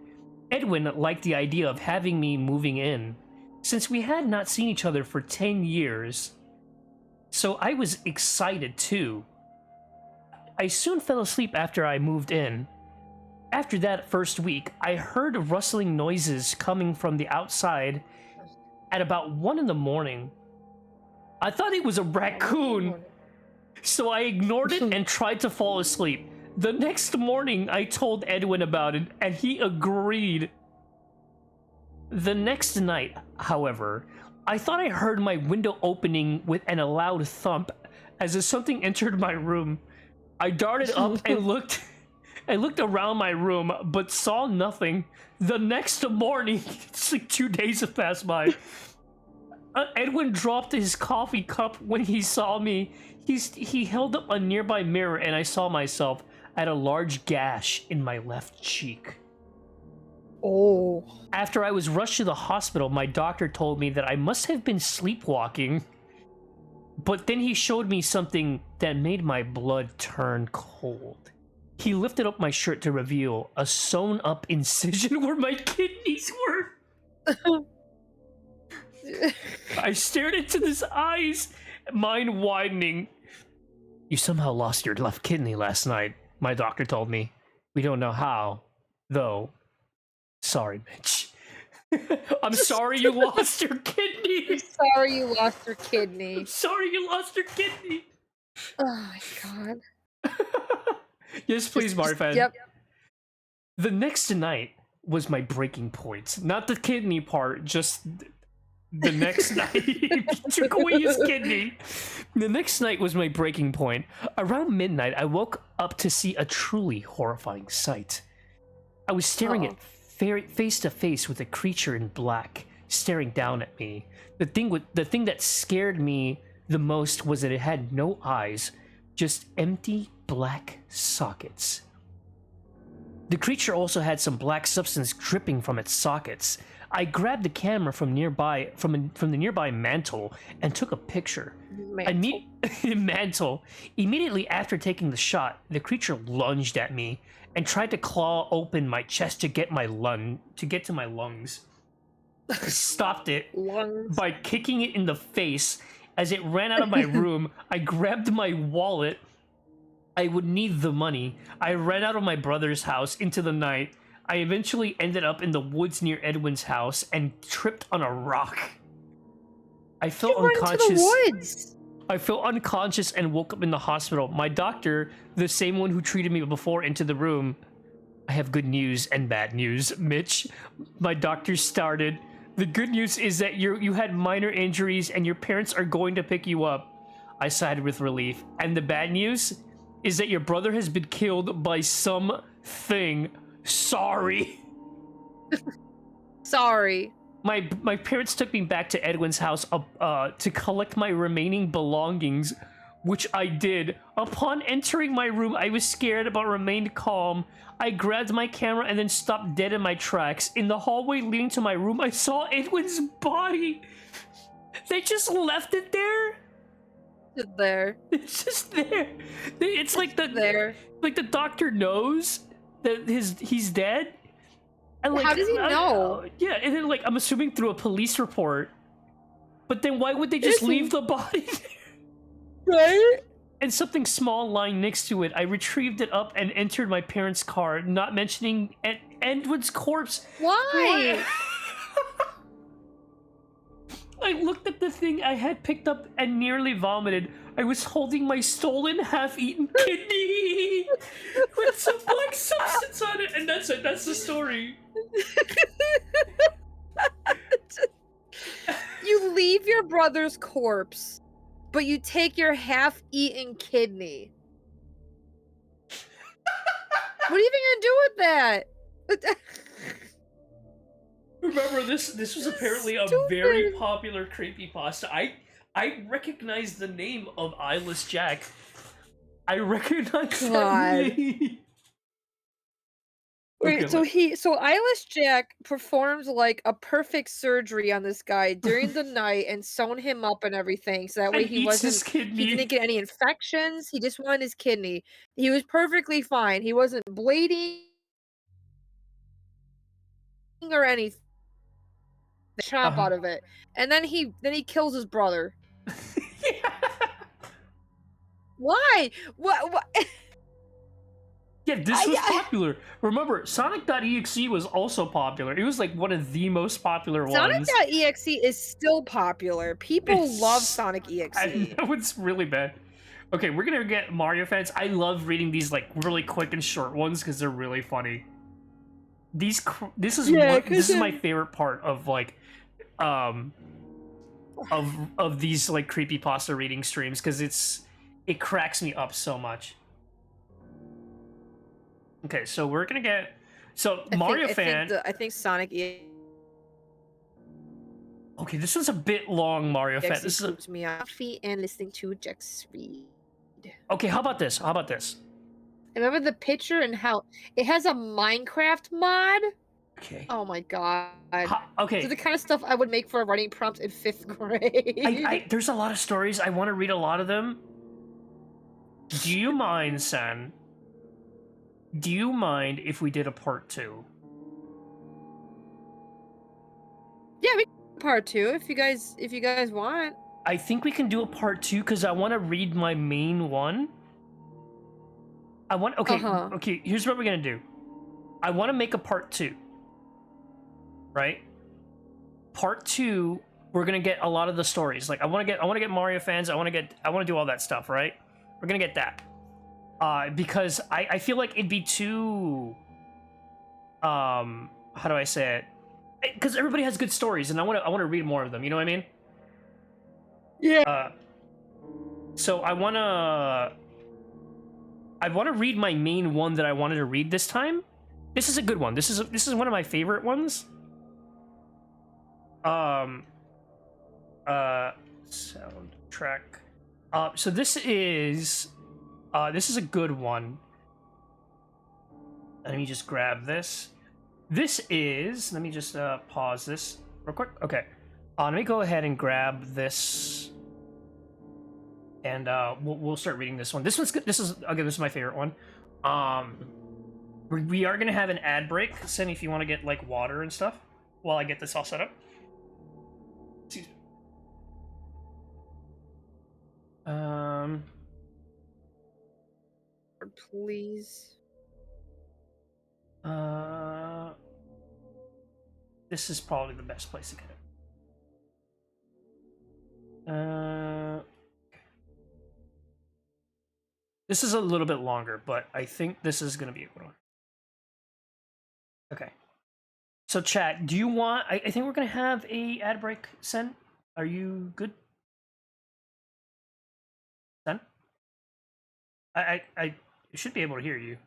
[SPEAKER 3] Edwin liked the idea of having me moving in, since we had not seen each other for 10 years. So I was excited too. I soon fell asleep after I moved in. After that first week, I heard rustling noises coming from the outside at about 1 in the morning. I thought it was a raccoon, so I ignored it and tried to fall asleep. The next morning, I told Edwin about it, and he agreed. The next night, however, I thought I heard my window opening with a loud thump as if something entered my room. I darted up and looked around my room, but saw nothing. The next morning, it's like 2 days have passed by. Edwin dropped his coffee cup when he saw me. He held up a nearby mirror, and I saw myself. I had a large gash in my left cheek.
[SPEAKER 2] Oh.
[SPEAKER 3] After I was rushed to the hospital, my doctor told me that I must have been sleepwalking. But then he showed me something that made my blood turn cold. He lifted up my shirt to reveal a sewn-up incision where my kidneys were. I stared into his eyes, mind widening. You somehow lost your left kidney last night, my doctor told me. We don't know how, though. Sorry, Mitch. I'm sorry you lost your kidney.
[SPEAKER 2] Sorry you lost your kidney.
[SPEAKER 3] Sorry you lost your kidney.
[SPEAKER 2] Oh my god.
[SPEAKER 3] Yes, please, Marfan.
[SPEAKER 2] Yep.
[SPEAKER 3] The next night was my breaking point. Not the kidney part, just the next night. He took away his kidney. The next night was my breaking point. Around midnight, I woke up to see a truly horrifying sight. I was staring at face to face with a creature in black, staring down at me. The thing that scared me the most was that it had no eyes, just empty black sockets. The creature also had some black substance dripping from its sockets. I grabbed the camera from the nearby mantle and took a picture. Mantle. Immediately after taking the shot, the creature lunged at me and tried to claw open my chest to get to my lungs. I stopped it by kicking it in the face. As it ran out of my room, I grabbed my wallet. I would need the money. I ran out of my brother's house into the night. I eventually ended up in the woods near Edwin's house and tripped on a rock. I felt unconscious.
[SPEAKER 2] Into the woods.
[SPEAKER 3] I felt unconscious and woke up in the hospital. My doctor, the same one who treated me before, entered the room. I have good news and bad news, Mitch. My doctor started. The good news is that you had minor injuries and your parents are going to pick you up. I sighed with relief. And the bad news is that your brother has been killed by something. Sorry.
[SPEAKER 2] Sorry.
[SPEAKER 3] My parents took me back to Edwin's house to collect my remaining belongings, which I did. Upon entering my room, I was scared but remained calm. I grabbed my camera and then stopped dead in my tracks. In the hallway leading to my room, I saw Edwin's body. They just left it there.
[SPEAKER 2] It's there.
[SPEAKER 3] It's just there. It's like the doctor knows that he's dead. And like,
[SPEAKER 2] how does he know?
[SPEAKER 3] Yeah, and then like I'm assuming through a police report. But then why would they just leave the body there?
[SPEAKER 2] Right?
[SPEAKER 3] And something small lying next to it. I retrieved it up and entered my parents' car, not mentioning Edwin's corpse.
[SPEAKER 2] Why?
[SPEAKER 3] I looked at the thing I had picked up and nearly vomited. I was holding my stolen, half-eaten kidney with some black substance on it, and that's it. That's the story.
[SPEAKER 2] You leave your brother's corpse, but you take your half-eaten kidney. What are you even gonna do with that?
[SPEAKER 3] Remember, this was apparently a very popular creepypasta. I recognize the name of Eyeless Jack. I recognize that
[SPEAKER 2] God.
[SPEAKER 3] name.
[SPEAKER 2] Wait,
[SPEAKER 3] Okay,
[SPEAKER 2] so Eyeless Jack performs like a perfect surgery on this guy during the night and sewn him up and everything, so that way
[SPEAKER 3] and eats his
[SPEAKER 2] he
[SPEAKER 3] kidney.
[SPEAKER 2] didn't get any infections. He just wanted his kidney. He was perfectly fine. He wasn't bleeding or anything. Chomp out of it, and then he kills his brother.
[SPEAKER 3] Yeah.
[SPEAKER 2] Why? What?
[SPEAKER 3] Yeah, this was popular. Remember, Sonic.exe was also popular. It was like one of the most popular ones.
[SPEAKER 2] Sonic.exe is still popular. People love Sonic.exe.
[SPEAKER 3] I know it's really bad. Okay, we're gonna get Mario fans. I love reading these like really quick and short ones because they're really funny. This is my favorite part of like of these like creepypasta reading streams because it cracks me up so much. Okay, so we're gonna get
[SPEAKER 2] I think Sonic.
[SPEAKER 3] Okay, this was a bit long, Mario fan. This is
[SPEAKER 2] me off feet and listening to Jax read.
[SPEAKER 3] Okay, how about this? How about this?
[SPEAKER 2] Remember the picture and how it has a Minecraft mod?
[SPEAKER 3] Okay.
[SPEAKER 2] Oh my god.
[SPEAKER 3] Okay.
[SPEAKER 2] So the kind of stuff I would make for a writing prompt in 5th grade.
[SPEAKER 3] There's a lot of stories. I want to read a lot of them. Do you mind, Sen? Do you mind if we did a part 2?
[SPEAKER 2] Yeah, we can do part 2 if you guys want.
[SPEAKER 3] I think we can do a part 2 because I want to read my main one. Okay, here's what we're gonna do. I want to make a part 2. Right? Part 2, we're gonna get a lot of the stories. Like I want to get Mario fans. I want to do all that stuff. Right? We're gonna get that. Because I feel like it'd be too. How do I say it? Because everybody has good stories, and I want to read more of them. You know what I mean?
[SPEAKER 2] Yeah.
[SPEAKER 3] So I wanna read my main one that I wanted to read this time. This is a good one. This is one of my favorite ones. Soundtrack. So this is a good one. Let me just grab this. This is. Let me just pause this real quick. Okay. Let me go ahead and grab this, and we'll start reading this one. This one's good. This is my favorite one. We are gonna have an ad break. Send if you want to get like water and stuff while I get this all set up. Excuse me.
[SPEAKER 2] Please.
[SPEAKER 3] This is probably the best place to get it. This is a little bit longer, but I think this is gonna be a good one. Okay. So chat, do you want? I think we're gonna have a ad break. Sen, are you good? Sen, I should be able to hear you.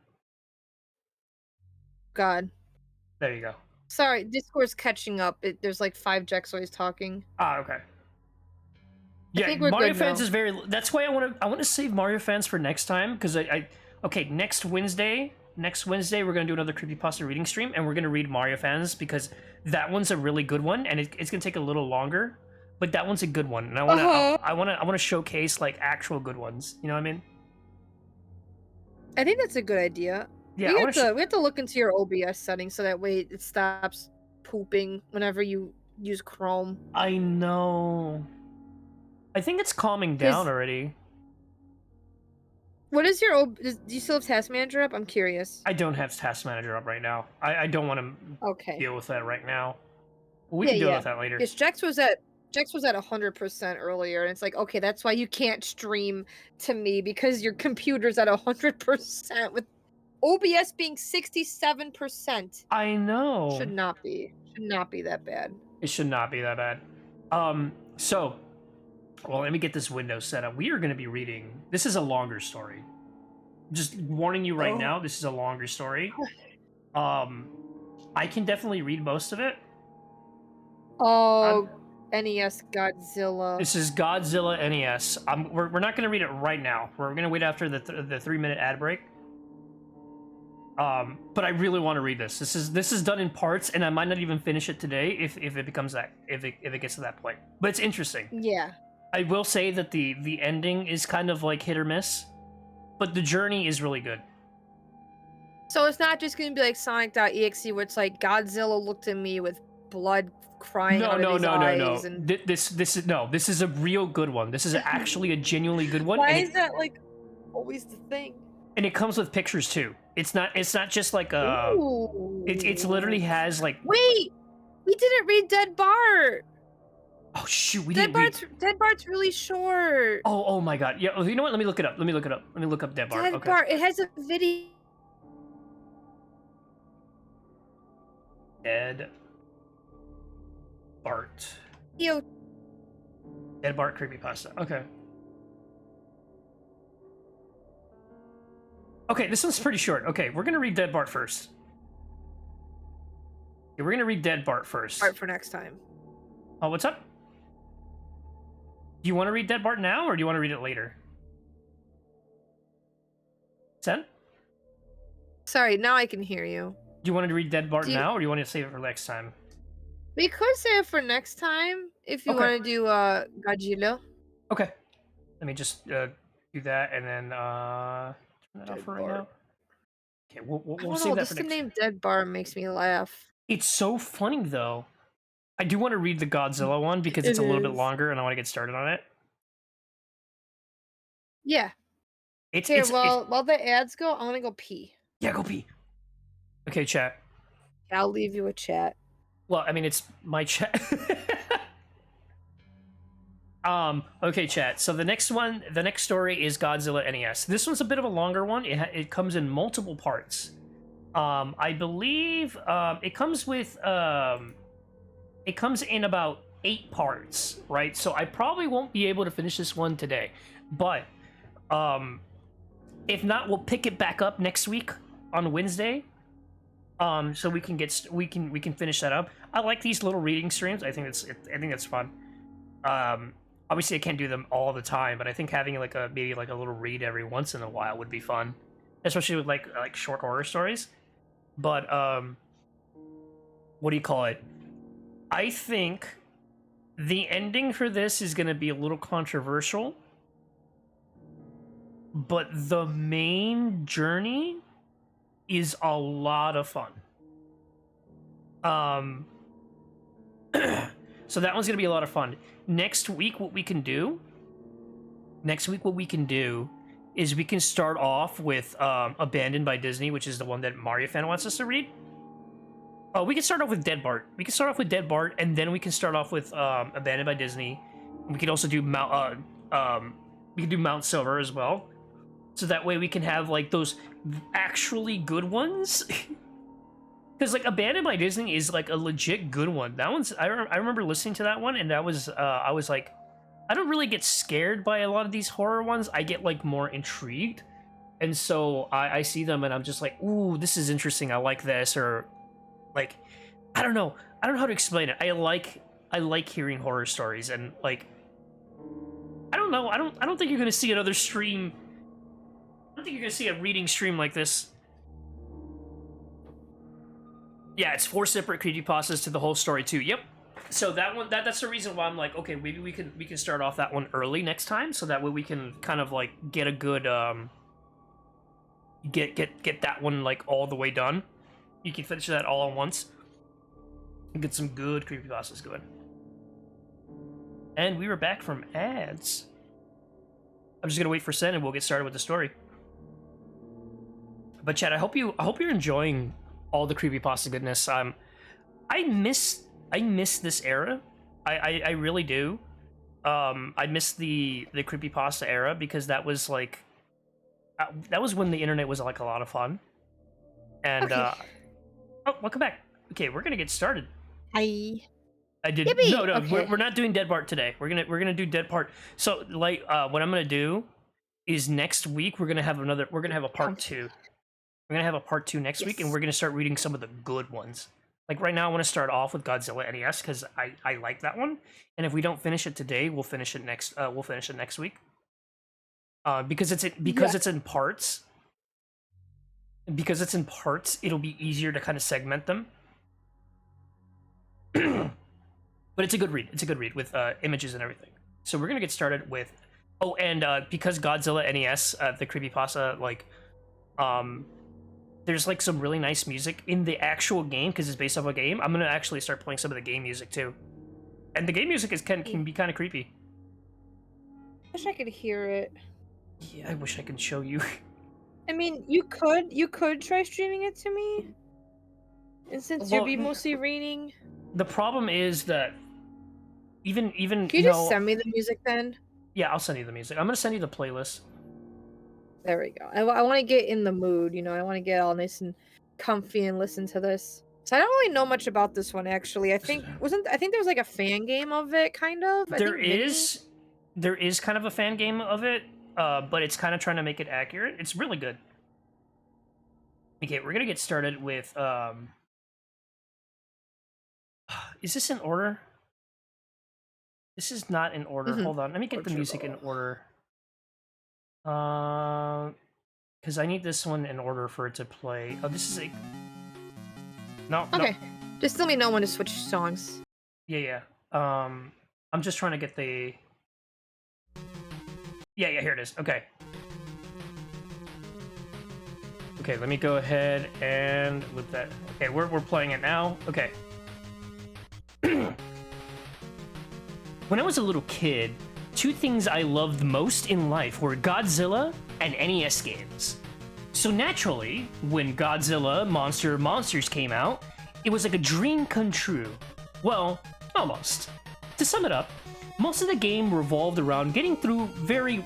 [SPEAKER 2] God.
[SPEAKER 3] There you go.
[SPEAKER 2] Sorry, Discord's catching up. There's like 5 Jaxoys talking.
[SPEAKER 3] Okay. Yeah,
[SPEAKER 2] think we're
[SPEAKER 3] Mario
[SPEAKER 2] good
[SPEAKER 3] fans
[SPEAKER 2] now.
[SPEAKER 3] is very. That's why I want to save Mario fans for next time because okay, next Wednesday we're gonna do another creepypasta reading stream and we're gonna read Mario fans because that one's a really good one and it's gonna take a little longer, but that one's a good one and I want to showcase like actual good ones. You know what I mean?
[SPEAKER 2] I think that's a good idea.
[SPEAKER 3] Yeah,
[SPEAKER 2] we have to look into your OBS settings so that way it stops pooping whenever you use Chrome.
[SPEAKER 3] I know. I think it's calming down already.
[SPEAKER 2] What is your do you still have Task Manager up? I'm curious.
[SPEAKER 3] I don't have Task Manager up right now. I don't want to deal with that right now. We can deal with that later.
[SPEAKER 2] Because Jax was at 100% earlier, and it's like, okay, that's why you can't stream to me because your computer's at 100% with OBS being 67%.
[SPEAKER 3] I know.
[SPEAKER 2] Should not be that bad.
[SPEAKER 3] It should not be that bad. So, well, let me get this window set up. We are going to be reading. This is a longer story. Just warning you right now, this is a longer story. I can definitely read most of it.
[SPEAKER 2] Oh, NES Godzilla.
[SPEAKER 3] This is Godzilla NES. We're not going to read it right now. We're going to wait after the 3-minute ad break. But I really want to read this. This is done in parts, and I might not even finish it today if it becomes that if it gets to that point. But it's interesting.
[SPEAKER 2] Yeah.
[SPEAKER 3] I will say that the ending is kind of like hit or miss, but the journey is really good.
[SPEAKER 2] So it's not just going to be like Sonic.exe, where it's like Godzilla looked at me with blood crying out of his eyes. And...
[SPEAKER 3] This is a real good one. This is actually a genuinely good one.
[SPEAKER 2] Why is that like always the thing?
[SPEAKER 3] And it comes with pictures too. It's not just like it's literally has like.
[SPEAKER 2] Wait, we didn't read Dead Bart.
[SPEAKER 3] Oh shoot, we
[SPEAKER 2] Dead
[SPEAKER 3] didn't.
[SPEAKER 2] Dead Bart's really short.
[SPEAKER 3] Oh my god. Yeah. You know what? Let me look it up. Let me look up Dead Bart.
[SPEAKER 2] Dead Bart. It has a video.
[SPEAKER 3] Dead Bart.
[SPEAKER 2] Yo.
[SPEAKER 3] Dead Bart creepypasta. Okay. Okay, this one's pretty short. Okay, we're gonna read Dead Bart first. Okay, we're gonna read Dead Bart first.
[SPEAKER 2] Bart for next time.
[SPEAKER 3] Oh, what's up? Do you want to read Dead Bart now, or do you want to read it later? Sen?
[SPEAKER 2] Sorry, now I can hear you.
[SPEAKER 3] Do you want to read Dead Bart now, or do you want to save it for next time?
[SPEAKER 2] We could save it for next time if you want to do Godzilla.
[SPEAKER 3] Okay. Let me just do that, and then turn that off for right now. Okay, we'll save that for next time.
[SPEAKER 2] The name Dead Bart makes me laugh.
[SPEAKER 3] It's so funny, though. I do want to read the Godzilla one because it's a little bit longer, and I want to get started on it.
[SPEAKER 2] Yeah. While the ads go, I want to go pee.
[SPEAKER 3] Yeah, go pee. Okay, chat.
[SPEAKER 2] I'll leave you a chat.
[SPEAKER 3] Well, I mean, it's my chat. Okay, chat. So the next story is Godzilla NES. This one's a bit of a longer one. It comes in multiple parts. I believe it comes with it comes in about 8 parts, right? So I probably won't be able to finish this one today, but if not, we'll pick it back up next week on Wednesday. So we can finish that up. I like these little reading streams. I think that's fun. Obviously I can't do them all the time, but I think having maybe a little read every once in a while would be fun, especially with like short horror stories. But what do you call it? I think the ending for this is going to be a little controversial, but the main journey is a lot of fun. So that one's gonna be a lot of fun. Next week, what we can do is we can start off with Abandoned by Disney, which is the one that Mario fan wants us to read. We can start off with Dead Bart. And then we can start off with Abandoned by Disney. We can also do Mount Silver as well. So that way we can have like those actually good ones. Because like Abandoned by Disney is like a legit good one. That one's I remember listening to that one, and that was I was like, I don't really get scared by a lot of these horror ones. I get like more intrigued, and so I see them and I'm just like, ooh, this is interesting. I like this, or like I don't know how to explain it. I like hearing horror stories, and like I don't know. I don't think you're gonna see another stream. I don't think you're gonna see a reading stream like this. Yeah, it's 4 separate creepypastas to the whole story too. Yep. So that one, that's the reason why I'm like, okay, maybe we can start off that one early next time, so that way we can kind of like get a good get that one like all the way done. You can finish that all at once and get some good creepypastas going. And we were back from ads. I'm just gonna wait for Sen and we'll get started with the story. But Chad, I hope you're enjoying all the creepypasta goodness. I miss this era. I really do. I miss the creepypasta era because that was like that was when the internet was like a lot of fun. And
[SPEAKER 2] okay.
[SPEAKER 3] Oh, welcome back. Okay, we're gonna get started.
[SPEAKER 2] Hi.
[SPEAKER 3] I did.
[SPEAKER 2] Yippee!
[SPEAKER 3] No,
[SPEAKER 2] Okay.
[SPEAKER 3] we're not doing Dead Part today. We're gonna do Dead Part. So like, what I'm gonna do is next week we're gonna have a part two. We're gonna have a part 2 next week, and
[SPEAKER 2] Yes.
[SPEAKER 3] we're gonna start reading some of the good ones. Like right now, I want to start off with Godzilla NES because I like that one. And if we don't finish it today, we'll finish it next. We'll finish it next week. Because it's in parts. Because it's in parts, it'll be easier to kind of segment them. But it's a good read. It's a good read with images and everything. So we're gonna get started with. Oh, and because Godzilla NES, the creepypasta, like, there's like some really nice music in the actual game because it's based off a game. I'm gonna actually start playing some of the game music too, and the game music can be kind of creepy.
[SPEAKER 2] Wish I could hear it.
[SPEAKER 3] Yeah, I wish I could show you.
[SPEAKER 2] I mean, you could try streaming it to me. And since
[SPEAKER 3] Well,
[SPEAKER 2] you'd be mostly reading,
[SPEAKER 3] The problem is that even
[SPEAKER 2] can you just send me the music then?
[SPEAKER 3] yeah, I'll send you the music. I'm gonna send you the playlist.
[SPEAKER 2] There we go. I want to get in the mood, you know. I want to get all nice and comfy and listen to this. So I don't really know much about this one actually. I think there was like a fan game of it, kind of.
[SPEAKER 3] There is kind of a fan game of it, but it's kind of trying to make it accurate. It's really good. Okay, we're gonna get started with is this in order? This is not in order.
[SPEAKER 2] Mhm.
[SPEAKER 3] Hold on, let me get the music in order. Because I need this one in order for it to play. Oh, this is a no.
[SPEAKER 2] Okay, just let me know when to switch songs.
[SPEAKER 3] Yeah. I'm just trying to get the. Yeah. Here it is. Okay. Okay, let me go ahead and loop that. Okay, we're playing it now. Okay. When I was a little kid, 2 things I loved most in life were Godzilla and NES games. So naturally, when Godzilla Monster of Monsters came out, it was like a dream come true. Well, almost. To sum it up, most of the game revolved around getting through very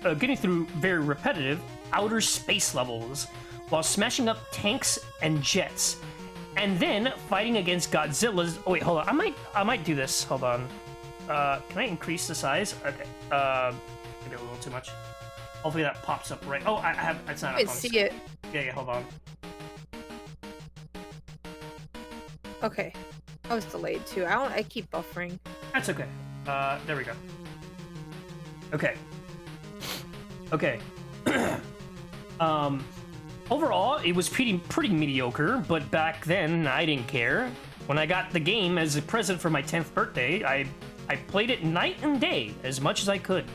[SPEAKER 3] repetitive outer space levels while smashing up tanks and jets, and then fighting against Godzilla's. Oh wait, hold on. I might do this. Hold on. Can I increase the size? Okay. Maybe a little too much. Hopefully that pops up right. Oh, I have. It's not.
[SPEAKER 2] I can see it.
[SPEAKER 3] Yeah. Hold on.
[SPEAKER 2] Okay, I was delayed too. I keep buffering.
[SPEAKER 3] That's okay. There we go. Okay. Overall, it was pretty mediocre, but back then I didn't care. When I got the game as a present for my 10th birthday, I played it night and day as much as I could.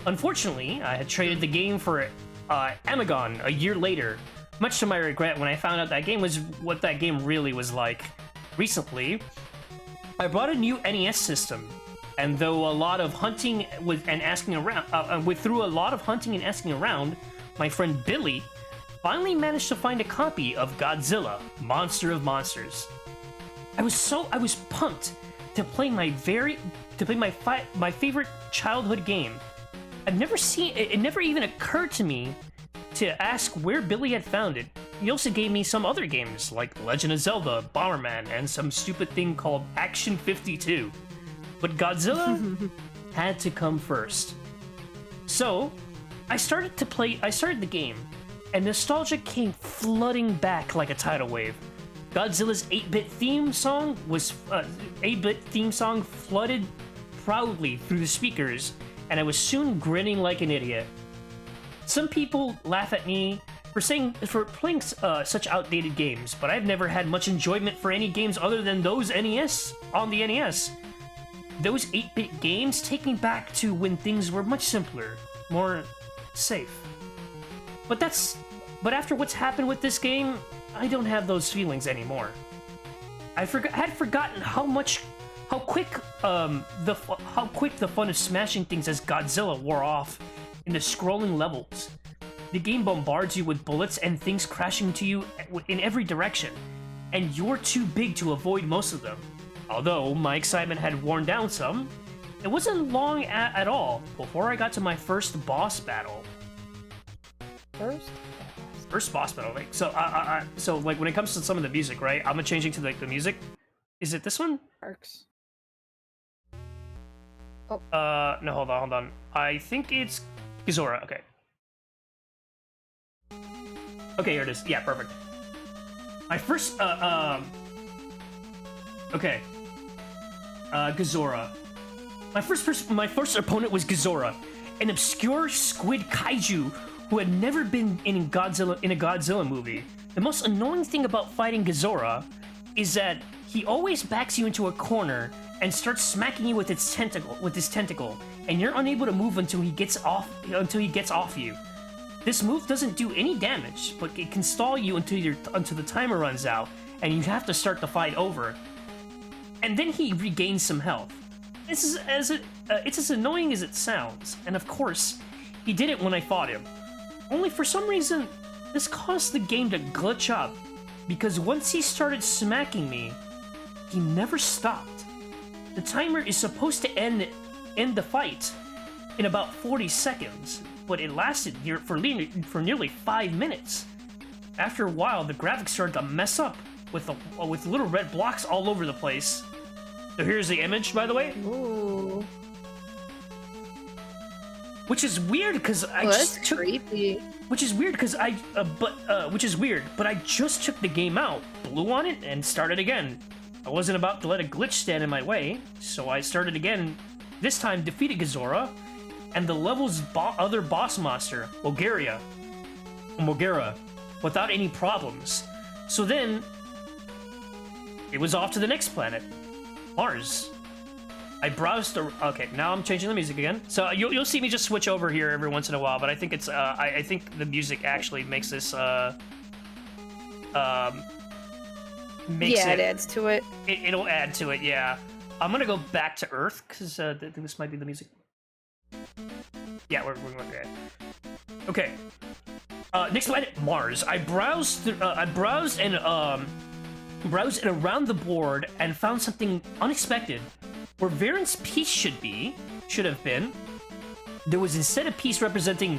[SPEAKER 3] Unfortunately, I had traded the game for Amagon a year later, much to my regret when I found out that game was what that game really was like. Recently, I bought a new NES system, and though a lot of hunting and asking around, my friend Billy finally managed to find a copy of Godzilla, Monster of Monsters. I was pumped to play my favorite childhood game. It never even occurred to me to ask where Billy had found it. He also gave me some other games like Legend of Zelda, Bomberman, and some stupid thing called Action 52. But Godzilla had to come first. So, I started the game, and nostalgia came flooding back like a tidal wave. Godzilla's 8-bit theme song flooded proudly through the speakers, and I was soon grinning like an idiot. Some people laugh at me for playing such outdated games, but I've never had much enjoyment for any games other than those on the NES. Those 8-bit games take me back to when things were much simpler, more safe. But after what's happened with this game, I don't have those feelings anymore. I had forgotten how quick the fun of smashing things as Godzilla wore off in the scrolling levels. The game bombards you with bullets and things crashing to you in every direction, and you're too big to avoid most of them. Although my excitement had worn down some, it wasn't long at all before I got to my first boss battle. First boss battle, like so like when it comes to some of the music, right? I'm changing to like the music. Is it this one?
[SPEAKER 2] Arcs.
[SPEAKER 3] No, hold on. I think it's Gizora. Okay. Okay, here it is. Yeah, perfect. My first, okay. Gizora. My first opponent was Gizora, an obscure squid kaiju who had never been in a Godzilla movie. The most annoying thing about fighting Gizora is that he always backs you into a corner and starts smacking you with his tentacle, and you're unable to move until he gets off you. This move doesn't do any damage, but it can stall you until the timer runs out, and you have to start the fight over. And then he regains some health. It's as annoying as it sounds, and of course, he did it when I fought him. Only for some reason, this caused the game to glitch up, because once he started smacking me, he never stopped. The timer is supposed to end the fight in about 40 seconds, but it lasted for nearly 5 minutes. After a while, the graphics started to mess up with little red blocks all over the place. So here's the image, by the way.
[SPEAKER 2] Ooh.
[SPEAKER 3] Which is weird because
[SPEAKER 2] Creepy.
[SPEAKER 3] Which is weird because but I just took the game out, blew on it, and started again. I wasn't about to let a glitch stand in my way, so I started again. This time, defeated Gizora and the level's other boss monster, Mogera, without any problems. So then, it was off to the next planet, Mars. I browsed the. Okay, now I'm changing the music again. So you'll see me just switch over here every once in a while, but I think it's I think the music actually makes this
[SPEAKER 2] it adds to it.
[SPEAKER 3] It'll add to it, yeah. I'm gonna go back to Earth because this might be the music. Yeah, we're okay. Okay. Next planet, Mars. I browsed and around the board and found something unexpected. Where Varen's piece should have been, there was instead a piece representing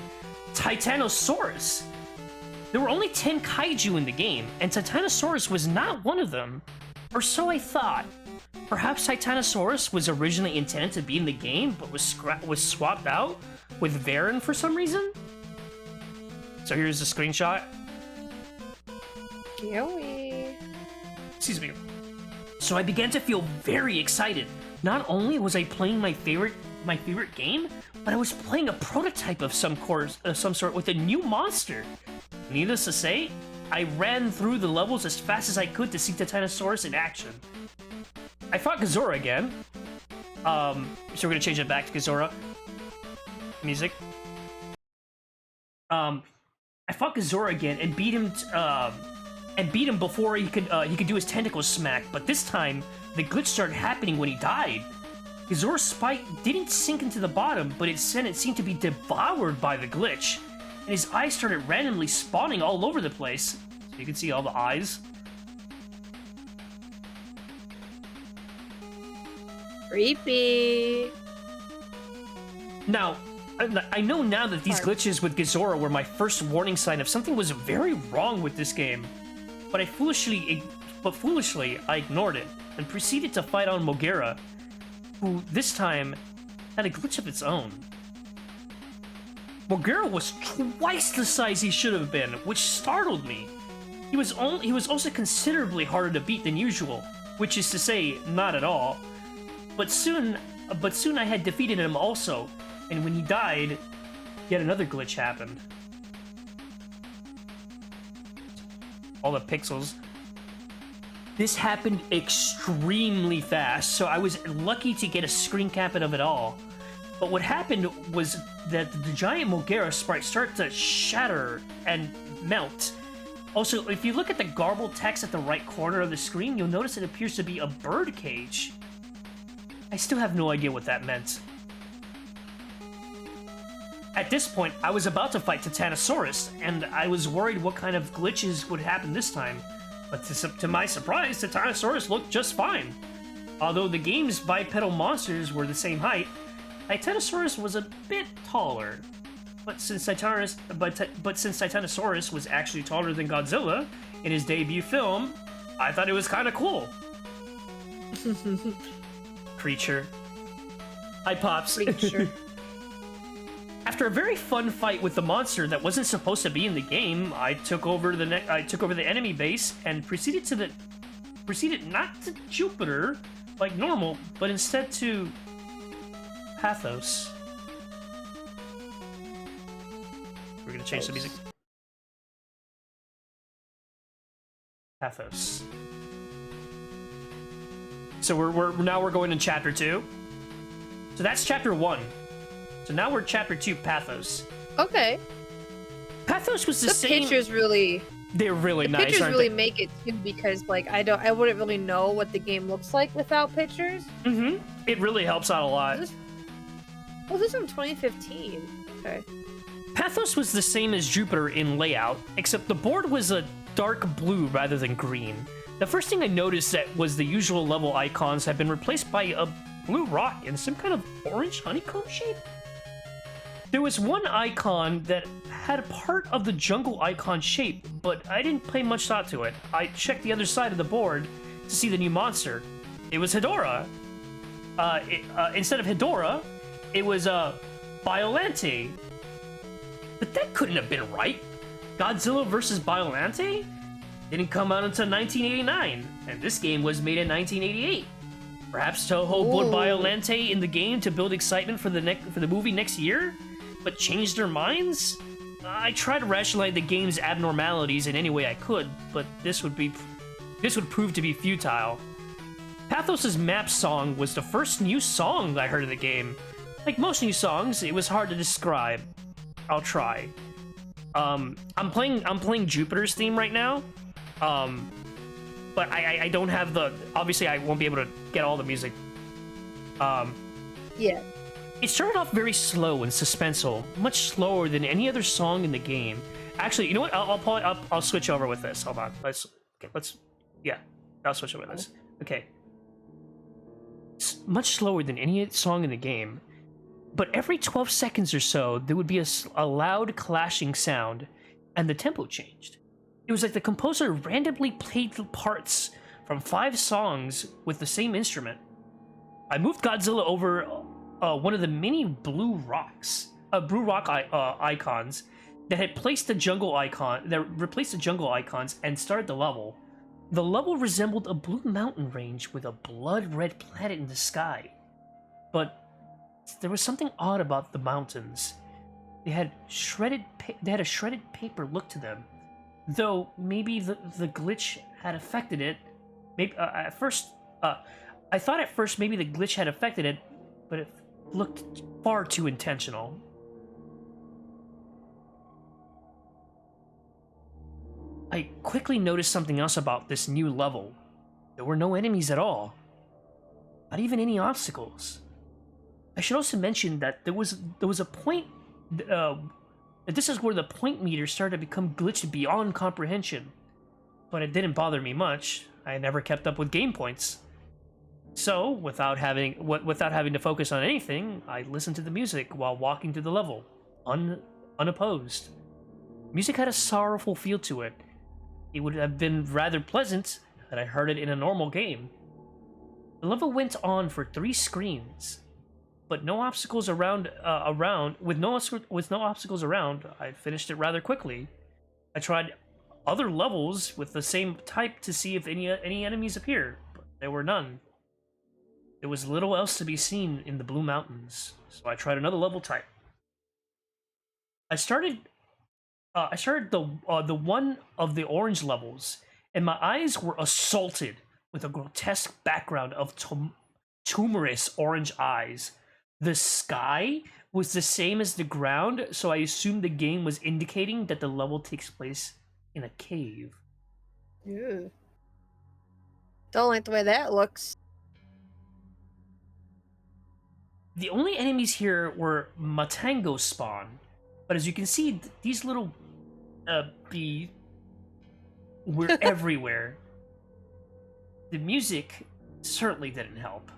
[SPEAKER 3] Titanosaurus. There were only 10 kaiju in the game, and Titanosaurus was not one of them. Or so I thought. Perhaps Titanosaurus was originally intended to be in the game, but was swapped out with Varen for some reason? So here's the screenshot.
[SPEAKER 2] Gooey.
[SPEAKER 3] Excuse me. So I began to feel very excited. Not only was I playing my favorite game, but I was playing a prototype of some sort with a new monster. Needless to say, I ran through the levels as fast as I could to see Titanosaurus in action. I fought Gizora again. So we're gonna change it back to Gizora. Music. I fought Gizora again and beat him before he could do his tentacle smack. But this time, the glitch started happening when he died. Gizora's spike didn't sink into the bottom, but it seemed to be devoured by the glitch, and his eyes started randomly spawning all over the place. So you can see all the eyes.
[SPEAKER 2] Creepy.
[SPEAKER 3] Now, I know now that these glitches with Gizora were my first warning sign of something was very wrong with this game, but foolishly I ignored it and proceeded to fight on Mogera, who this time had a glitch of its own. Mogera was twice the size he should have been, which startled me. He was also considerably harder to beat than usual, which is to say, not at all. But soon I had defeated him also, and when he died, yet another glitch happened. All the pixels. This happened extremely fast, so I was lucky to get a screen cap of it all. But what happened was that the giant Mogera sprite started to shatter and melt. Also, if you look at the garbled text at the right corner of the screen, you'll notice it appears to be a bird cage. I still have no idea what that meant. At this point, I was about to fight Titanosaurus, and I was worried what kind of glitches would happen this time. But to my surprise, Titanosaurus looked just fine. Although the game's bipedal monsters were the same height, Titanosaurus was a bit taller. But since Titanosaurus was actually taller than Godzilla in his debut film, I thought it was kind of cool. Creature. Hi, Pops.
[SPEAKER 2] Pretty sure.
[SPEAKER 3] After a very fun fight with the monster that wasn't supposed to be in the game, I took over the enemy base and proceeded not to Jupiter like normal, but instead to Pathos. We're gonna change the music. Pathos. So we're going in chapter 2. So that's chapter 1. So now we're chapter 2, Pathos.
[SPEAKER 2] Okay.
[SPEAKER 3] Pathos was the
[SPEAKER 2] The
[SPEAKER 3] same.
[SPEAKER 2] pictures really.
[SPEAKER 3] They're really
[SPEAKER 2] The
[SPEAKER 3] nice,
[SPEAKER 2] pictures
[SPEAKER 3] aren't
[SPEAKER 2] really
[SPEAKER 3] they?
[SPEAKER 2] make it too, because like I wouldn't really know what the game looks like without pictures.
[SPEAKER 3] Mm-hmm. It really helps out a lot.
[SPEAKER 2] This is from 2015. Okay.
[SPEAKER 3] Pathos was the same as Jupiter in layout, except the board was a dark blue rather than green. The first thing I noticed that was the usual level icons had been replaced by a blue rock in some kind of orange honeycomb shape. There was one icon that had a part of the jungle icon shape, but I didn't pay much thought to it. I checked the other side of the board to see the new monster. It was Hedora. Instead of Hedora, it was Biolante. But that couldn't have been right. Godzilla vs. Biolante didn't come out until 1989, and this game was made in 1988. Perhaps Toho put Biolante in the game to build excitement for the movie next year, but changed their minds? I tried to rationalize the game's abnormalities in any way I could, but this would prove to be futile. Pathos' map song was the first new song I heard in the game. Like most new songs, it was hard to describe. I'll try. I'm playing Jupiter's theme right now. But I don't have the... Obviously, I won't be able to get all the music.
[SPEAKER 2] Yeah.
[SPEAKER 3] It started off very slow and suspenseful, much slower than any other song in the game. Actually, you know what? I'll switch over with this. Hold on. Yeah, I'll switch over with this. Okay. It's much slower than any song in the game, but every 12 seconds or so, there would be a loud clashing sound, and the tempo changed. It was like the composer randomly played parts from 5 songs with the same instrument. I moved Godzilla over one of the many blue rock icons that had replaced the jungle icons and started the level. The level resembled a blue mountain range with a blood-red planet in the sky. But there was something odd about the mountains. They had a shredded paper look to them. Though maybe the glitch had affected it. Maybe I thought at first maybe the glitch had affected it, but it looked far too intentional. I quickly noticed something else about this new level. There were no enemies at all. Not even any obstacles. I should also mention that there was a point. This is where the point meter started to become glitched beyond comprehension. But it didn't bother me much. I never kept up with game points. So, without having to focus on anything, I listened to the music while walking through the level, unopposed. Music had a sorrowful feel to it. It would have been rather pleasant had I heard it in a normal game. The level went on for 3 screens, but no obstacles around. With no obstacles around, I finished it rather quickly. I tried other levels with the same type to see if any enemies appeared, but there were none. There was little else to be seen in the Blue Mountains, so I tried another level type. I started the one of the orange levels, and my eyes were assaulted with a grotesque background of tumorous orange eyes. The sky was the same as the ground, so I assumed the game was indicating that the level takes place in a cave.
[SPEAKER 2] Ew. Don't like the way that looks.
[SPEAKER 3] The only enemies here were Matango spawn, but as you can see, these little bee were everywhere. The music certainly didn't help.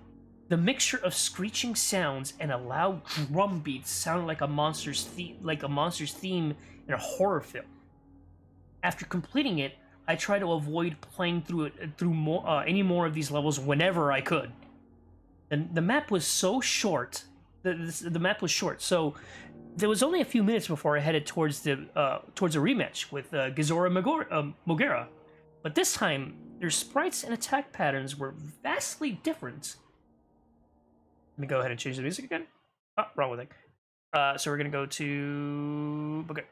[SPEAKER 3] The mixture of screeching sounds and a loud drum beat sounded like a monster's theme in a horror film. After completing it, I tried to avoid playing through any more of these levels whenever I could. The map was so short the map was short, so there was only a few minutes before I headed towards a rematch with Gizora Mogera. But this time, their sprites and attack patterns were vastly different. Let me go ahead and change the music again. Oh, wrong thing. So we're gonna go to... Okay.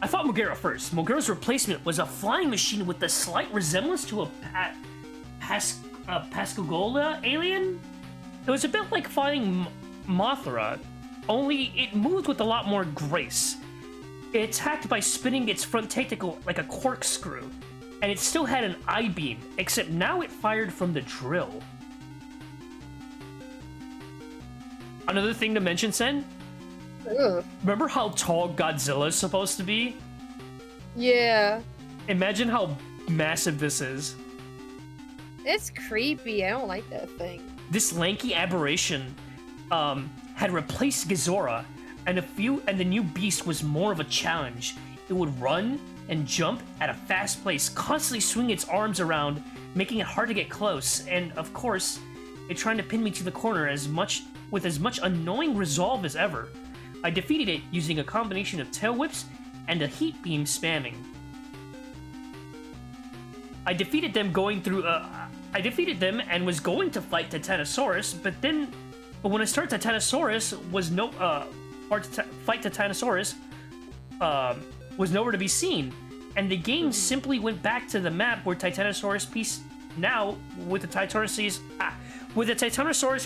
[SPEAKER 3] I fought Mogera first. Mogera's replacement was a flying machine with a slight resemblance to a Pascagoula alien. It was a bit like fighting Mothra, only it moved with a lot more grace. It attacked by spinning its front tentacle like a corkscrew, and it still had an I-beam, except now it fired from the drill. Another thing to mention, Sen?
[SPEAKER 2] Ugh.
[SPEAKER 3] Remember how tall Godzilla's supposed to be?
[SPEAKER 2] Yeah.
[SPEAKER 3] Imagine how massive this is.
[SPEAKER 2] It's creepy. I don't like that thing.
[SPEAKER 3] This lanky aberration had replaced Gizora, and the new beast was more of a challenge. It would run and jump at a fast pace, constantly swing its arms around, making it hard to get close, and of course, it trying to pin me to the corner with as much annoying resolve as ever. I defeated it using a combination of tail whips and a heat beam spamming. I defeated them and was going to fight Titanosaurus, but when I started Titanosaurus was was nowhere to be seen, and the game simply went back to the map where Titanosaurus piece now with the Titanosaurus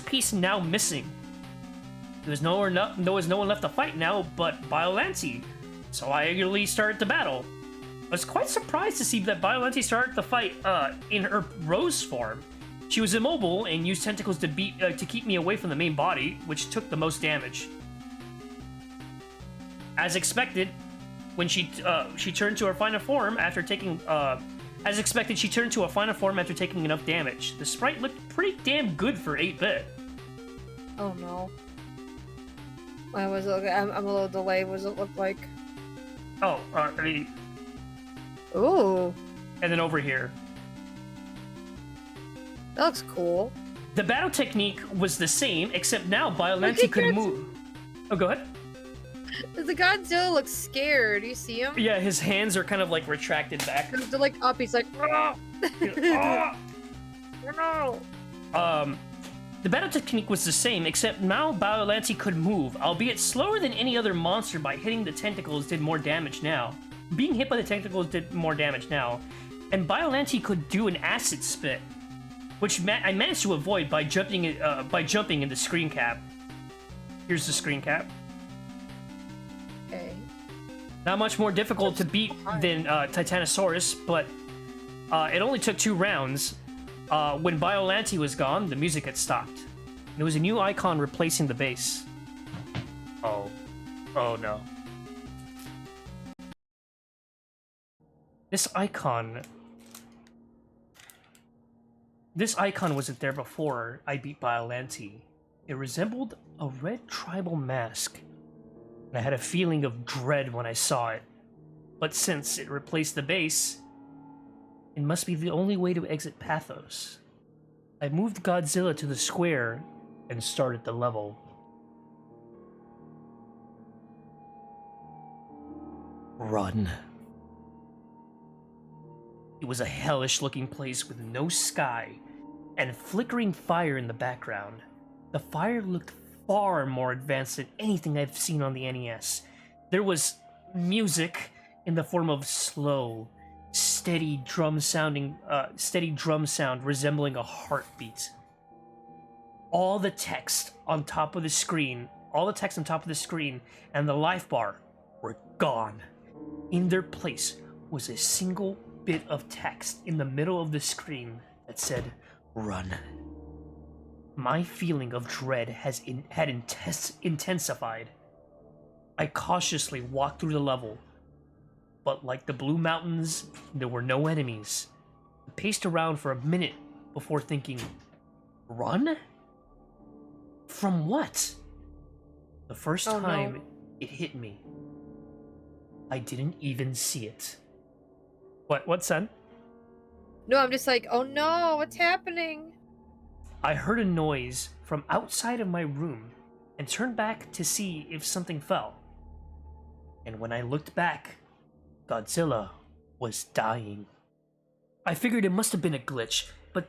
[SPEAKER 3] piece now missing. There was no one left to fight now but Biollante, so I eagerly started the battle. I was quite surprised to see that Biollante started the fight in her rose form. She was immobile and used tentacles to keep me away from the main body, which took the most damage. As expected, when she turned to her final form after taking enough damage. The sprite looked pretty damn good for 8-bit.
[SPEAKER 2] Oh no. I'm a little delayed. What does it look like?
[SPEAKER 3] Oh,
[SPEAKER 2] Ooh.
[SPEAKER 3] And then over here.
[SPEAKER 2] That looks cool.
[SPEAKER 3] The battle technique was the same, except now Biollante could move. Oh, go ahead.
[SPEAKER 2] The Godzilla looks scared. You see him?
[SPEAKER 3] Yeah, his hands are kind of like retracted back.
[SPEAKER 2] They're like up. He's like, oh no.
[SPEAKER 3] The battle technique was the same, except now Biollante could move, albeit slower than any other monster. By hitting the tentacles did more damage now. Being hit by the tentacles did more damage now, and Biollante could do an acid spit, which I managed to avoid by jumping in the screen cap. Here's the screen cap.
[SPEAKER 2] Okay.
[SPEAKER 3] Not much more difficult to beat than Titanosaurus, but it only took 2 rounds. When Biollante was gone, the music had stopped. There was a new icon replacing the base. Oh no. This icon wasn't there before I beat Biollante. It resembled a red tribal mask, and I had a feeling of dread when I saw it. But since it replaced the base, it must be the only way to exit Pathos. I moved Godzilla to the square and started the level. Run. It was a hellish-looking place with no sky and flickering fire in the background. The fire looked far more advanced than anything I've seen on the NES. There was music in the form of slow, steady drum sound resembling a heartbeat. All the text on top of the screen and the life bar were gone. In their place was a single bit of text in the middle of the screen that said, "Run." My feeling of dread had intensified. I cautiously walked through the level, but like the Blue Mountains, there were no enemies. I paced around for a minute before thinking, run? From what? The first time it hit me, I didn't even see it. What, son?
[SPEAKER 2] No, I'm just like, oh no, what's happening?
[SPEAKER 3] I heard a noise from outside of my room and turned back to see if something fell. And when I looked back, Godzilla was dying. I figured it must have been a glitch, but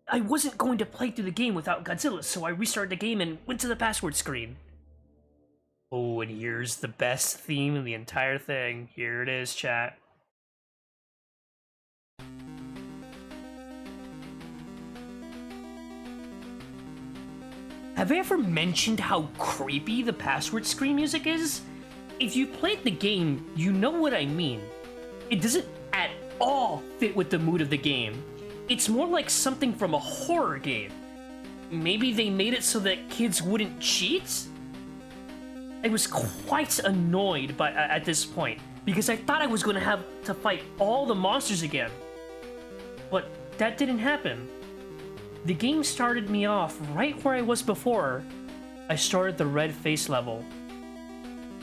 [SPEAKER 3] I wasn't going to play through the game without Godzilla, so I restarted the game and went to the password screen. Oh, and here's the best theme in the entire thing. Here it is, chat. Have I ever mentioned how creepy the password screen music is? If you played the game, you know what I mean. It doesn't at all fit with the mood of the game. It's more like something from a horror game. Maybe they made it so that kids wouldn't cheat? I was quite annoyed at this point, because I thought I was going to have to fight all the monsters again. But that didn't happen. The game started me off right where I was before. I started the red face level.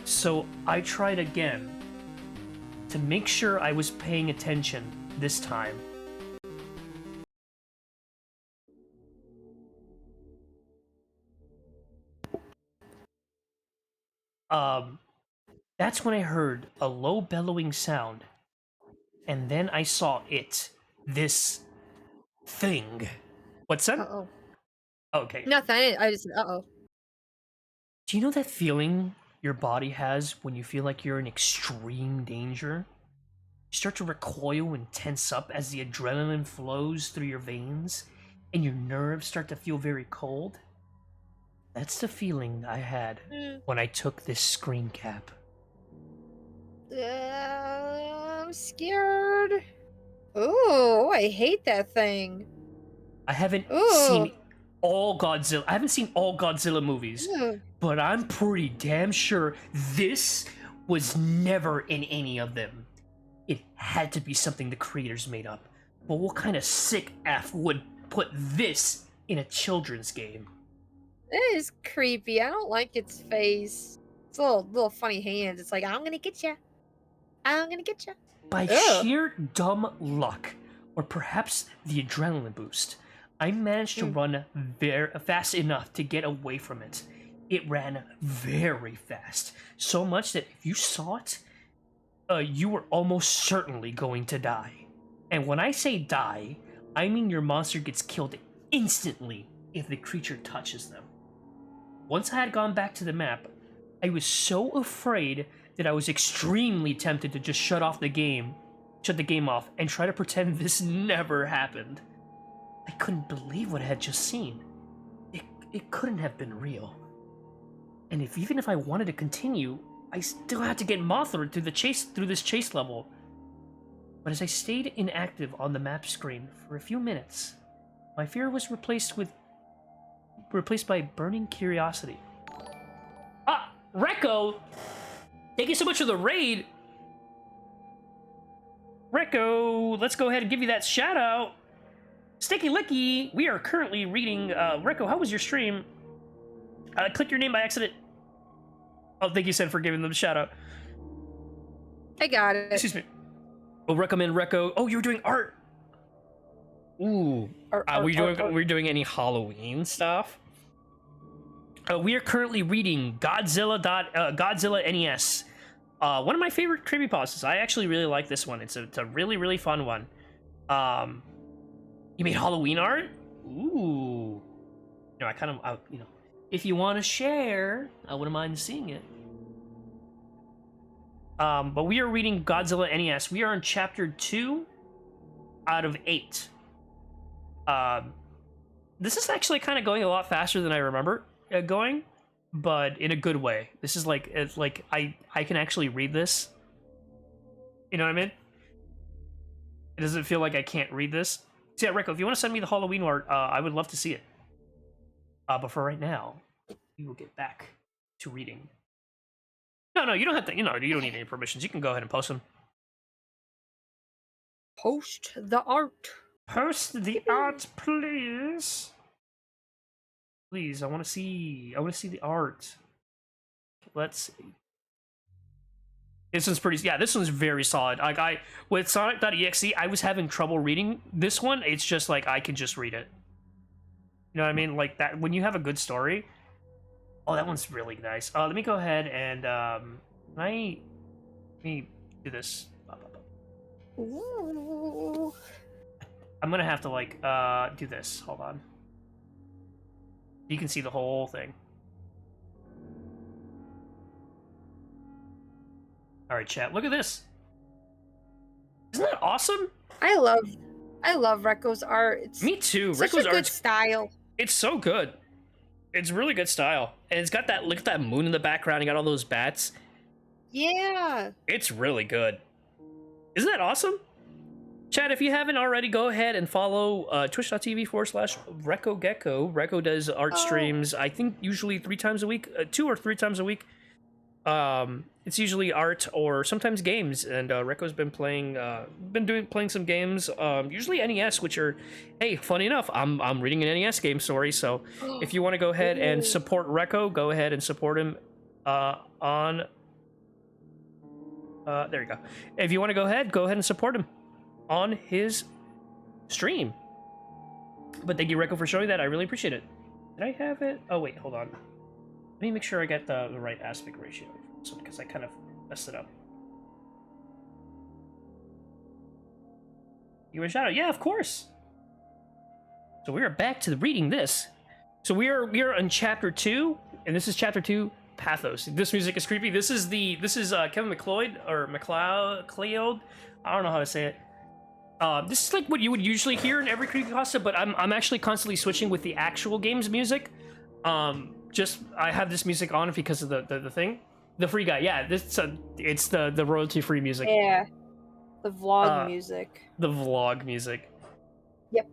[SPEAKER 3] So I tried again to make sure I was paying attention this time. That's when I heard a low bellowing sound. And then I saw it. This thing. What's that?
[SPEAKER 2] Uh-oh.
[SPEAKER 3] Okay.
[SPEAKER 2] Nothing, I just, uh-oh.
[SPEAKER 3] Do you know that feeling your body has when you feel like you're in extreme danger? You start to recoil and tense up as the adrenaline flows through your veins, and your nerves start to feel very cold? That's the feeling I had when I took this screen cap.
[SPEAKER 2] I'm scared. Oh, I hate that thing.
[SPEAKER 3] I haven't
[SPEAKER 2] Ooh.
[SPEAKER 3] seen all Godzilla. I haven't seen all Godzilla movies,
[SPEAKER 2] Ew.
[SPEAKER 3] but I'm pretty damn sure this was never in any of them. It had to be something the creators made up. But what kind of sick F would put this in a children's game?
[SPEAKER 2] It is creepy. I don't like its face. It's little funny hands. It's like, I'm gonna get ya. I'm gonna get ya.
[SPEAKER 3] By
[SPEAKER 2] Ugh.
[SPEAKER 3] sheer dumb luck, or perhaps the adrenaline boost, I managed to run very fast enough to get away from it. It ran very fast, so much that if you saw it, you were almost certainly going to die. And when I say die, I mean your monster gets killed instantly if the creature touches them. Once I had gone back to the map, I was so afraid that I was extremely tempted to just shut the game off, and try to pretend this never happened. I couldn't believe what I had just seen. It couldn't have been real. And even if I wanted to continue, I still had to get Mothra through this chase level. But as I stayed inactive on the map screen for a few minutes, my fear was replaced by burning curiosity. Ah, Rekko! Thank you so much for the raid! Rekko, let's go ahead and give you that shout out. Sticky Licky, we are currently reading, Rekko, how was your stream? Click your name by accident. Oh, thank you, Sen, for giving them a shout out.
[SPEAKER 2] I got it.
[SPEAKER 3] Excuse me. We'll recommend Rekko. Oh, you were doing art. Ooh. Are we doing any Halloween stuff? We are currently reading Godzilla NES. One of my favorite creepypastas. I actually really like this one. It's a really, really fun one. You made Halloween art? Ooh. You know, I kind of, you know, if you want to share, I wouldn't mind seeing it. But we are reading Godzilla NES. We are in chapter 2 out of 8. This is actually kind of going a lot faster than I remember going, but in a good way. This is like, it's like I can actually read this. You know what I mean? It doesn't feel like I can't read this. So yeah, Rekko, if you want to send me the Halloween art, I would love to see it. But for right now, we will get back to reading. No, you don't have to. You don't need any permissions. You can go ahead and post them.
[SPEAKER 2] Post the art.
[SPEAKER 3] Post the art, please. Please, I want to see the art. Let's see. This one's pretty. Yeah, this one's very solid. Like with Sonic.exe, I was having trouble reading this one. It's just like I can just read it. You know what I mean? Like that when you have a good story. Oh, that one's really nice. Let me go ahead and let me do this.
[SPEAKER 2] Ooh.
[SPEAKER 3] I'm gonna have to like do this. Hold on. You can see the whole thing. All right, chat. Look at this. Isn't that awesome?
[SPEAKER 2] I love Rekko's art. It's
[SPEAKER 3] Me too.
[SPEAKER 2] such
[SPEAKER 3] Rekko's
[SPEAKER 2] a good
[SPEAKER 3] art's
[SPEAKER 2] style.
[SPEAKER 3] it's so good. It's really good style, and it's got that look at that moon in the background. You got all those bats.
[SPEAKER 2] Yeah.
[SPEAKER 3] It's really good. Isn't that awesome? Chat, if you haven't already, go ahead and follow twitch.tv/RekkoGecko. Rekko does art streams, I think usually 3 times a week, 2 or 3 times a week. It's usually art or sometimes games, and Rekko's been playing some games, usually NES, which are, hey, funny enough, I'm reading an NES game story, so if you want to go ahead and support Rekko, go ahead and support him on there you go. If you want to go ahead and support him on his stream. But thank you, Rekko, for showing that. I really appreciate it. Did I have it? Oh wait, hold on. Let me make sure I get the right aspect ratio, because I kind of messed it up. You a shout out? Yeah, of course. So we are back to reading this. So we are on chapter 2, and this is chapter 2, Pathos. This music is creepy. This is Kevin MacLeod or MacLeod. I don't know how to say it. This is like what you would usually hear in every creepypasta, but I'm actually constantly switching with the actual game's music. I have this music on because of the thing. The free guy, yeah. It's the royalty free music.
[SPEAKER 2] Yeah. The vlog music.
[SPEAKER 3] The vlog music.
[SPEAKER 2] Yep.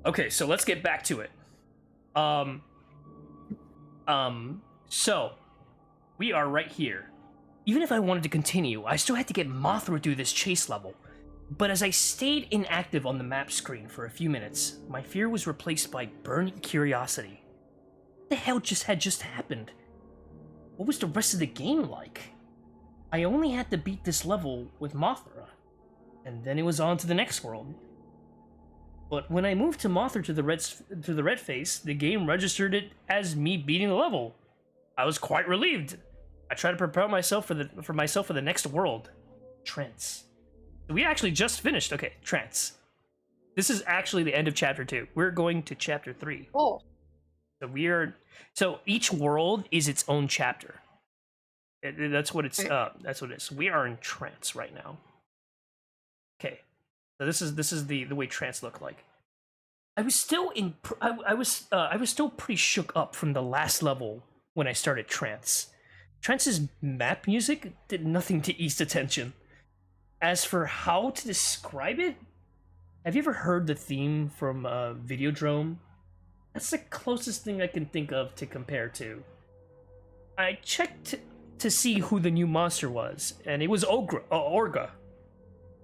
[SPEAKER 3] Okay, so let's get back to it. So we are right here. Even if I wanted to continue, I still had to get Mothra through this chase level. But as I stayed inactive on the map screen for a few minutes, my fear was replaced by burning curiosity. What the hell had just happened? What was the rest of the game like? I only had to beat this level with Mothra, and then it was on to the next world. But when I moved to Mothra to the red face, the game registered it as me beating the level. I was quite relieved. I tried to prepare myself for the next world, Trance. We actually just finished. Okay, Trance. This is actually the end of chapter 2. We're going to chapter 3.
[SPEAKER 2] Oh.
[SPEAKER 3] So each world is its own chapter. That's what it's. That's what it is. We are in Trance right now. Okay, so this is the way Trance looked like. I was still pretty shook up from the last level when I started Trance. Trance's map music did nothing to ease the tension. As for how to describe it, have you ever heard the theme from Videodrome? That's the closest thing I can think of to compare to. I checked to see who the new monster was, and it was Orga,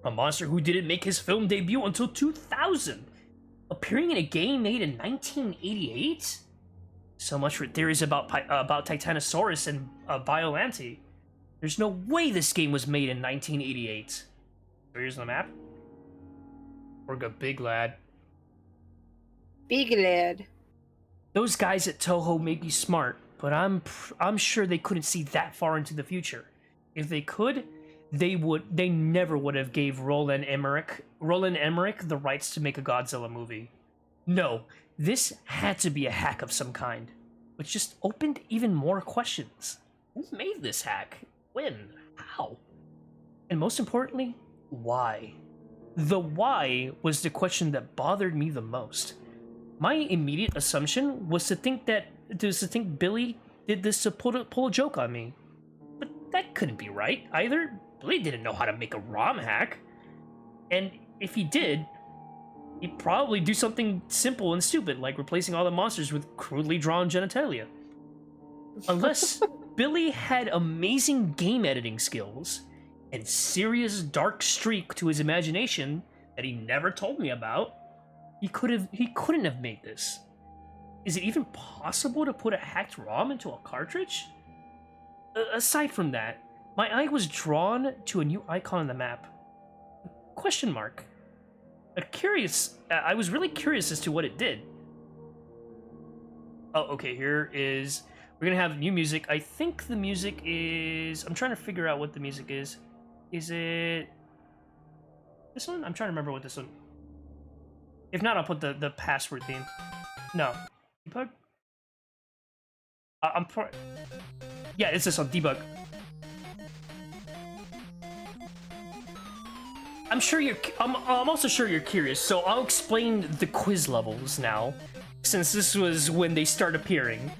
[SPEAKER 3] a monster who didn't make his film debut until 2000, appearing in a game made in 1988. So much for theories about Titanosaurus and Biollante. There's no way this game was made in 1988. Here's the map. Orga, big lad.
[SPEAKER 2] Big lad.
[SPEAKER 3] Those guys at Toho may be smart, but I'm sure they couldn't see that far into the future. If they could, they never would have gave Roland Emmerich the rights to make a Godzilla movie. No, this had to be a hack of some kind, which just opened even more questions. Who made this hack? When? How? And most importantly, why? The why was the question that bothered me the most. My immediate assumption was to think Billy did this to pull a joke on me. But that couldn't be right either. Billy didn't know how to make a ROM hack. And if he did, he'd probably do something simple and stupid, like replacing all the monsters with crudely drawn genitalia. Unless Billy had amazing game editing skills and serious dark streak to his imagination that he never told me about, he couldn't have made this. Is it even possible to put a hacked ROM into a cartridge? Aside from that, My eye was drawn to a new icon on the map. Question mark. I was really curious as to what it did. Oh, okay, here is... We're gonna have new music. I think the music is... I'm trying to figure out what the music is. Is it... this one? I'm trying to remember what this one... If not, I'll put the password theme. No. Debug? Yeah, it's this one, debug. I'm also sure you're curious, so I'll explain the quiz levels now, since this was when they start appearing.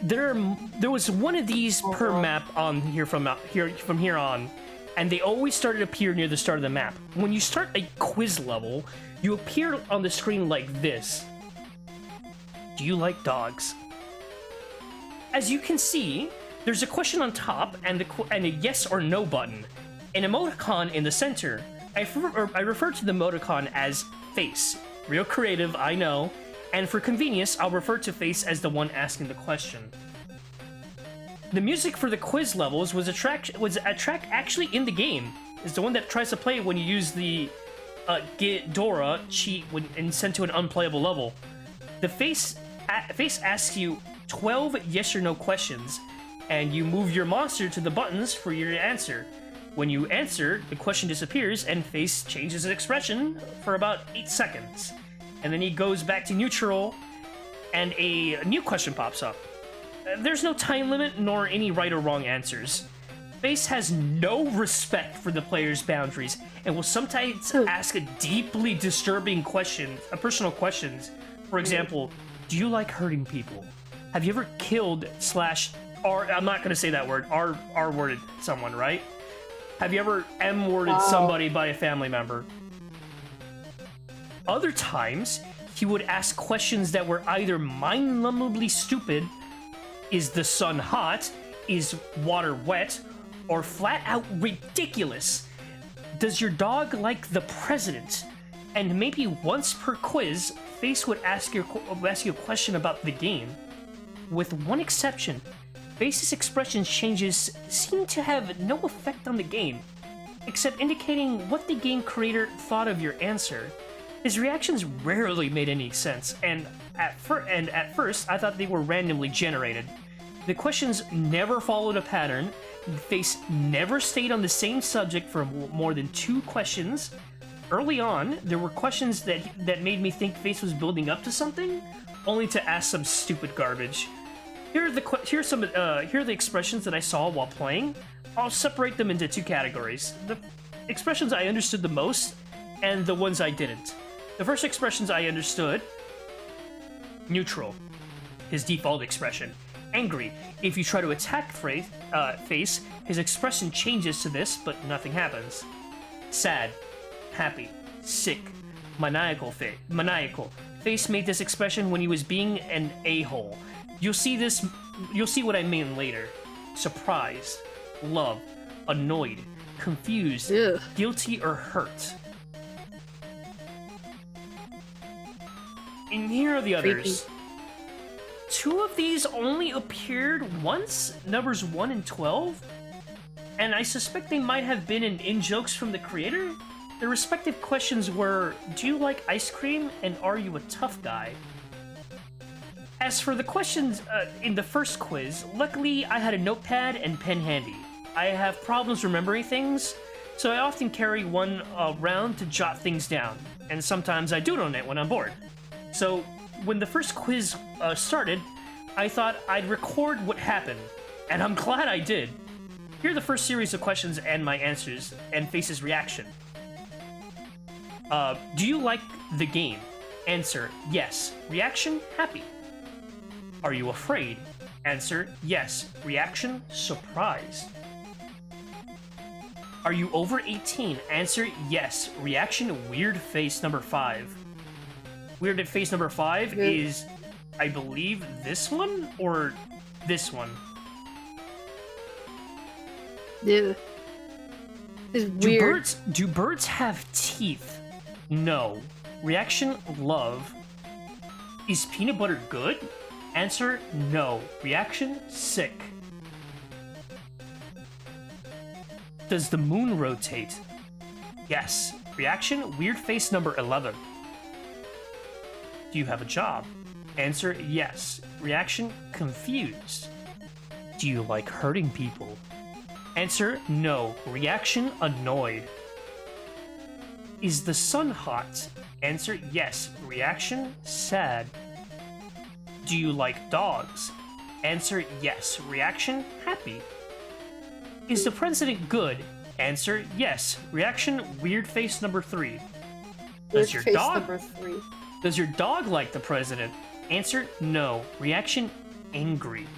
[SPEAKER 3] There was one of these per map on here from here on, and they always started to appear near the start of the map. When you start a quiz level, you appear on the screen like this. Do you like dogs? As you can see, there's a question on top and a yes or no button, an emoticon in the center. I refer to the emoticon as face. Real creative, I know. And for convenience, I'll refer to face as the one asking the question. The music for the quiz levels was a track actually in the game. It's the one that tries to play when you use the get Dora cheat and sent to an unplayable level. The face asks you 12 yes or no questions, and you move your monster to the buttons for your answer. When you answer, the question disappears and face changes its expression for about 8 seconds. And then he goes back to neutral and a new question pops up. There's no time limit nor any right or wrong answers. Face has no respect for the player's boundaries and will sometimes ask a deeply disturbing question, personal questions. For example, do you like hurting people? Have you ever killed / I'm not going to say that word, R-worded someone, right? Have you ever M-worded somebody by a family member? Other times, he would ask questions that were either mind-numbingly stupid, is the sun hot, is water wet, or flat-out ridiculous. Does your dog like the president? And maybe once per quiz, Face would ask you a question about the game. With one exception, Face's expression changes seem to have no effect on the game, except indicating what the game creator thought of your answer. His reactions rarely made any sense, and at first I thought they were randomly generated. The questions never followed a pattern, Face never stayed on the same subject for more than 2 questions. Early on, there were questions that made me think Face was building up to something, only to ask some stupid garbage. Here are the expressions that I saw while playing. I'll separate them into 2 categories. The expressions I understood the most, and the ones I didn't. The first expressions I understood: neutral, his default expression. Angry. If you try to attack Face, his expression changes to this, but nothing happens. Sad. Happy. Sick. Maniacal. Face made this expression when he was being an a-hole. You'll see what I mean later. Surprised. Love. Annoyed. Confused.
[SPEAKER 2] Ugh.
[SPEAKER 3] Guilty or hurt. And here are the others.
[SPEAKER 2] Creepy.
[SPEAKER 3] 2 of these only appeared once, numbers 1 and 12, and I suspect they might have been in-jokes from the creator. The respective questions were, do you like ice cream, and are you a tough guy? As for the questions in the first quiz, luckily I had a notepad and pen handy. I have problems remembering things, so I often carry one around to jot things down, and sometimes I doodle on it when I'm bored. So when the first quiz started, I thought I'd record what happened, and I'm glad I did. Here are the first series of questions and my answers, and Face's reaction. Do you like the game? Answer, yes. Reaction, happy. Are you afraid? Answer, yes. Reaction, surprised. Are you over 18? Answer, yes. Reaction, weird face number 5. Weird face number 5 is, I believe, this one or this one.
[SPEAKER 2] Ew. It's weird.
[SPEAKER 3] Do birds have teeth? No. Reaction, love. Is peanut butter good? Answer, no. Reaction, sick. Does the moon rotate? Yes. Reaction, weird face number 11. Do you have a job? Answer, yes. Reaction, confused. Do you like hurting people? Answer, no. Reaction, annoyed. Is the sun hot? Answer, yes. Reaction, sad. Do you like dogs? Answer, yes. Reaction, happy. Is the president good? Answer, yes. Reaction, weird face number 3. Does your dog
[SPEAKER 2] Number 3.
[SPEAKER 3] Does your dog like the president? Answer, no. Reaction, angry.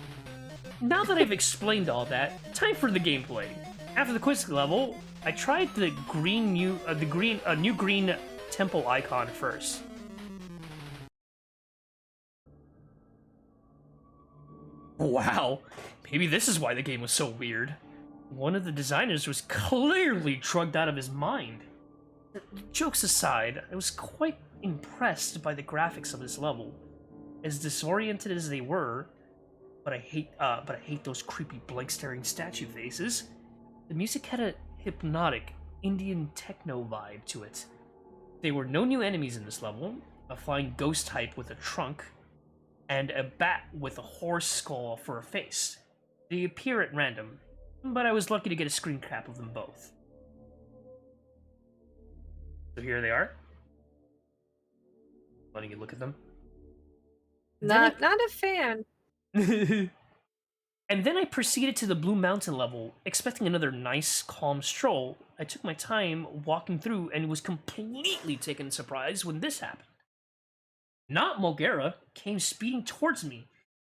[SPEAKER 3] Now that I've explained all that, time for the gameplay. After the quiz level, I tried the new green temple icon first. Wow, maybe this is why the game was so weird. One of the designers was clearly drugged out of his mind. Jokes aside, I was quite impressed by the graphics of this level. As disoriented as they were, but I hate those creepy blank-staring statue faces. The music had a hypnotic Indian techno vibe to it. There were no new enemies in this level, a flying ghost type with a trunk, and a bat with a horse skull for a face. They appear at random, but I was lucky to get a screen cap of them both. So here they are. Letting you look at them.
[SPEAKER 2] Not a fan.
[SPEAKER 3] And then I proceeded to the Blue Mountain level, expecting another nice, calm stroll. I took my time walking through and was completely taken by surprise when this happened. Not Mulgera came speeding towards me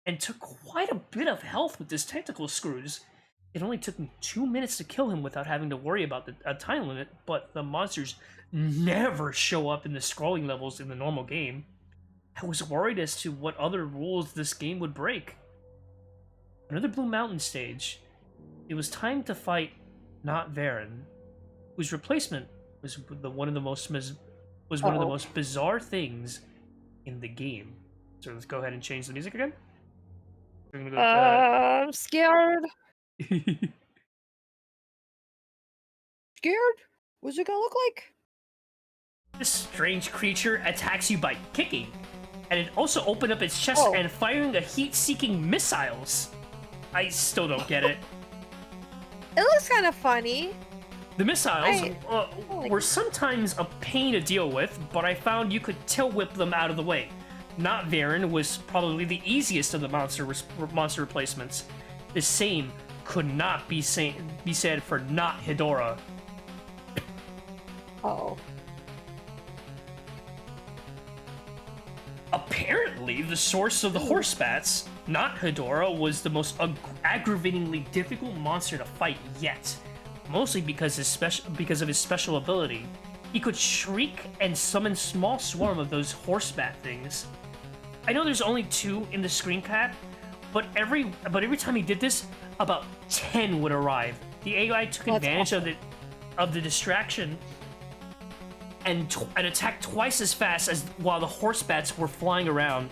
[SPEAKER 3] and took quite a bit of health with his tentacle screws. It only took me 2 minutes to kill him without having to worry about a time limit, but the monsters never show up in the scrolling levels in the normal game. I was worried as to what other rules this game would break. Another Blue Mountain stage. It was time to fight Not Varen, whose replacement was one of the most bizarre things in the game. So let's go ahead and change the music again. We're gonna go,
[SPEAKER 2] I'm scared. Scared? What's it gonna look like?
[SPEAKER 3] This strange creature attacks you by kicking, and it also opened up its chest and firing a heat-seeking missiles. I still don't get it.
[SPEAKER 2] It looks kind of funny.
[SPEAKER 3] The missiles were sometimes a pain to deal with, but I found you could tail whip them out of the way. Not Varen was probably the easiest of the monster replacements. The same could not be said for Not Hedora.
[SPEAKER 2] Oh.
[SPEAKER 3] Apparently, the source of the horse bats, Not Hedora, was the most aggravatingly difficult monster to fight yet. Mostly because of his special ability. He could shriek and summon small swarm of those horse bat things. I know there's only 2 in the screen cap, but every time he did this, about 10 would arrive. The AI took advantage of the distraction and attacked twice as fast as while the horse bats were flying around.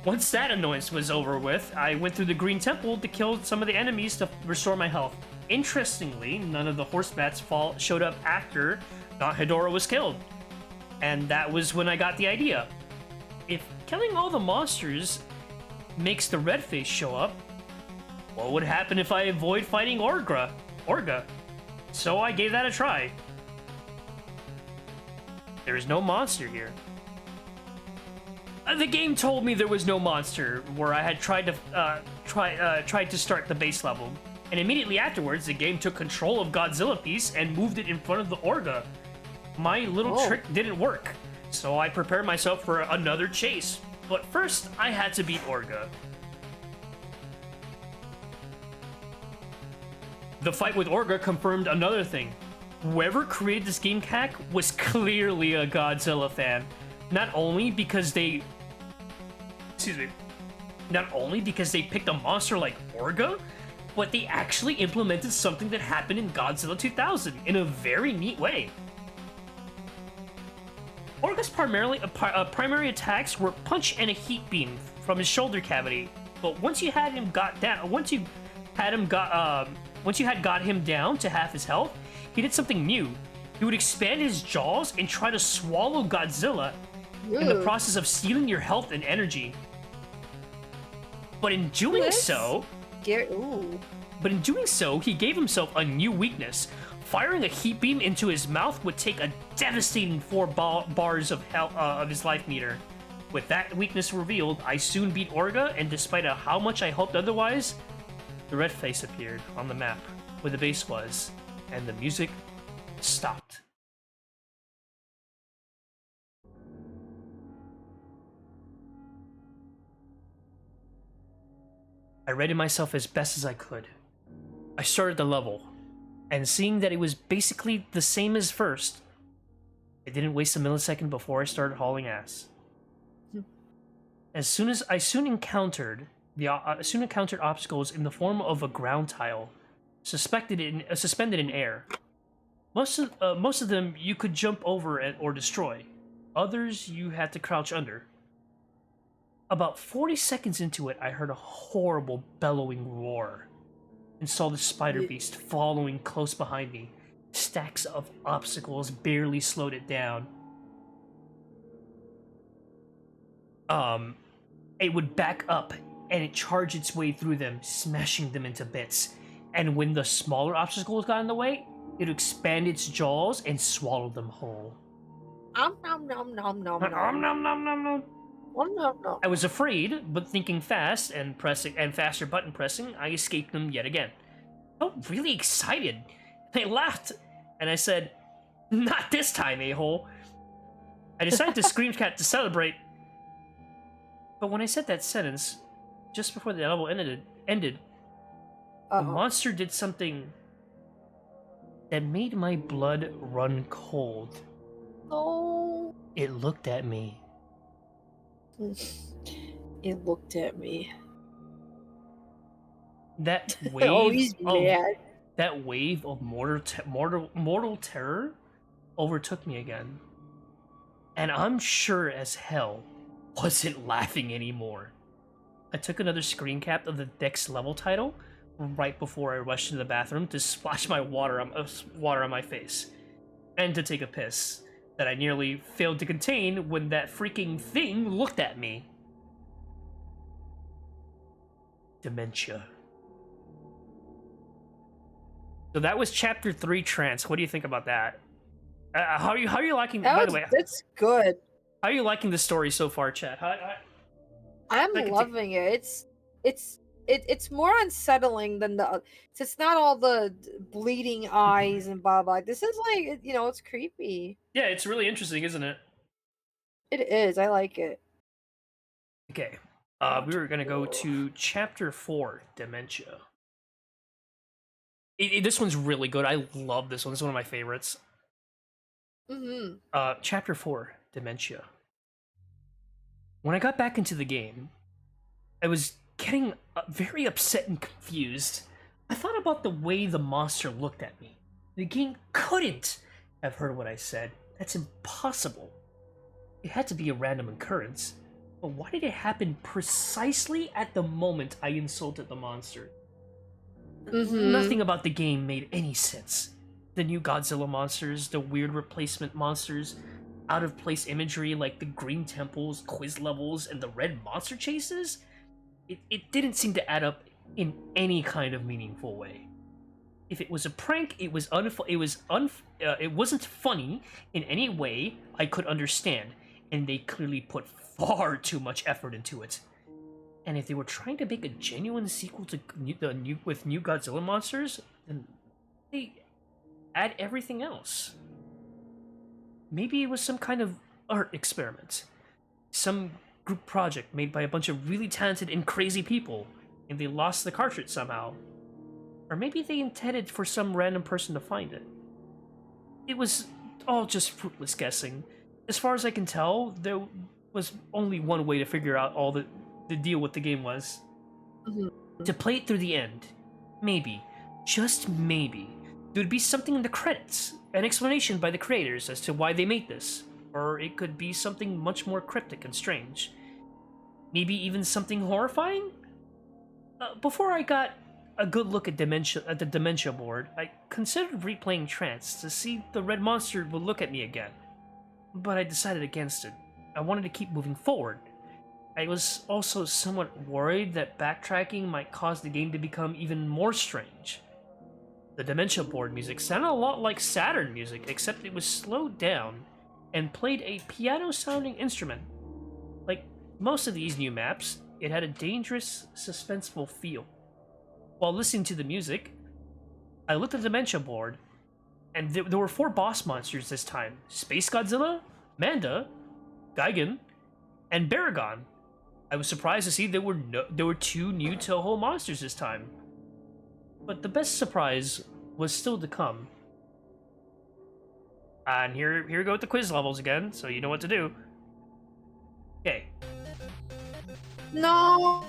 [SPEAKER 3] Once that annoyance was over with, I went through the Green Temple to kill some of the enemies to restore my health. Interestingly, none of the horse bats showed up after Not Hedora was killed. And that was when I got the idea. If killing all the monsters makes the red face show up, what would happen if I avoid fighting Orga? So I gave that a try. There is no monster here. The game told me there was no monster where I had tried to start the base level, and immediately afterwards the game took control of Godzilla piece and moved it in front of the Orga. My little trick didn't work, so I prepared myself for another chase. But first, I had to beat Orga. The fight with Orga confirmed another thing. Whoever created this game hack was clearly a Godzilla fan. Not only because they picked a monster like Orga, but they actually implemented something that happened in Godzilla 2000 in a very neat way. Orga's primary attacks were punch and a heat beam from his shoulder cavity, but once you had him once you had got him down to half his health, he did something new. He would expand his jaws and try to swallow Godzilla in the process of stealing your health and energy. But in doing so, he gave himself a new weakness. Firing a heat beam into his mouth would take a devastating 4 bars of his life meter. With that weakness revealed, I soon beat Orga, and despite how much I hoped otherwise, the red face appeared on the map where the base was, and the music stopped. I readied myself as best as I could. I started the level, and seeing that it was basically the same as first, I didn't waste a millisecond before I started hauling ass. I soon encountered obstacles in the form of a ground tile, suspended in air. Most of them you could jump over or destroy. Others you had to crouch under. About 40 seconds into it, I heard a horrible bellowing roar and saw the spider beast following close behind me. Stacks of obstacles barely slowed it down. It would back up and it charged its way through them, smashing them into bits. And when the smaller obstacles got in the way, it would expand its jaws and swallow them whole.
[SPEAKER 2] Nom nom nom nom nom
[SPEAKER 3] Nom, nom, nom, nom, nom.
[SPEAKER 2] nom.
[SPEAKER 3] I was afraid, but thinking fast and faster button pressing, I escaped them yet again. I felt really excited. I laughed, and I said, "Not this time, a-hole." I decided to scream cat to celebrate. But when I said that sentence, just before the level ended, the monster did something that made my blood run cold.
[SPEAKER 2] Oh.
[SPEAKER 3] It looked at me.
[SPEAKER 2] It looked at me.
[SPEAKER 3] That wave
[SPEAKER 2] Oh, he's mad.
[SPEAKER 3] That wave of mortal terror overtook me again. And I'm sure as hell wasn't laughing anymore. I took another screen cap of the Dex level title right before I rushed into the bathroom to splash my water on my face and to take a piss that I nearly failed to contain when that freaking thing looked at me. Dementia. So that was chapter 3, Trance. What do you think about that? How are you liking? By the way,
[SPEAKER 2] that's good.
[SPEAKER 3] how are you liking the story so far, Chat?
[SPEAKER 2] I'm loving it. It's more unsettling than it's not all the bleeding eyes and blah blah. This is like, it's creepy.
[SPEAKER 3] Yeah, it's really interesting, isn't it?
[SPEAKER 2] It is. I like it.
[SPEAKER 3] Okay. We were gonna go to chapter 4, Dementia. This one's really good. I love this one. It's one of my favorites. Chapter 4, Dementia. When I got back into the game, I was getting very upset and confused. I thought about the way the monster looked at me. The game couldn't have heard what I said. That's impossible. It had to be a random occurrence. But why did it happen precisely at the moment I insulted the monster? Nothing about the game made any sense. The new Godzilla monsters, the weird replacement monsters, out of place imagery like the green temples, quiz levels, and the red monster chases, it didn't seem to add up in any kind of meaningful way. If it was a prank, it wasn't funny in any way I could understand, and they clearly put far too much effort into it. And if they were trying to make a genuine sequel to with new Godzilla monsters, then they add everything else. Maybe it was some kind of art experiment, some group project made by a bunch of really talented and crazy people, and they lost the cartridge somehow. Or maybe they intended for some random person to find it. It was all just fruitless guessing. As far as I can tell, there was only one way to figure out all the deal with the game was. To play it through the end. Maybe, just maybe, there would be something in the credits, an explanation by the creators as to why they made this. Or it could be something much more cryptic and strange. Maybe even something horrifying? Before I got a good look at the dementia board, I considered replaying Trance to see if the red monster would look at me again. But I decided against it. I wanted to keep moving forward. I was also somewhat worried that backtracking might cause the game to become even more strange. The dementia board music sounded a lot like Saturn music, except it was slowed down and played a piano-sounding instrument. Like most of these new maps, it had a dangerous, suspenseful feel. While listening to the music, I looked at the dementia board, and there were 4 boss monsters this time. Space Godzilla, Manda, Gigan, and Baragon. I was surprised to see there were 2 new Toho monsters this time. But the best surprise was still to come. And here we go with the quiz levels again, so you know what to do. Okay.
[SPEAKER 2] No,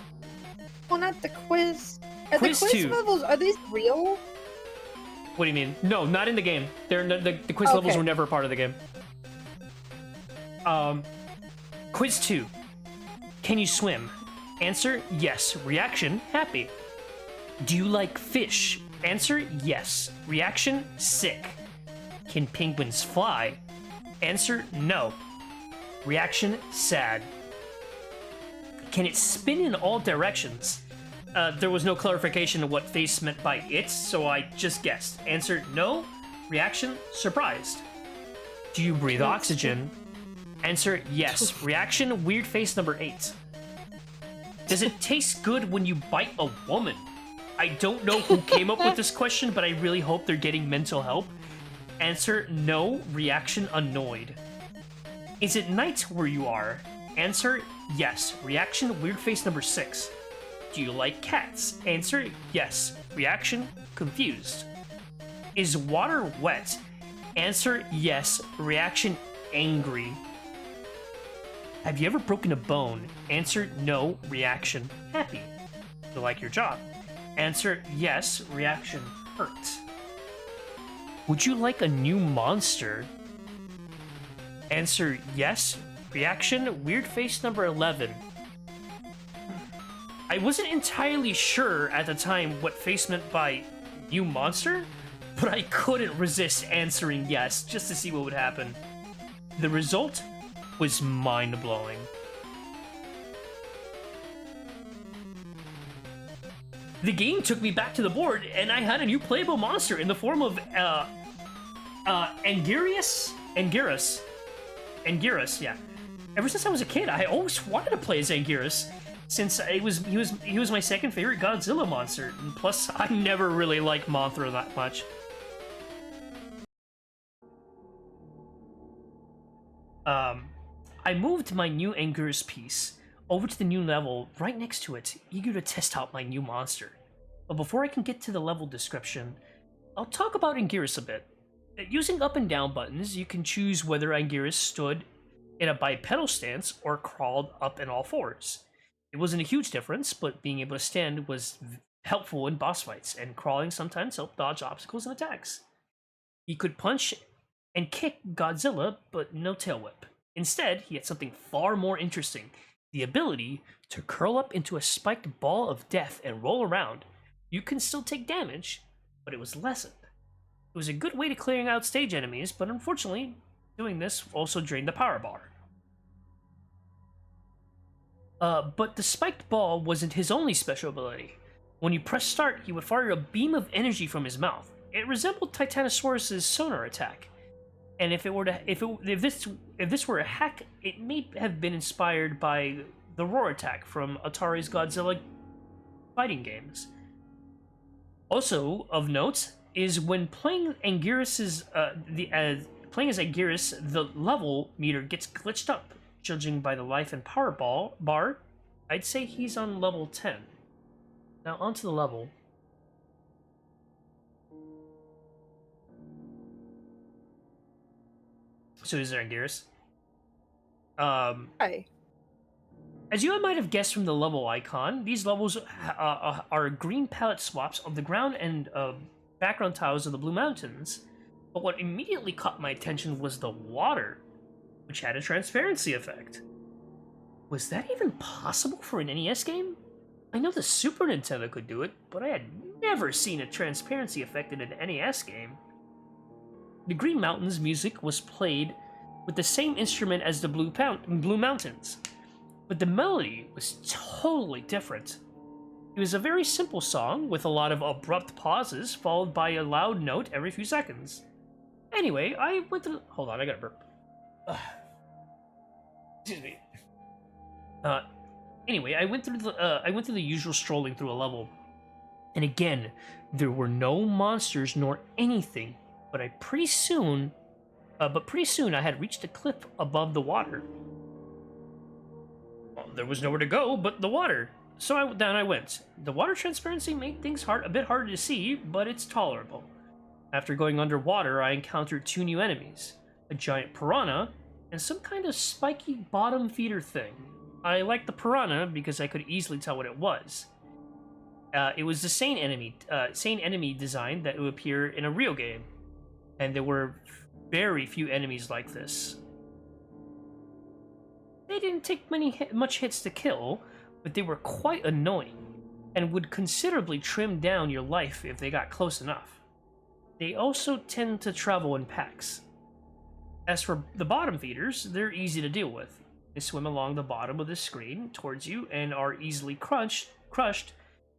[SPEAKER 2] well, not the quiz. Are
[SPEAKER 3] Quiz
[SPEAKER 2] the quiz
[SPEAKER 3] 2.
[SPEAKER 2] levels, are these real?
[SPEAKER 3] What do you mean? No, not in the game. The quiz levels
[SPEAKER 2] Okay.
[SPEAKER 3] were never a part of the game. Quiz 2. Can you swim? Answer, yes. Reaction, happy. Do you like fish? Answer, yes. Reaction, sick. Can penguins fly? Answer, no. Reaction, sad. Can it spin in all directions? There was no clarification of what face meant by it, so I just guessed. Answer, no. Reaction, surprised. Do you breathe oxygen? Answer, yes. Reaction, weird face number 8. Does it taste good when you bite a woman? I don't know who came up with this question, but I really hope they're getting mental help. Answer, no. Reaction, annoyed. Is it night where you are? Answer, yes. Reaction, weird face number 6. Do you like cats? Answer, yes. Reaction, confused. Is water wet? Answer, yes. Reaction, angry. Have you ever broken a bone? Answer, no. Reaction, happy. Do you like your job? Answer, yes. Reaction, hurt. Would you like a new monster? Answer, yes. Reaction, weird face number 11. I wasn't entirely sure at the time what face meant by new monster, but I couldn't resist answering yes just to see what would happen. The result was mind-blowing. The game took me back to the board, and I had a new playable monster in the form of Anguirus, yeah. Ever since I was a kid, I always wanted to play as Anguirus, since he was my second favorite Godzilla monster. And plus, I never really liked Mothra that much. I moved my new Anguirus piece over to the new level right next to it, eager to test out my new monster. But before I can get to the level description, I'll talk about Anguirus a bit. Using up and down buttons, you can choose whether Anguirus stood in a bipedal stance or crawled up in all fours. It wasn't a huge difference, but being able to stand was helpful in boss fights, and crawling sometimes helped dodge obstacles and attacks. He could punch and kick Godzilla, but no tail whip. Instead, he had something far more interesting, the ability to curl up into a spiked ball of death and roll around. You can still take damage, but it was lessened. It was a good way to clearing out stage enemies, but unfortunately, doing this also drained the power bar. But the spiked ball wasn't his only special ability. When you press start, he would fire a beam of energy from his mouth. It resembled Titanosaurus's sonar attack. And if this were a hack, it may have been inspired by the roar attack from Atari's Godzilla fighting games. Also of note is when playing Anguirus, playing as Anguirus, the level meter gets glitched up. Judging by the life and power bar, I'd say he's on level 10. Now onto the level. So is there Anguirus?
[SPEAKER 2] Hi.
[SPEAKER 3] As you might have guessed from the level icon, these levels are green palette swaps of the ground and background tiles of the Blue Mountains. But what immediately caught my attention was the water, which had a transparency effect. Was that even possible for an NES game? I know the Super Nintendo could do it, but I had never seen a transparency effect in an NES game. The Green Mountains music was played with the same instrument as the Blue Mountains, but the melody was totally different. It was a very simple song with a lot of abrupt pauses followed by a loud note every few seconds. Anyway, I went to... Hold on, I gotta burp. Excuse me. Anyway, I went through the usual strolling through a level. And again, there were no monsters nor anything, but pretty soon I had reached a cliff above the water. Well, there was nowhere to go but the water. So down I went. The water transparency made things a bit harder to see, but it's tolerable. After going underwater, I encountered 2 new enemies, a giant piranha and some kind of spiky bottom feeder thing. I liked the piranha because I could easily tell what it was. It was the same enemy design that would appear in a real game, and there were very few enemies like this. They didn't take much hits to kill, but they were quite annoying, and would considerably trim down your life if they got close enough. They also tend to travel in packs. As for the bottom feeders, they're easy to deal with. They swim along the bottom of the screen towards you and are easily crushed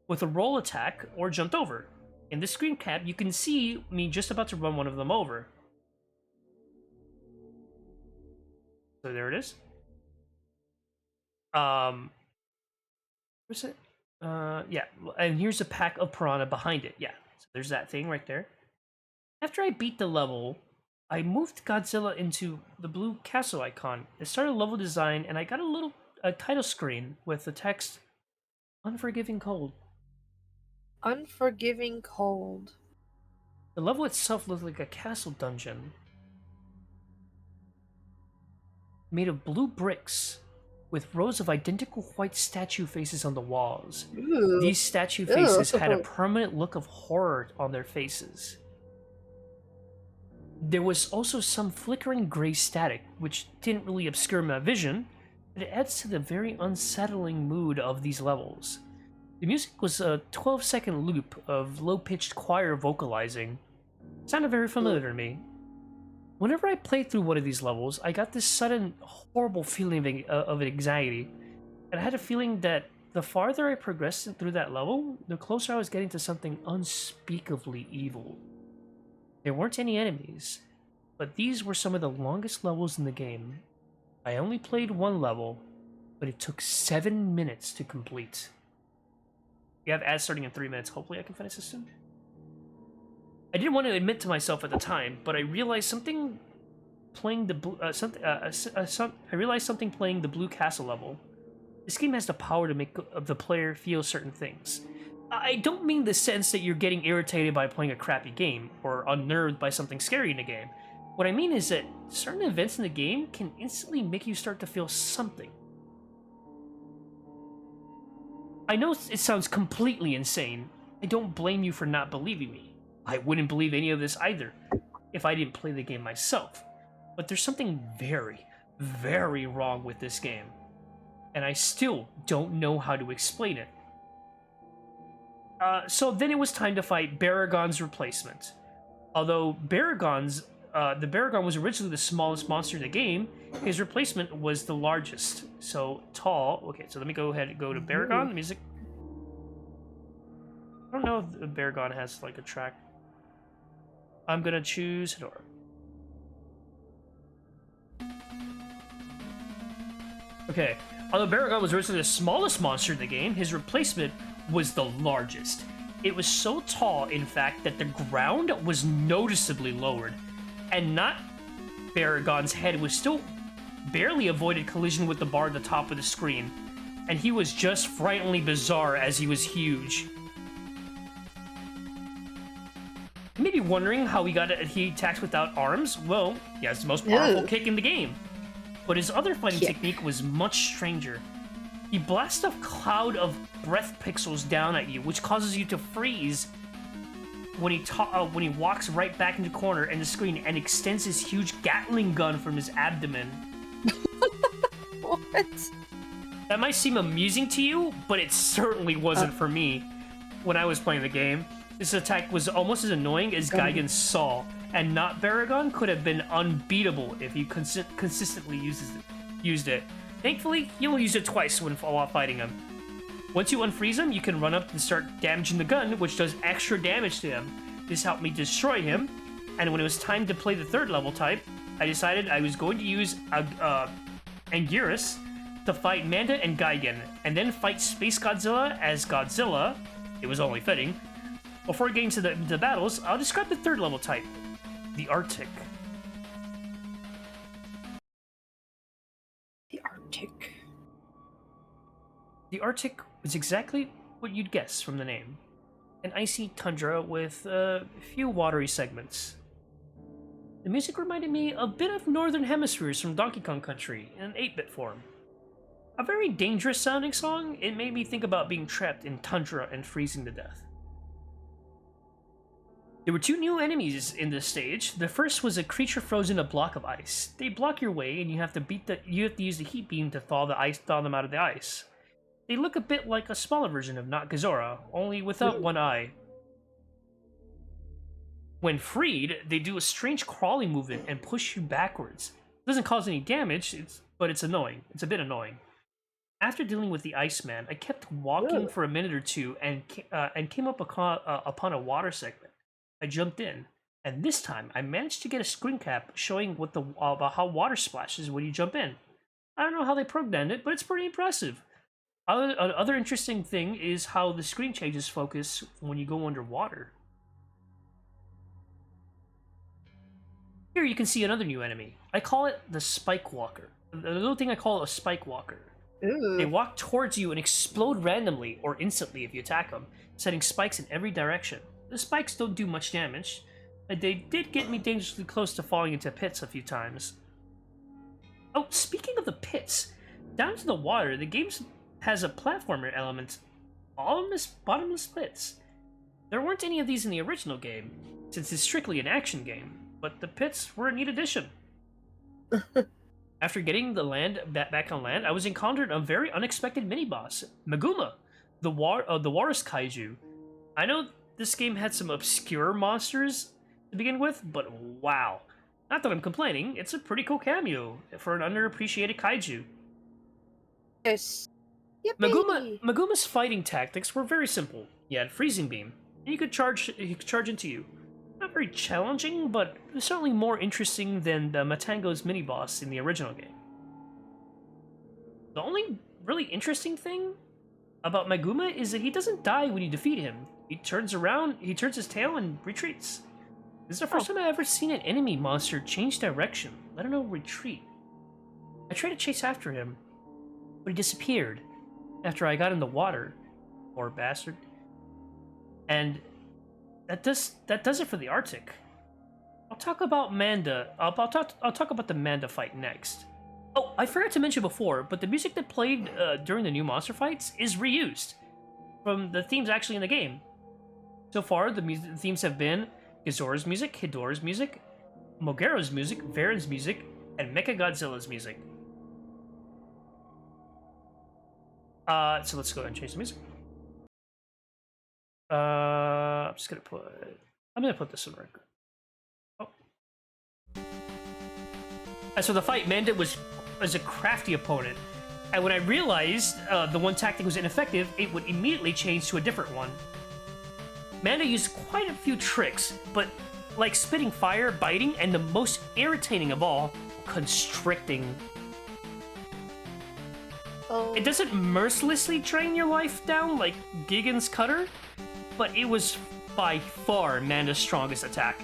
[SPEAKER 3] with a roll attack or jumped over. In this screen cap, you can see me just about to run one of them over. So there it is. Where's it? Yeah, and here's a pack of piranha behind it. Yeah, so there's that thing right there. After I beat the level, I moved Godzilla into the blue castle icon. It started level design, and I got a title screen with the text, Unforgiving Cold.
[SPEAKER 2] Unforgiving Cold.
[SPEAKER 3] The level itself looked like a castle dungeon made of blue bricks with rows of identical white statue faces on the walls.
[SPEAKER 2] Ooh.
[SPEAKER 3] These statue faces had a permanent look of horror on their faces. There was also some flickering gray static, which didn't really obscure my vision, but it adds to the very unsettling mood of these levels. The music was a 12-second loop of low-pitched choir vocalizing. It sounded very familiar to me. Whenever I played through one of these levels, I got this sudden, horrible feeling of anxiety. And I had a feeling that the farther I progressed through that level, the closer I was getting to something unspeakably evil. There weren't any enemies, but these were some of the longest levels in the game. I only played one level, but it took 7 minutes to complete. We have ads starting in 3 minutes. Hopefully I can finish this soon. I didn't want to admit to myself at the time, but I realized something playing the Blue Castle level. This game has the power to make the player feel certain things. I don't mean the sense that you're getting irritated by playing a crappy game, or unnerved by something scary in the game. What I mean is that certain events in the game can instantly make you start to feel something. I know it sounds completely insane. I don't blame you for not believing me. I wouldn't believe any of this either, if I didn't play the game myself. But there's something very, very wrong with this game, and I still don't know how to explain it. So then it was time to fight Baragon's replacement. Although the Baragon was originally the smallest monster in the game, his replacement was the largest. So tall. Okay, so let me go ahead and go to Baragon. The music. I don't know if the Baragon has like a track. I'm gonna choose Hedora. Okay, although Baragon was originally the smallest monster in the game, his replacement was the largest. It was so tall, in fact, that the ground was noticeably lowered, and not Baragon's head was still barely avoided collision with the bar at the top of the screen, and he was just frighteningly bizarre as he was huge. You may be wondering how he attacks without arms. Well, he has the most powerful kick in the game. But his other fighting technique was much stranger. He blasts a cloud of breath pixels down at you, which causes you to freeze when he walks right back into the corner in the screen and extends his huge Gatling gun from his abdomen.
[SPEAKER 2] What?
[SPEAKER 3] That might seem amusing to you, but it certainly wasn't for me. when I was playing the game. This attack was almost as annoying as Gigan's Saw, and not Baragon could have been unbeatable if you consistently used it. Thankfully, you only use it twice while fighting him. Once you unfreeze him, you can run up and start damaging the gun, which does extra damage to him. This helped me destroy him, and when it was time to play the 3rd level type, I decided I was going to use Anguirus to fight Manda and Gigan, and then fight Space Godzilla as Godzilla. It was only fitting. Before getting to the battles, I'll describe the 3rd level type, the Arctic.
[SPEAKER 2] The Arctic.
[SPEAKER 3] The Arctic is exactly what you'd guess from the name. An icy tundra with a few watery segments. The music reminded me a bit of Northern Hemispheres from Donkey Kong Country in an 8-bit form. A very dangerous sounding song, it made me think about being trapped in tundra and freezing to death. There were 2 new enemies in this stage. The first was a creature frozen in a block of ice. They block your way, and you have to use the heat beam to thaw them out of the ice. They look a bit like a smaller version of Not Gazora, only without one eye. When freed, they do a strange crawling movement and push you backwards. It doesn't cause any damage, but it's annoying. It's a bit annoying. After dealing with the Iceman, I kept walking for a minute or two and came up upon a water segment. I jumped in, and this time I managed to get a screen cap showing about how water splashes when you jump in. I don't know how they programmed it, but it's pretty impressive. Another interesting thing is how the screen changes focus when you go underwater. Here you can see another new enemy. I call it the Spike Walker. The little thing I call a Spike Walker.
[SPEAKER 2] Ooh.
[SPEAKER 3] They walk towards you and explode randomly or instantly if you attack them, setting spikes in every direction. The spikes don't do much damage, but they did get me dangerously close to falling into pits a few times. Oh, speaking of the pits, down to the water, the game has a platformer element, bottomless pits. There weren't any of these in the original game, since it's strictly an action game, but the pits were a neat addition. After getting back on land, I was encountered a very unexpected mini-boss, Maguma, the Walrus Kaiju. I know this game had some obscure monsters to begin with, but wow. Not that I'm complaining, it's a pretty cool cameo for an underappreciated kaiju.
[SPEAKER 2] Yes. Yippee!
[SPEAKER 3] Maguma's fighting tactics were very simple. He had Freezing Beam, and he could charge into you. Not very challenging, but certainly more interesting than the Matango's mini-boss in the original game. The only really interesting thing about Maguma is that he doesn't die when you defeat him. He turns his tail and retreats. This is the first time I've ever seen an enemy monster change direction, let alone retreat. I tried to chase after him, but he disappeared after I got in the water. Poor bastard. And that does it for the Arctic. I'll talk about Manda. I'll talk about the Manda fight next. Oh, I forgot to mention before, but the music that played during the new monster fights is reused from the themes actually in the game. So far, the themes have been Gazora's music, Hidora's music, Mogero's music, Varen's music, and Mechagodzilla's music. So let's go ahead and change the music. I'm gonna put this in record. Oh. And so the fight, Manda was a crafty opponent. And when I realized the one tactic was ineffective, it would immediately change to a different one. Manda used quite a few tricks, but like spitting fire, biting, and the most irritating of all, constricting.
[SPEAKER 2] Oh.
[SPEAKER 3] It doesn't mercilessly drain your life down like Gigan's Cutter, but it was by far Manda's strongest attack.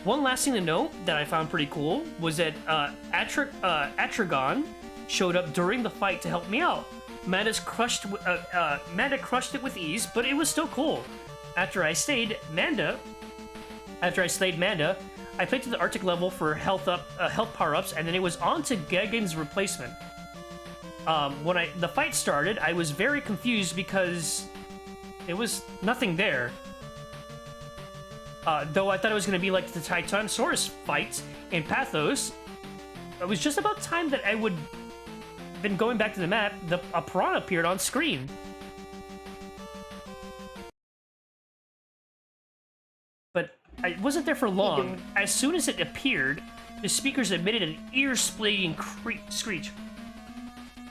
[SPEAKER 3] One last thing to note that I found pretty cool was that Atragon showed up during the fight to help me out. Manda crushed it with ease, but it was still cool. After I slayed Manda, I played to the Arctic level for health power-ups, and then it was on to Gigan's replacement. When the fight started, I was very confused because there was nothing there. Though I thought it was going to be like the Titanosaurus fight in Pathos. It was just about time that I would been going back to the map, a piranha appeared on screen. It wasn't there for long.
[SPEAKER 2] doing?
[SPEAKER 3] As soon as it appeared, the speakers emitted an ear-splitting screech.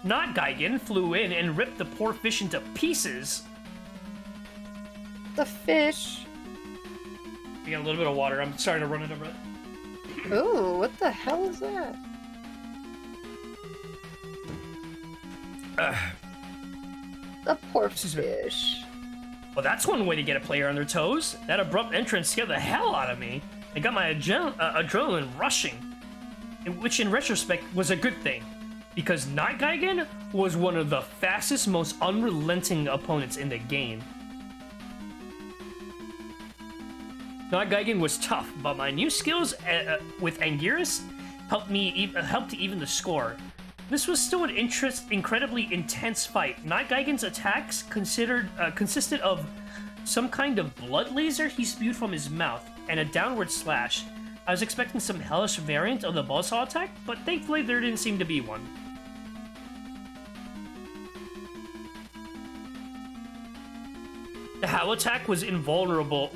[SPEAKER 3] Not Gigan flew in and ripped the poor fish into pieces.
[SPEAKER 2] The fish.
[SPEAKER 3] I got a little bit of water. I'm starting to run out of breath.
[SPEAKER 2] Ooh, what the hell is that? The poor
[SPEAKER 3] Excuse me.
[SPEAKER 2] fish.
[SPEAKER 3] Well, that's one way to get a player on their toes. That abrupt entrance scared the hell out of me. It got my adrenaline rushing, which in retrospect was a good thing, because Not Gigan was one of the fastest, most unrelenting opponents in the game. Not Gigan was tough, but my new skills with Anguirus helped to even the score. This was still an incredibly intense fight. Not Gigan's attacks consisted of some kind of blood laser he spewed from his mouth and a downward slash. I was expecting some hellish variant of the buzzsaw attack, but thankfully there didn't seem to be one. The Howl attack was invaluable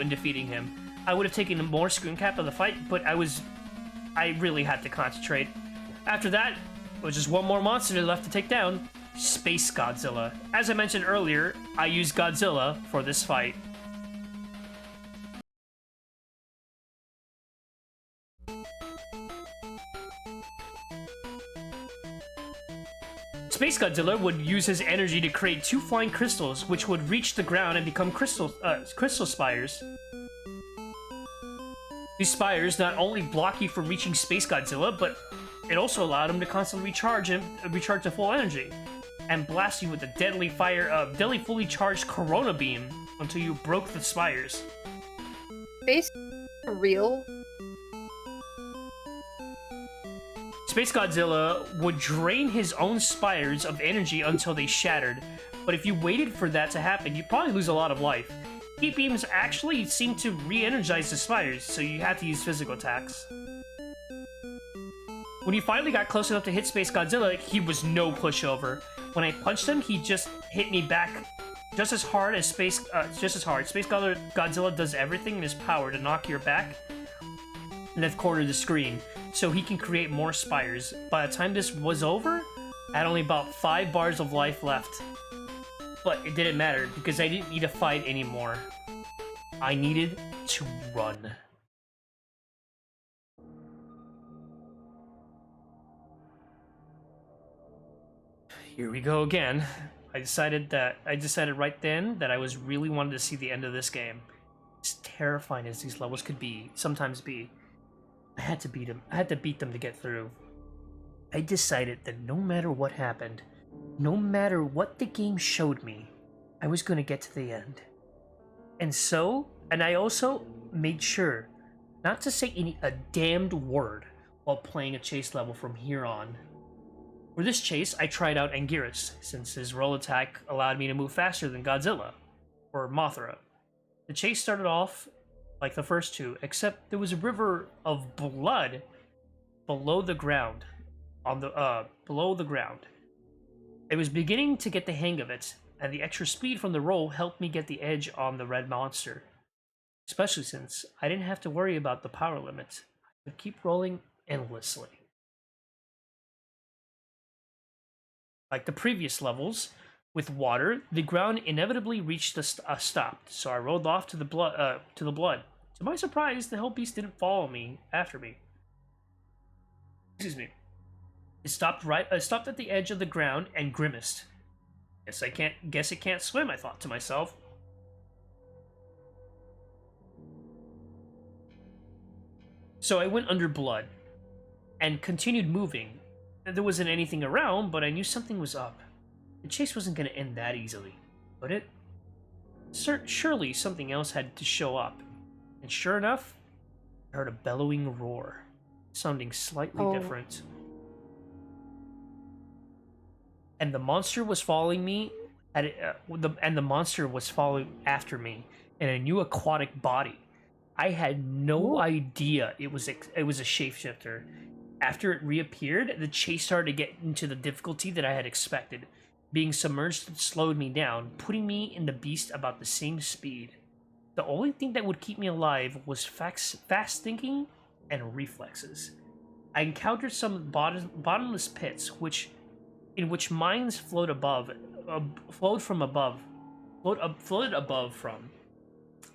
[SPEAKER 3] in defeating him. I would have taken more screen cap of the fight, but I really had to concentrate. After that, there was just one more monster left to take down, Space Godzilla. As I mentioned earlier, I used Godzilla for this fight. Space Godzilla would use his energy to create two flying crystals, which would reach the ground and become crystal spires. These spires not only block you from reaching Space Godzilla, but it also allowed him to constantly recharge to full energy, and blast you with a deadly fully charged Corona Beam until you broke the spires.
[SPEAKER 2] Space real?
[SPEAKER 3] Space Godzilla would drain his own spires of energy until they shattered, but if you waited for that to happen, you'd probably lose a lot of life. Heat beams actually seem to re-energize the spires, so you had to use physical attacks. When he finally got close enough to hit Space Godzilla, he was no pushover. When I punched him, he just hit me back just as hard as Space Godzilla does everything in his power to knock your back left corner of the screen, so he can create more spires. By the time this was over, I had only about 5 bars of life left. But it didn't matter, because I didn't need to fight anymore. I needed to run. Here we go again. I decided right then that I was really wanted to see the end of this game. As terrifying as these levels could sometimes be. I had to beat them. I had to beat them to get through. I decided that no matter what happened, no matter what the game showed me, I was going to get to the end. And I also made sure not to say a damned word while playing a chase level from here on. For this chase, I tried out Anguirus, since his roll attack allowed me to move faster than Godzilla, or Mothra. The chase started off like the first two, except there was a river of blood below the ground. Below the ground. I was beginning to get the hang of it, and the extra speed from the roll helped me get the edge on the red monster. Especially since I didn't have to worry about the power limit. I could keep rolling endlessly. Like the previous levels, with water, the ground inevitably reached a stop, so I rolled off to the blood. To my surprise, the hell beast didn't follow me after me. Excuse me. It stopped at the edge of the ground and grimaced. Guess it can't swim, I thought to myself. So I went under blood and continued moving. There wasn't anything around, but I knew something was up. The chase wasn't going to end that easily, would it? Surely something else had to show up. And sure enough, I heard a bellowing roar, sounding slightly different. And the monster was following me, and the monster was following after me in a new aquatic body. I had no idea it was a shapeshifter. After it reappeared, the chase started to get into the difficulty that I had expected. Being submerged slowed me down, putting me in the beast about the same speed. The only thing that would keep me alive was fast thinking and reflexes. I encountered some bottomless pits, in which mines flowed above, floated above from.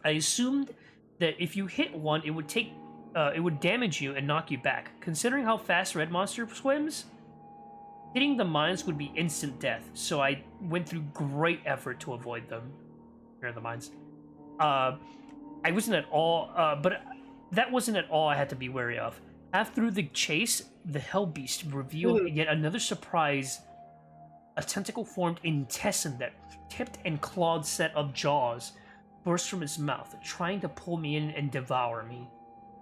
[SPEAKER 3] I assumed that if you hit one, it would damage you and knock you back. Considering how fast Red Monster swims, hitting the mines would be instant death. So I went through great effort to avoid them. Here are the mines. I wasn't at all, but that wasn't at all I had to be wary of. Half through the chase, the Hell Beast revealed yet another surprise: a tentacle-formed intestine that tipped and clawed set of jaws burst from its mouth, trying to pull me in and devour me.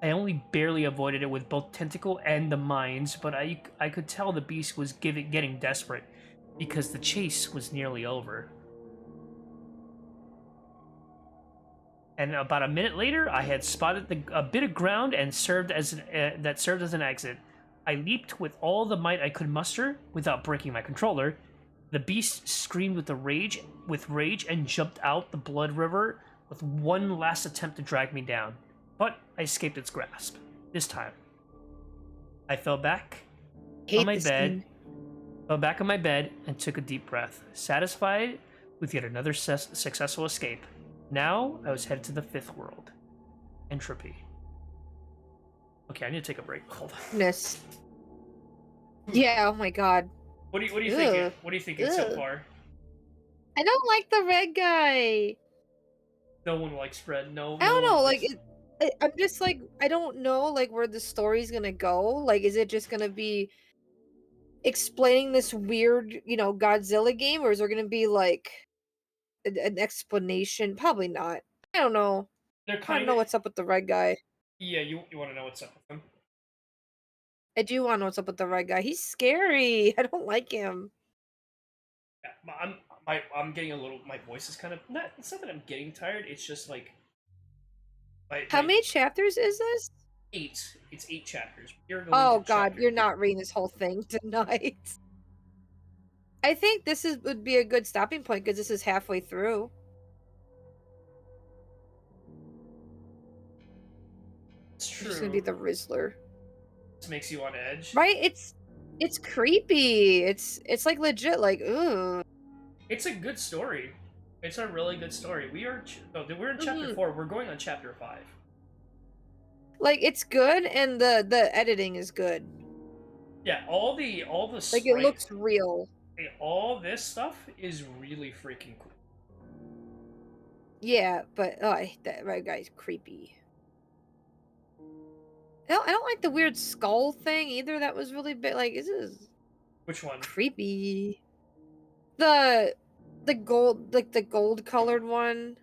[SPEAKER 3] I only barely avoided it with both tentacle and the mines, but I could tell the beast was getting desperate, because the chase was nearly over. And about a minute later, I had spotted a bit of ground and served as an exit. I leaped with all the might I could muster without breaking my controller. The beast screamed with rage and jumped out the blood river with one last attempt to drag me down. But I escaped its grasp. This time. I fell back on my bed and took a deep breath, satisfied with yet another successful escape. Now I was headed to the fifth world. Entropy. Okay, I need to take a break. Hold on.
[SPEAKER 2] Goodness. Yeah, oh my god.
[SPEAKER 3] What do you think? What do you think so far?
[SPEAKER 2] I don't like the red guy.
[SPEAKER 3] No one likes red. No.
[SPEAKER 2] I don't
[SPEAKER 3] no
[SPEAKER 2] know,
[SPEAKER 3] one
[SPEAKER 2] like
[SPEAKER 3] likes...
[SPEAKER 2] I'm just like, I don't know like where the story's gonna go. Like, is it just gonna be explaining this weird, Godzilla game, or is there gonna be like an explanation? Probably not. I don't know.
[SPEAKER 3] They're
[SPEAKER 2] I don't know what's up with the red guy.
[SPEAKER 3] Yeah, you want to know what's up with them?
[SPEAKER 2] I do want to know what's up with the red guy. He's scary. I don't like him.
[SPEAKER 3] Yeah, I'm getting a little. My voice is kind of not. It's not that I'm getting tired. It's just like.
[SPEAKER 2] How many chapters is this?
[SPEAKER 3] 8. It's 8 chapters.
[SPEAKER 2] Oh god, you're not reading this whole thing tonight. I think would be a good stopping point because this is halfway through.
[SPEAKER 3] It's true.
[SPEAKER 2] It's gonna be the Rizzler.
[SPEAKER 3] This makes you on edge,
[SPEAKER 2] right? It's creepy. It's like legit. Like, ooh.
[SPEAKER 3] It's a good story. It's a really good story. We're in chapter 4. We're going on chapter 5.
[SPEAKER 2] Like, it's good, and the editing is good.
[SPEAKER 3] Yeah, all the
[SPEAKER 2] like, it looks real.
[SPEAKER 3] All this stuff is really freaking cool.
[SPEAKER 2] Yeah, but that red guy's creepy. I don't like the weird skull thing either. That was really big. Like, this is
[SPEAKER 3] Which one?
[SPEAKER 2] Creepy. The gold, like the gold colored one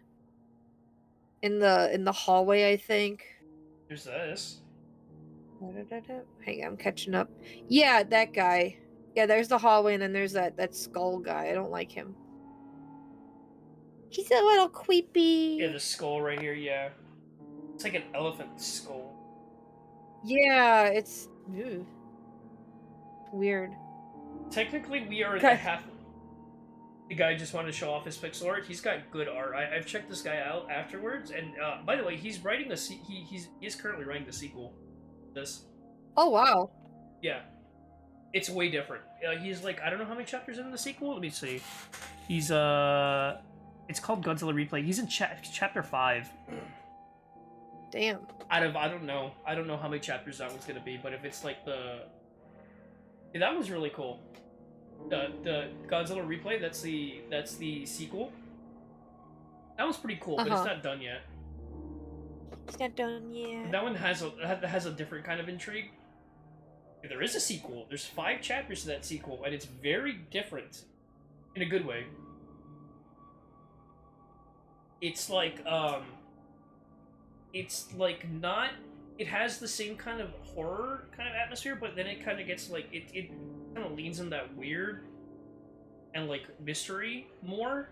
[SPEAKER 2] in the hallway, I think.
[SPEAKER 3] There's this.
[SPEAKER 2] Hang on, I'm catching up. Yeah, that guy. Yeah, there's the hallway, and then there's that skull guy. I don't like him. He's a little creepy.
[SPEAKER 3] Yeah, the skull right here. Yeah, it's like an elephant skull.
[SPEAKER 2] Yeah, it's weird.
[SPEAKER 3] Technically, we are at the half. The guy just wanted to show off his pixel art. He's got good art. I've checked this guy out afterwards, and by the way, he's writing he is currently writing the sequel. This.
[SPEAKER 2] Oh wow.
[SPEAKER 3] Yeah, it's way different. He's like, I don't know how many chapters in the sequel. Let me see. He's it's called Godzilla Replay. He's in chapter 5.
[SPEAKER 2] Damn.
[SPEAKER 3] I don't know how many chapters that one's gonna be, but if it's like the, yeah, that was really cool. The Godzilla Replay, that's the sequel. That was pretty cool, but it's not done yet.
[SPEAKER 2] It's not done yet.
[SPEAKER 3] That one has a different kind of intrigue. There is a sequel. There's 5 chapters to that sequel, and it's very different in a good way. It's like not. It has the same kind of horror kind of atmosphere, but then it kind of gets like it kind of leans in that weird and like mystery more.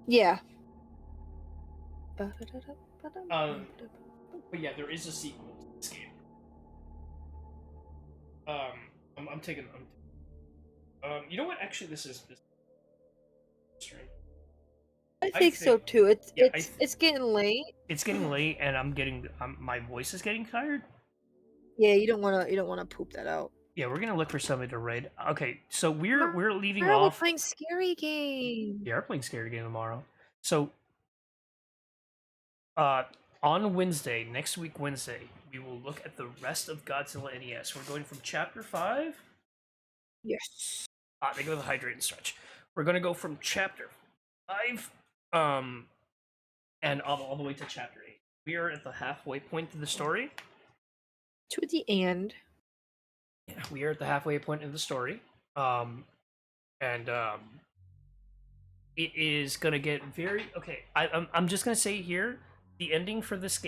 [SPEAKER 2] Yeah.
[SPEAKER 3] But yeah, there is a sequel to this game. I'm taking. You know what? Actually, this is.
[SPEAKER 2] I think so too.
[SPEAKER 3] Yeah,
[SPEAKER 2] It's getting late.
[SPEAKER 3] it's getting late, and I'm getting my voice is getting tired.
[SPEAKER 2] Yeah, you don't wanna poop that out.
[SPEAKER 3] Yeah, we're gonna look for somebody to raid. Okay, so we're leaving
[SPEAKER 2] Tomorrow we're
[SPEAKER 3] off.
[SPEAKER 2] playing scary game.
[SPEAKER 3] We are playing Scary Game tomorrow. So on Wednesday, next week Wednesday, we will look at the rest of Godzilla NES. We're going from chapter 5.
[SPEAKER 2] Yes.
[SPEAKER 3] They go to the hydrate and stretch. We're gonna go from chapter 5, and all the way to chapter 8. We are at the halfway point of the story.
[SPEAKER 2] To the end.
[SPEAKER 3] Yeah, we are at the halfway point of the story. And it is gonna get very okay. I'm just gonna say here, the ending for this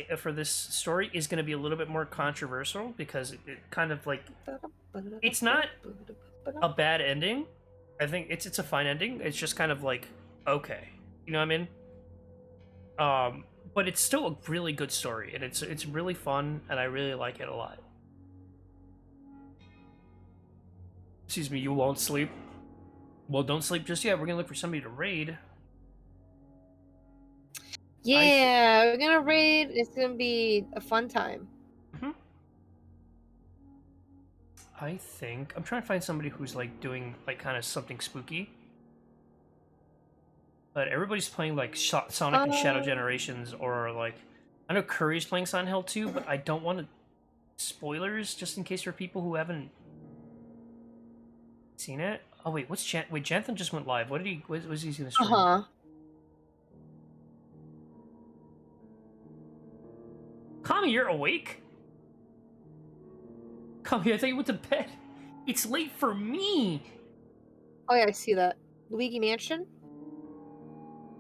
[SPEAKER 3] story is gonna be a little bit more controversial because it kind of like it's not a bad ending. I think it's a fine ending. It's just kind of like okay, you know what I mean? But it's still a really good story, and it's really fun, and I really like it a lot. Excuse me, you won't sleep? Well, don't sleep just yet. We're gonna look for somebody to raid.
[SPEAKER 2] Yeah, we're gonna raid. It's gonna be a fun time.
[SPEAKER 3] I think I'm trying to find somebody who's like doing like kind of something spooky. But everybody's playing like Sonic and Shadow Generations, or like I know Curry's playing Silent Hill 2, but I don't want to spoilers just in case for people who haven't seen it. Oh wait, wait, Janthan just went live. What did he was he gonna stream? Kami, you're awake? Kami, I thought you went to bed. It's late for me.
[SPEAKER 2] Oh yeah, I see that. Luigi Mansion.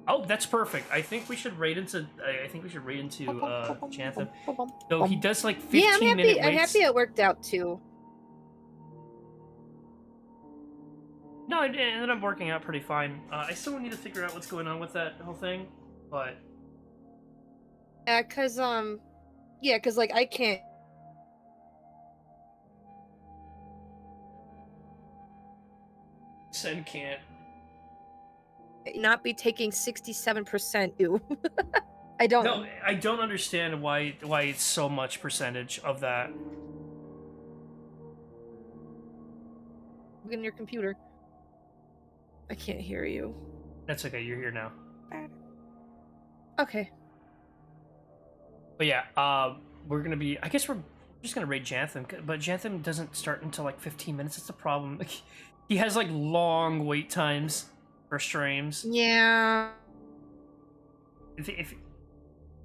[SPEAKER 3] Oh, that's perfect. I think we should raid into. I think we should raid into Janthan. Though he does like 15-minute waits.
[SPEAKER 2] I'm happy it worked out too.
[SPEAKER 3] No, it ended up working out pretty fine. I still need to figure out what's going on with that whole thing, but
[SPEAKER 2] yeah, cause like I can't.
[SPEAKER 3] Sen can't
[SPEAKER 2] not be taking 67%. Ew. I don't.
[SPEAKER 3] No, I don't understand why it's so much percentage of that.
[SPEAKER 2] Look in your computer. I can't hear you.
[SPEAKER 3] That's okay. You're here now.
[SPEAKER 2] Okay.
[SPEAKER 3] But yeah, we're gonna be. I guess we're just gonna raid Janthan, but Janthan doesn't start until like 15 minutes. That's the problem. He has like long wait times for streams.
[SPEAKER 2] Yeah.
[SPEAKER 3] If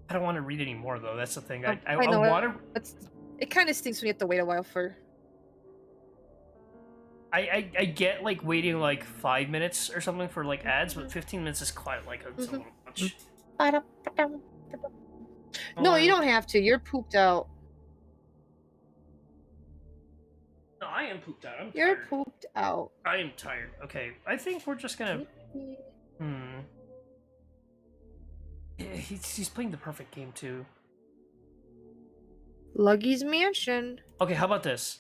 [SPEAKER 3] I don't want to read anymore though, that's the thing. I
[SPEAKER 2] know
[SPEAKER 3] want
[SPEAKER 2] to. It kind of stinks when you have to wait a while for.
[SPEAKER 3] I get like waiting like 5 minutes or something for like ads, but 15 minutes is quite like a little much.
[SPEAKER 2] No, you don't have to. You're pooped out.
[SPEAKER 3] No, I am pooped out.
[SPEAKER 2] You're pooped out.
[SPEAKER 3] I am tired. Okay, I think we're just gonna. He's playing the perfect game too.
[SPEAKER 2] Luggy's Mansion.
[SPEAKER 3] Okay, how about this?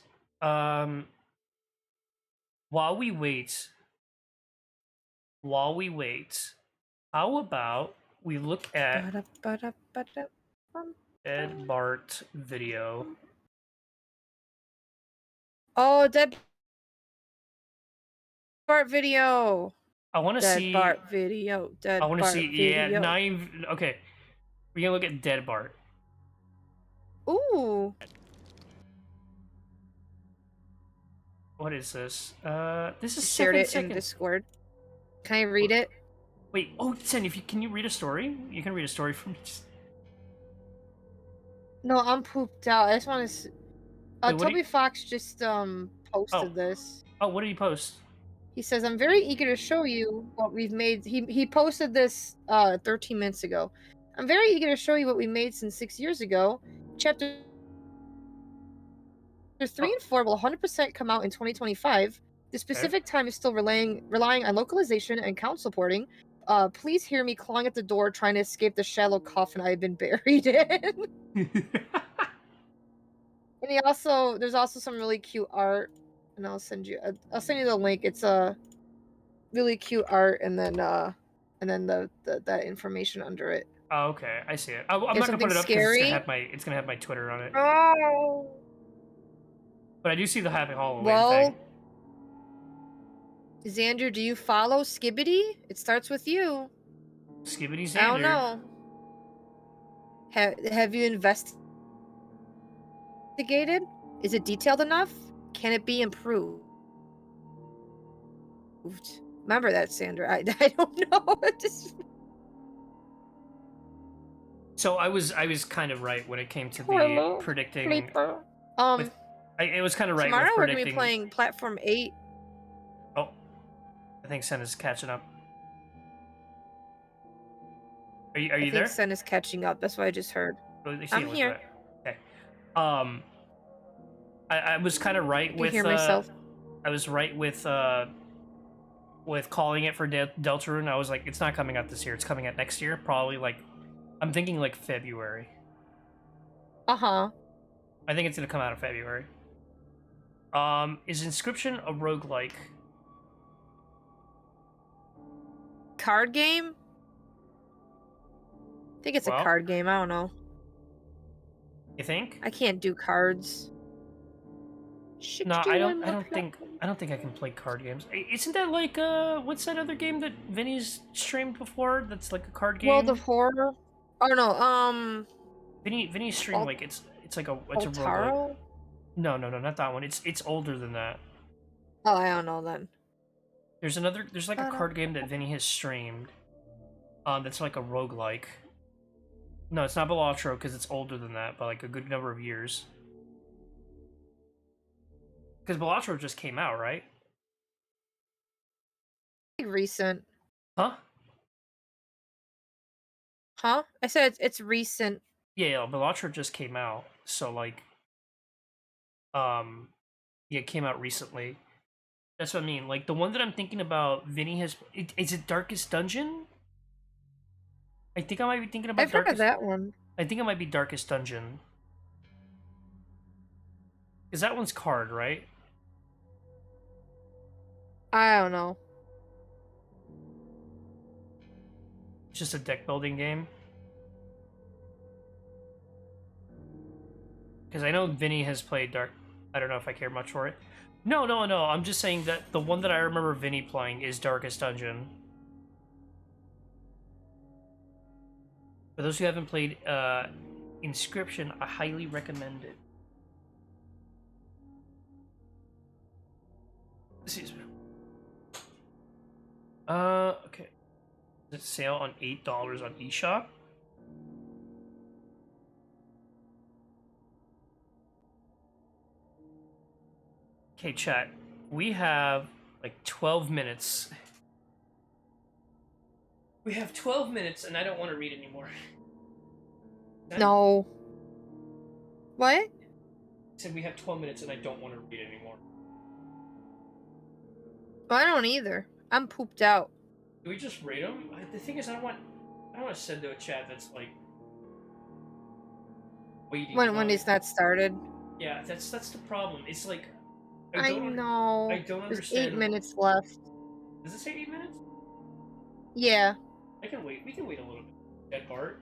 [SPEAKER 3] While we wait, how about we look at Ed Bart video?
[SPEAKER 2] Oh, Dead Bart video.
[SPEAKER 3] I want to see.
[SPEAKER 2] Bart video.
[SPEAKER 3] I want to see. Yeah, okay. We're gonna look at Dead Bart.
[SPEAKER 2] Ooh.
[SPEAKER 3] What is this? This is
[SPEAKER 2] shared
[SPEAKER 3] 7
[SPEAKER 2] it
[SPEAKER 3] seconds.
[SPEAKER 2] in Discord. Can I read it?
[SPEAKER 3] Wait. Oh, Sen, can you read a story? You can read a story for me.
[SPEAKER 2] No, I'm pooped out. I just want to. Toby Fox just posted this.
[SPEAKER 3] Oh, what did he post?
[SPEAKER 2] He says, "I'm very eager to show you what we've made." He posted this 13 minutes ago. I'm very eager to show you what we made since 6 years ago. Chapter 3 and 4 will 100% come out in 2025. The specific time is still relying on localization and council porting. Please hear me clawing at the door, trying to escape the shallow coffin I have been buried in. And there's also some really cute art, and I'll send you the link. It's a really cute art, and then and then the that information under it.
[SPEAKER 3] Oh, okay, I see it. I'm
[SPEAKER 2] There's
[SPEAKER 3] not gonna
[SPEAKER 2] something
[SPEAKER 3] put it up because
[SPEAKER 2] scary.
[SPEAKER 3] it's gonna have my Twitter on it.
[SPEAKER 2] Oh.
[SPEAKER 3] But I do see the Happy Halloween
[SPEAKER 2] Well,
[SPEAKER 3] thing.
[SPEAKER 2] Xander, do you follow Skibbity? It starts with you.
[SPEAKER 3] Skibbity Xander.
[SPEAKER 2] I don't know. Have you investigated? Is it detailed enough? Can it be improved? Remember that, Sandra. I don't know. Just
[SPEAKER 3] So I was kind of right when it came to the
[SPEAKER 2] Hello,
[SPEAKER 3] predicting.
[SPEAKER 2] Creeper.
[SPEAKER 3] It was kind of right
[SPEAKER 2] Tomorrow
[SPEAKER 3] with
[SPEAKER 2] we're gonna
[SPEAKER 3] predicting.
[SPEAKER 2] be playing Platform 8.
[SPEAKER 3] Oh, I think Sen is catching up. Are you
[SPEAKER 2] I
[SPEAKER 3] there?
[SPEAKER 2] think Sen is catching up. That's what I just heard.
[SPEAKER 3] Oh, you see
[SPEAKER 2] I'm
[SPEAKER 3] it, look
[SPEAKER 2] here.
[SPEAKER 3] at it. Okay. I was kind of right
[SPEAKER 2] I can
[SPEAKER 3] with.
[SPEAKER 2] hear myself.
[SPEAKER 3] I was right with calling it for Deltarune. I was like, it's not coming out this year. It's coming out next year. Probably like, I'm thinking like February.
[SPEAKER 2] Uh-huh.
[SPEAKER 3] I think it's gonna come out in February. Is Inscription a roguelike?
[SPEAKER 2] Card game? I think it's a card game. I don't know.
[SPEAKER 3] You think?
[SPEAKER 2] I can't do cards.
[SPEAKER 3] No, I don't think I can play card games. Isn't that like what's that other game that Vinny's streamed before? That's like a card game.
[SPEAKER 2] World of Horror. Oh no.
[SPEAKER 3] Vinny streamed like it's like a roguelike.
[SPEAKER 2] Altaro?
[SPEAKER 3] No, not that one. It's older than that.
[SPEAKER 2] Oh, I don't know then.
[SPEAKER 3] There's like a card game that Vinny has streamed. That's like a roguelike. No, it's not Balatro because it's older than that by like a good number of years. Because Balatro just came out, right?
[SPEAKER 2] Recent.
[SPEAKER 3] Huh?
[SPEAKER 2] Huh? I said it's recent.
[SPEAKER 3] Yeah, Balatro just came out. So like yeah, it came out recently. That's what I mean. Like the one that I'm thinking about, Vinny has is it Darkest Dungeon? I think I might be thinking about
[SPEAKER 2] I've heard of that one.
[SPEAKER 3] I think it might be Darkest Dungeon. Because that one's card, right?
[SPEAKER 2] I don't know.
[SPEAKER 3] It's just a deck building game. Because I know Vinny has played Dark. I don't know if I care much for it. No. I'm just saying that the one that I remember Vinny playing is Darkest Dungeon. For those who haven't played Inscription, I highly recommend it. Excuse me. Okay. It's sale on $8 on eShop. Okay, chat. We have like 12 minutes. We have 12 minutes and I don't want to read anymore.
[SPEAKER 2] No. What?
[SPEAKER 3] I said we have 12 minutes and I don't want to read anymore.
[SPEAKER 2] I don't either. I'm pooped out.
[SPEAKER 3] Do we just rate them? The thing is, I don't want to send to a chat that's like waiting.
[SPEAKER 2] When it's not started.
[SPEAKER 3] Yeah, that's the problem. It's like
[SPEAKER 2] I know.
[SPEAKER 3] I don't
[SPEAKER 2] There's
[SPEAKER 3] understand.
[SPEAKER 2] 8 minutes left.
[SPEAKER 3] Does it say 8 minutes?
[SPEAKER 2] Yeah.
[SPEAKER 3] I can wait. We can wait a little bit. Dead Bart.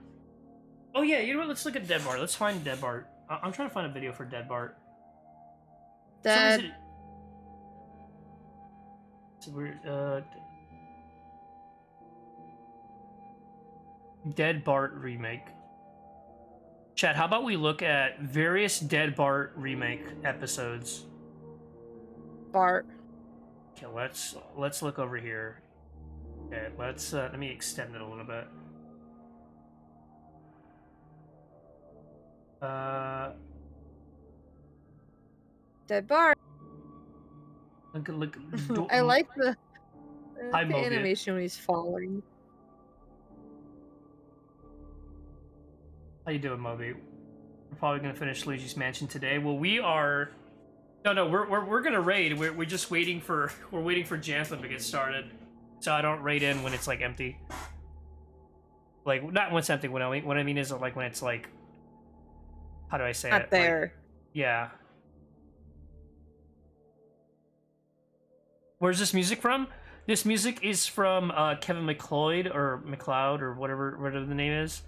[SPEAKER 3] Oh yeah, you know what? Let's look at Dead Bart. Let's find Dead Bart. I'm trying to find a video for Dead Bart.
[SPEAKER 2] Dead.
[SPEAKER 3] So we're Dead Bart remake. Chat, how about we look at various Dead Bart remake episodes?
[SPEAKER 2] Bart.
[SPEAKER 3] Okay, let's look over here. Okay, let's let me extend it a little bit.
[SPEAKER 2] Dead Bart.
[SPEAKER 3] Look.
[SPEAKER 2] I like the
[SPEAKER 3] Moby.
[SPEAKER 2] animation when he's falling.
[SPEAKER 3] How you doing, Moby? We're probably gonna finish Luigi's Mansion today. Well, we are. No, we're gonna raid. We're just waiting for Jantham to get started, so I don't raid in when it's like empty. Like not when it's empty. What I mean is like when it's like, how do I say it?
[SPEAKER 2] Not there.
[SPEAKER 3] Like, yeah. Where's this music from? This music is from Kevin McLeod or McLeod or whatever the name is.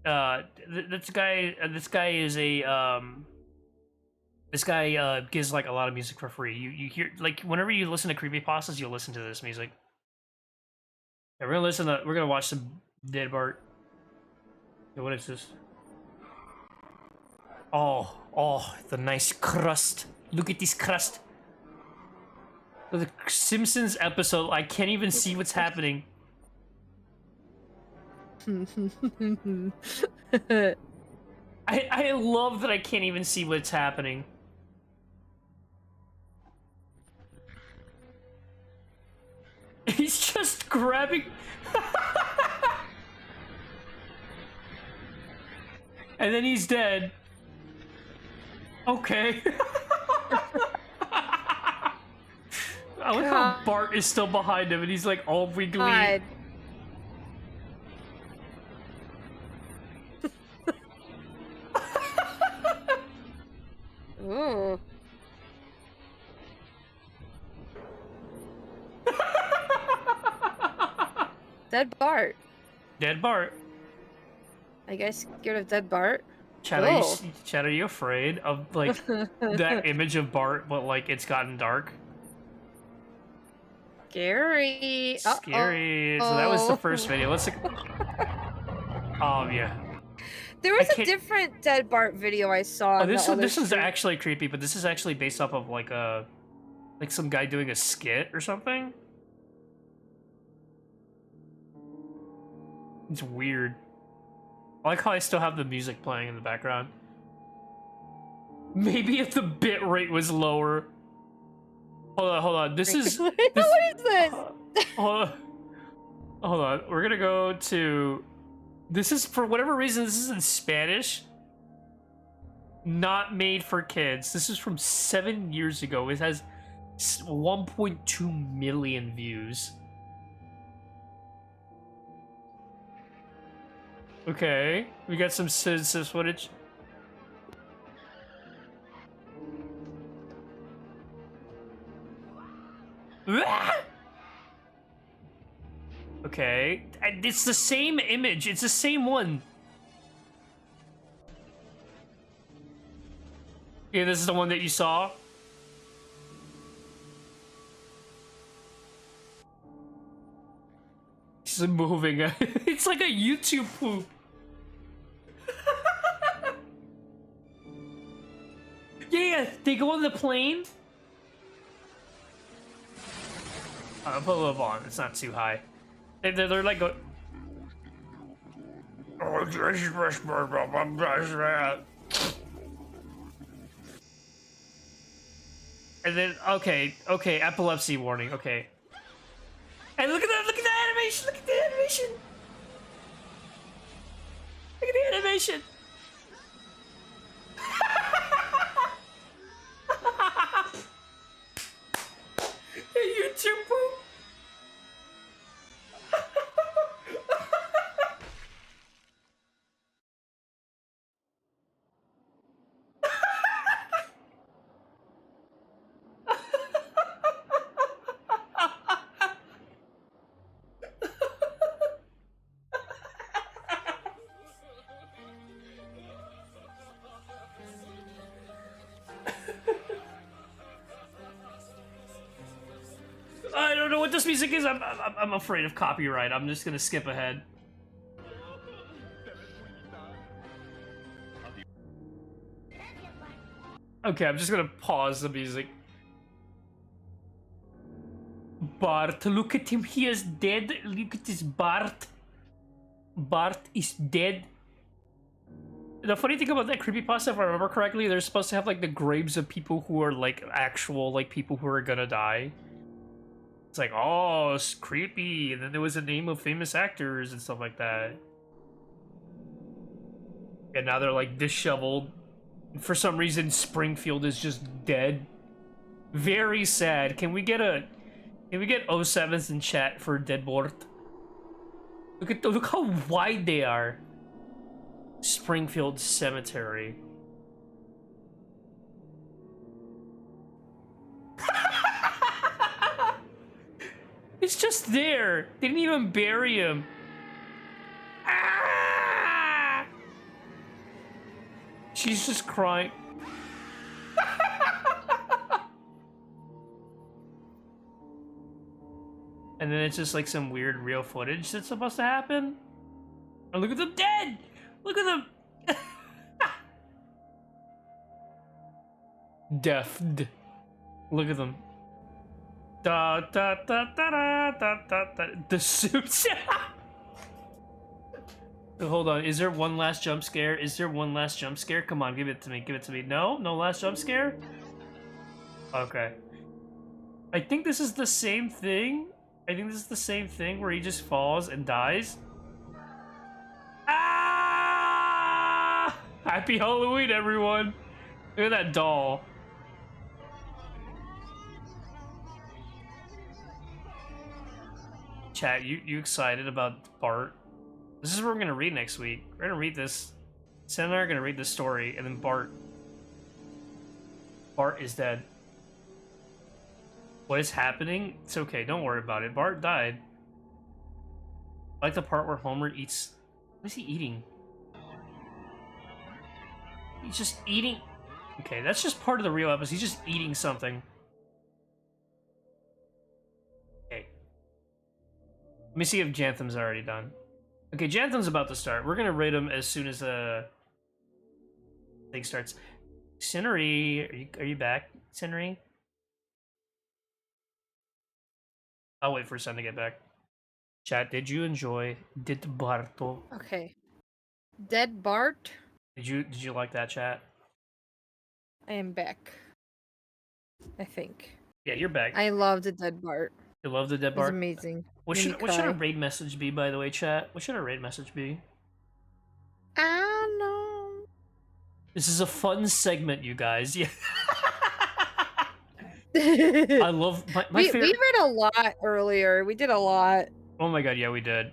[SPEAKER 3] This guy is a this guy gives like a lot of music for free. You hear like whenever you listen to creepypastas, you'll listen to this music. Yeah, we're gonna watch some Dead Bart. Yeah, what is this? Oh, the nice crust. Look at this crust. The Simpsons episode, I can't even see what's happening. I love that I can't even see what's happening. He's just grabbing... and then he's dead. Okay. I like how Bart is still behind him and he's like all wiggly.
[SPEAKER 2] God. Ooh. Dead Bart.
[SPEAKER 3] Dead Bart.
[SPEAKER 2] Are you guys scared of Dead Bart?
[SPEAKER 3] Chad, are you afraid of like that image of Bart, but like it's gotten dark?
[SPEAKER 2] Scary.
[SPEAKER 3] Scary. So that was the first video. Let's. Yeah.
[SPEAKER 2] There was a different Dead Bart video I saw.
[SPEAKER 3] Oh, this is actually creepy, but this is actually based off of like some guy doing a skit or something. It's weird. I like how I still have the music playing in the background. Maybe if the bit rate was lower. Hold on. This is.
[SPEAKER 2] What is this?
[SPEAKER 3] Hold on. We're gonna go to. This is, for whatever reason, this is in Spanish. Not made for kids. This is from 7 years ago. It has 1.2 million views. Okay, we got some citizen footage. Okay, it's the same image. It's the same one. Yeah, this is the one that you saw. It's moving. It's like a YouTube poop. Yeah, they go on the plane. I'll put a little on. It's not too high. They're like go. And then okay, epilepsy warning. Okay. And look at that! Look at the animation! Look at the animation! Look at the animation! YouTube poop! I don't know what this music is. I'm afraid of copyright. I'm just gonna skip ahead. Okay, I'm just gonna pause the music. Bart, look at him. He is dead. Look at this Bart. Bart is dead. The funny thing about that creepypasta, if I remember correctly, they're supposed to have like the graves of people who are like actual like people who are gonna die. It's like, oh, it's creepy, and then there was a name of famous actors and stuff like that. And now they're like disheveled. For some reason, Springfield is just dead. Very sad. Can we get 07s in chat for Dead Bart? Look how wide they are. Springfield Cemetery. It's just there. They didn't even bury him. Ah! She's just crying. And then it's just like some weird real footage that's supposed to happen. Oh, look at them dead! Look at them! Deafed. Look at them. Da da da da da da da da. The suits. Hold on. Is there one last jump scare? Is there one last jump scare? Come on, give it to me. Give it to me. No, no last jump scare. Okay. I think this is the same thing. I think this is the same thing where he just falls and dies. Ah! Happy Halloween, everyone! Look at that doll. Chat, you excited about Bart? This is what we're gonna read next week. We're gonna read this. Sam and I are gonna read this story, and then Bart is dead. What is happening? It's okay, don't worry about it. Bart died. I like the part where Homer eats... What is he eating? He's just eating... Okay, that's just part of the real episode. He's just eating something. Okay. Let me see if Jantham's already done. Okay, Jantham's about to start. We're gonna rate him as soon as the thing starts. Cinery, are you back, Cinery? I'll wait for Sen to get back. Chat, did you enjoy Dit Barto?
[SPEAKER 2] Okay. Dead Bart.
[SPEAKER 3] Did you like that, chat?
[SPEAKER 2] I am back. I think.
[SPEAKER 3] Yeah, you're back.
[SPEAKER 2] I loved the Dead Bart.
[SPEAKER 3] You love the Dead
[SPEAKER 2] It was
[SPEAKER 3] Bart?
[SPEAKER 2] amazing.
[SPEAKER 3] What
[SPEAKER 2] Made me
[SPEAKER 3] should our
[SPEAKER 2] cry.
[SPEAKER 3] raid message be, by the way, chat? What should our raid message be?
[SPEAKER 2] I don't know.
[SPEAKER 3] This is a fun segment, you guys. Yeah.
[SPEAKER 2] we
[SPEAKER 3] I love my favorite.
[SPEAKER 2] read a lot earlier. We did a lot.
[SPEAKER 3] Oh my god, yeah, we did.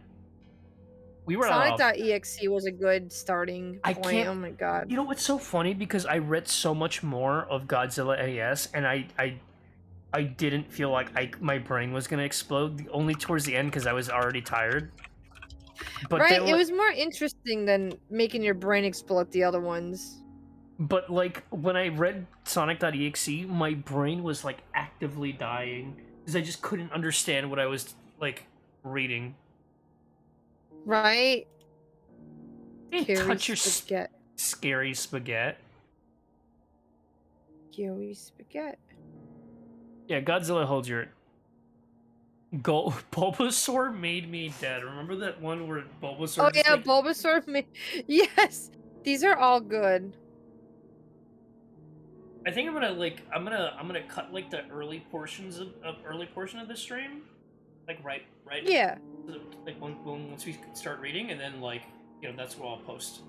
[SPEAKER 3] We were
[SPEAKER 2] Sonic.exe was a good starting
[SPEAKER 3] I
[SPEAKER 2] point.
[SPEAKER 3] can't-
[SPEAKER 2] Oh my god.
[SPEAKER 3] You know what's so funny? Because I read so much more of Godzilla NES, and I didn't feel like my brain was gonna explode. Only towards the end, because I was already tired. But
[SPEAKER 2] Right,
[SPEAKER 3] then,
[SPEAKER 2] it was more interesting than making your brain explode the other ones.
[SPEAKER 3] But like when I read Sonic.exe, my brain was like actively dying because I just couldn't understand what I was like reading.
[SPEAKER 2] Right?
[SPEAKER 3] Hey,
[SPEAKER 2] Scary
[SPEAKER 3] touch your
[SPEAKER 2] spaghetti.
[SPEAKER 3] scary spaghetti.
[SPEAKER 2] Scary spaghetti.
[SPEAKER 3] Yeah, Godzilla holds your. Bulbasaur made me dead. Remember that one where Bulbasaur?
[SPEAKER 2] Oh
[SPEAKER 3] just,
[SPEAKER 2] yeah,
[SPEAKER 3] like,
[SPEAKER 2] Bulbasaur. Yes, these are all good.
[SPEAKER 3] I think I'm gonna cut like the early portions of the stream, like right.
[SPEAKER 2] Yeah.
[SPEAKER 3] Like once we start reading, and then like that's what I'll post.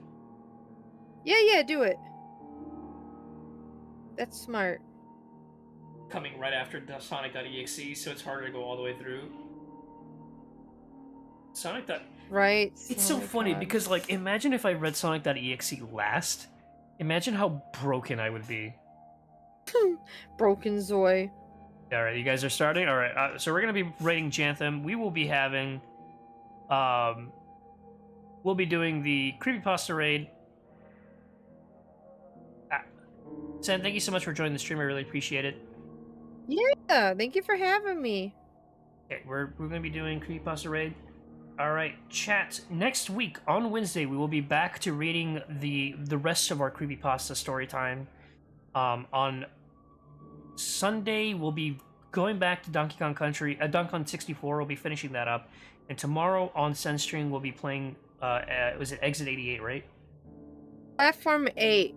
[SPEAKER 2] Yeah, do it. That's smart.
[SPEAKER 3] Coming right after Sonic.exe, so it's harder to go all the way through. Sonic.
[SPEAKER 2] Right.
[SPEAKER 3] It's so
[SPEAKER 2] Oh my
[SPEAKER 3] funny
[SPEAKER 2] God.
[SPEAKER 3] because like imagine if I read Sonic.exe last. Imagine how broken I would be.
[SPEAKER 2] Broken Zoy.
[SPEAKER 3] All right, you guys are starting. All right, so we're gonna be rating Jantham. We will be having, we'll be doing the Creepypasta raid. Sam, thank you so much for joining the stream. I really appreciate it.
[SPEAKER 2] Yeah, thank you for having me.
[SPEAKER 3] Okay, we're gonna be doing Creepypasta raid. All right, chat. Next week on Wednesday, we will be back to reading the rest of our Creepypasta story time. On Sunday, we'll be going back to Donkey Kong Country. Donkey Kong 64, we'll be finishing that up. And tomorrow on Sunstream, we'll be playing, was it Exit 88, right?
[SPEAKER 2] Platform 8.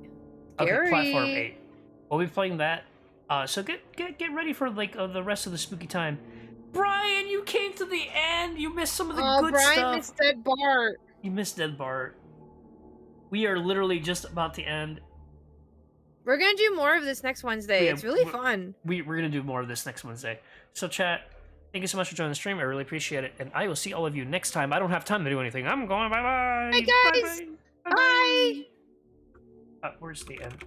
[SPEAKER 2] Scary.
[SPEAKER 3] Okay, Platform 8. We'll be playing that. So get ready for, like, the rest of the spooky time. Brian, you came to the end! You missed some of the good
[SPEAKER 2] Brian
[SPEAKER 3] stuff!
[SPEAKER 2] missed Dead Bart.
[SPEAKER 3] You missed Dead Bart. We are literally just about to end.
[SPEAKER 2] We're gonna do more of this next Wednesday.
[SPEAKER 3] Yeah,
[SPEAKER 2] It's really fun.
[SPEAKER 3] We're gonna do more of this next Wednesday. So chat, thank you so much for joining the stream. I really appreciate it, and I will see all of you next time. I don't have time to do anything. I'm going. Bye bye.
[SPEAKER 2] Bye, guys.
[SPEAKER 3] Bye.
[SPEAKER 2] Bye.
[SPEAKER 3] Where's the end?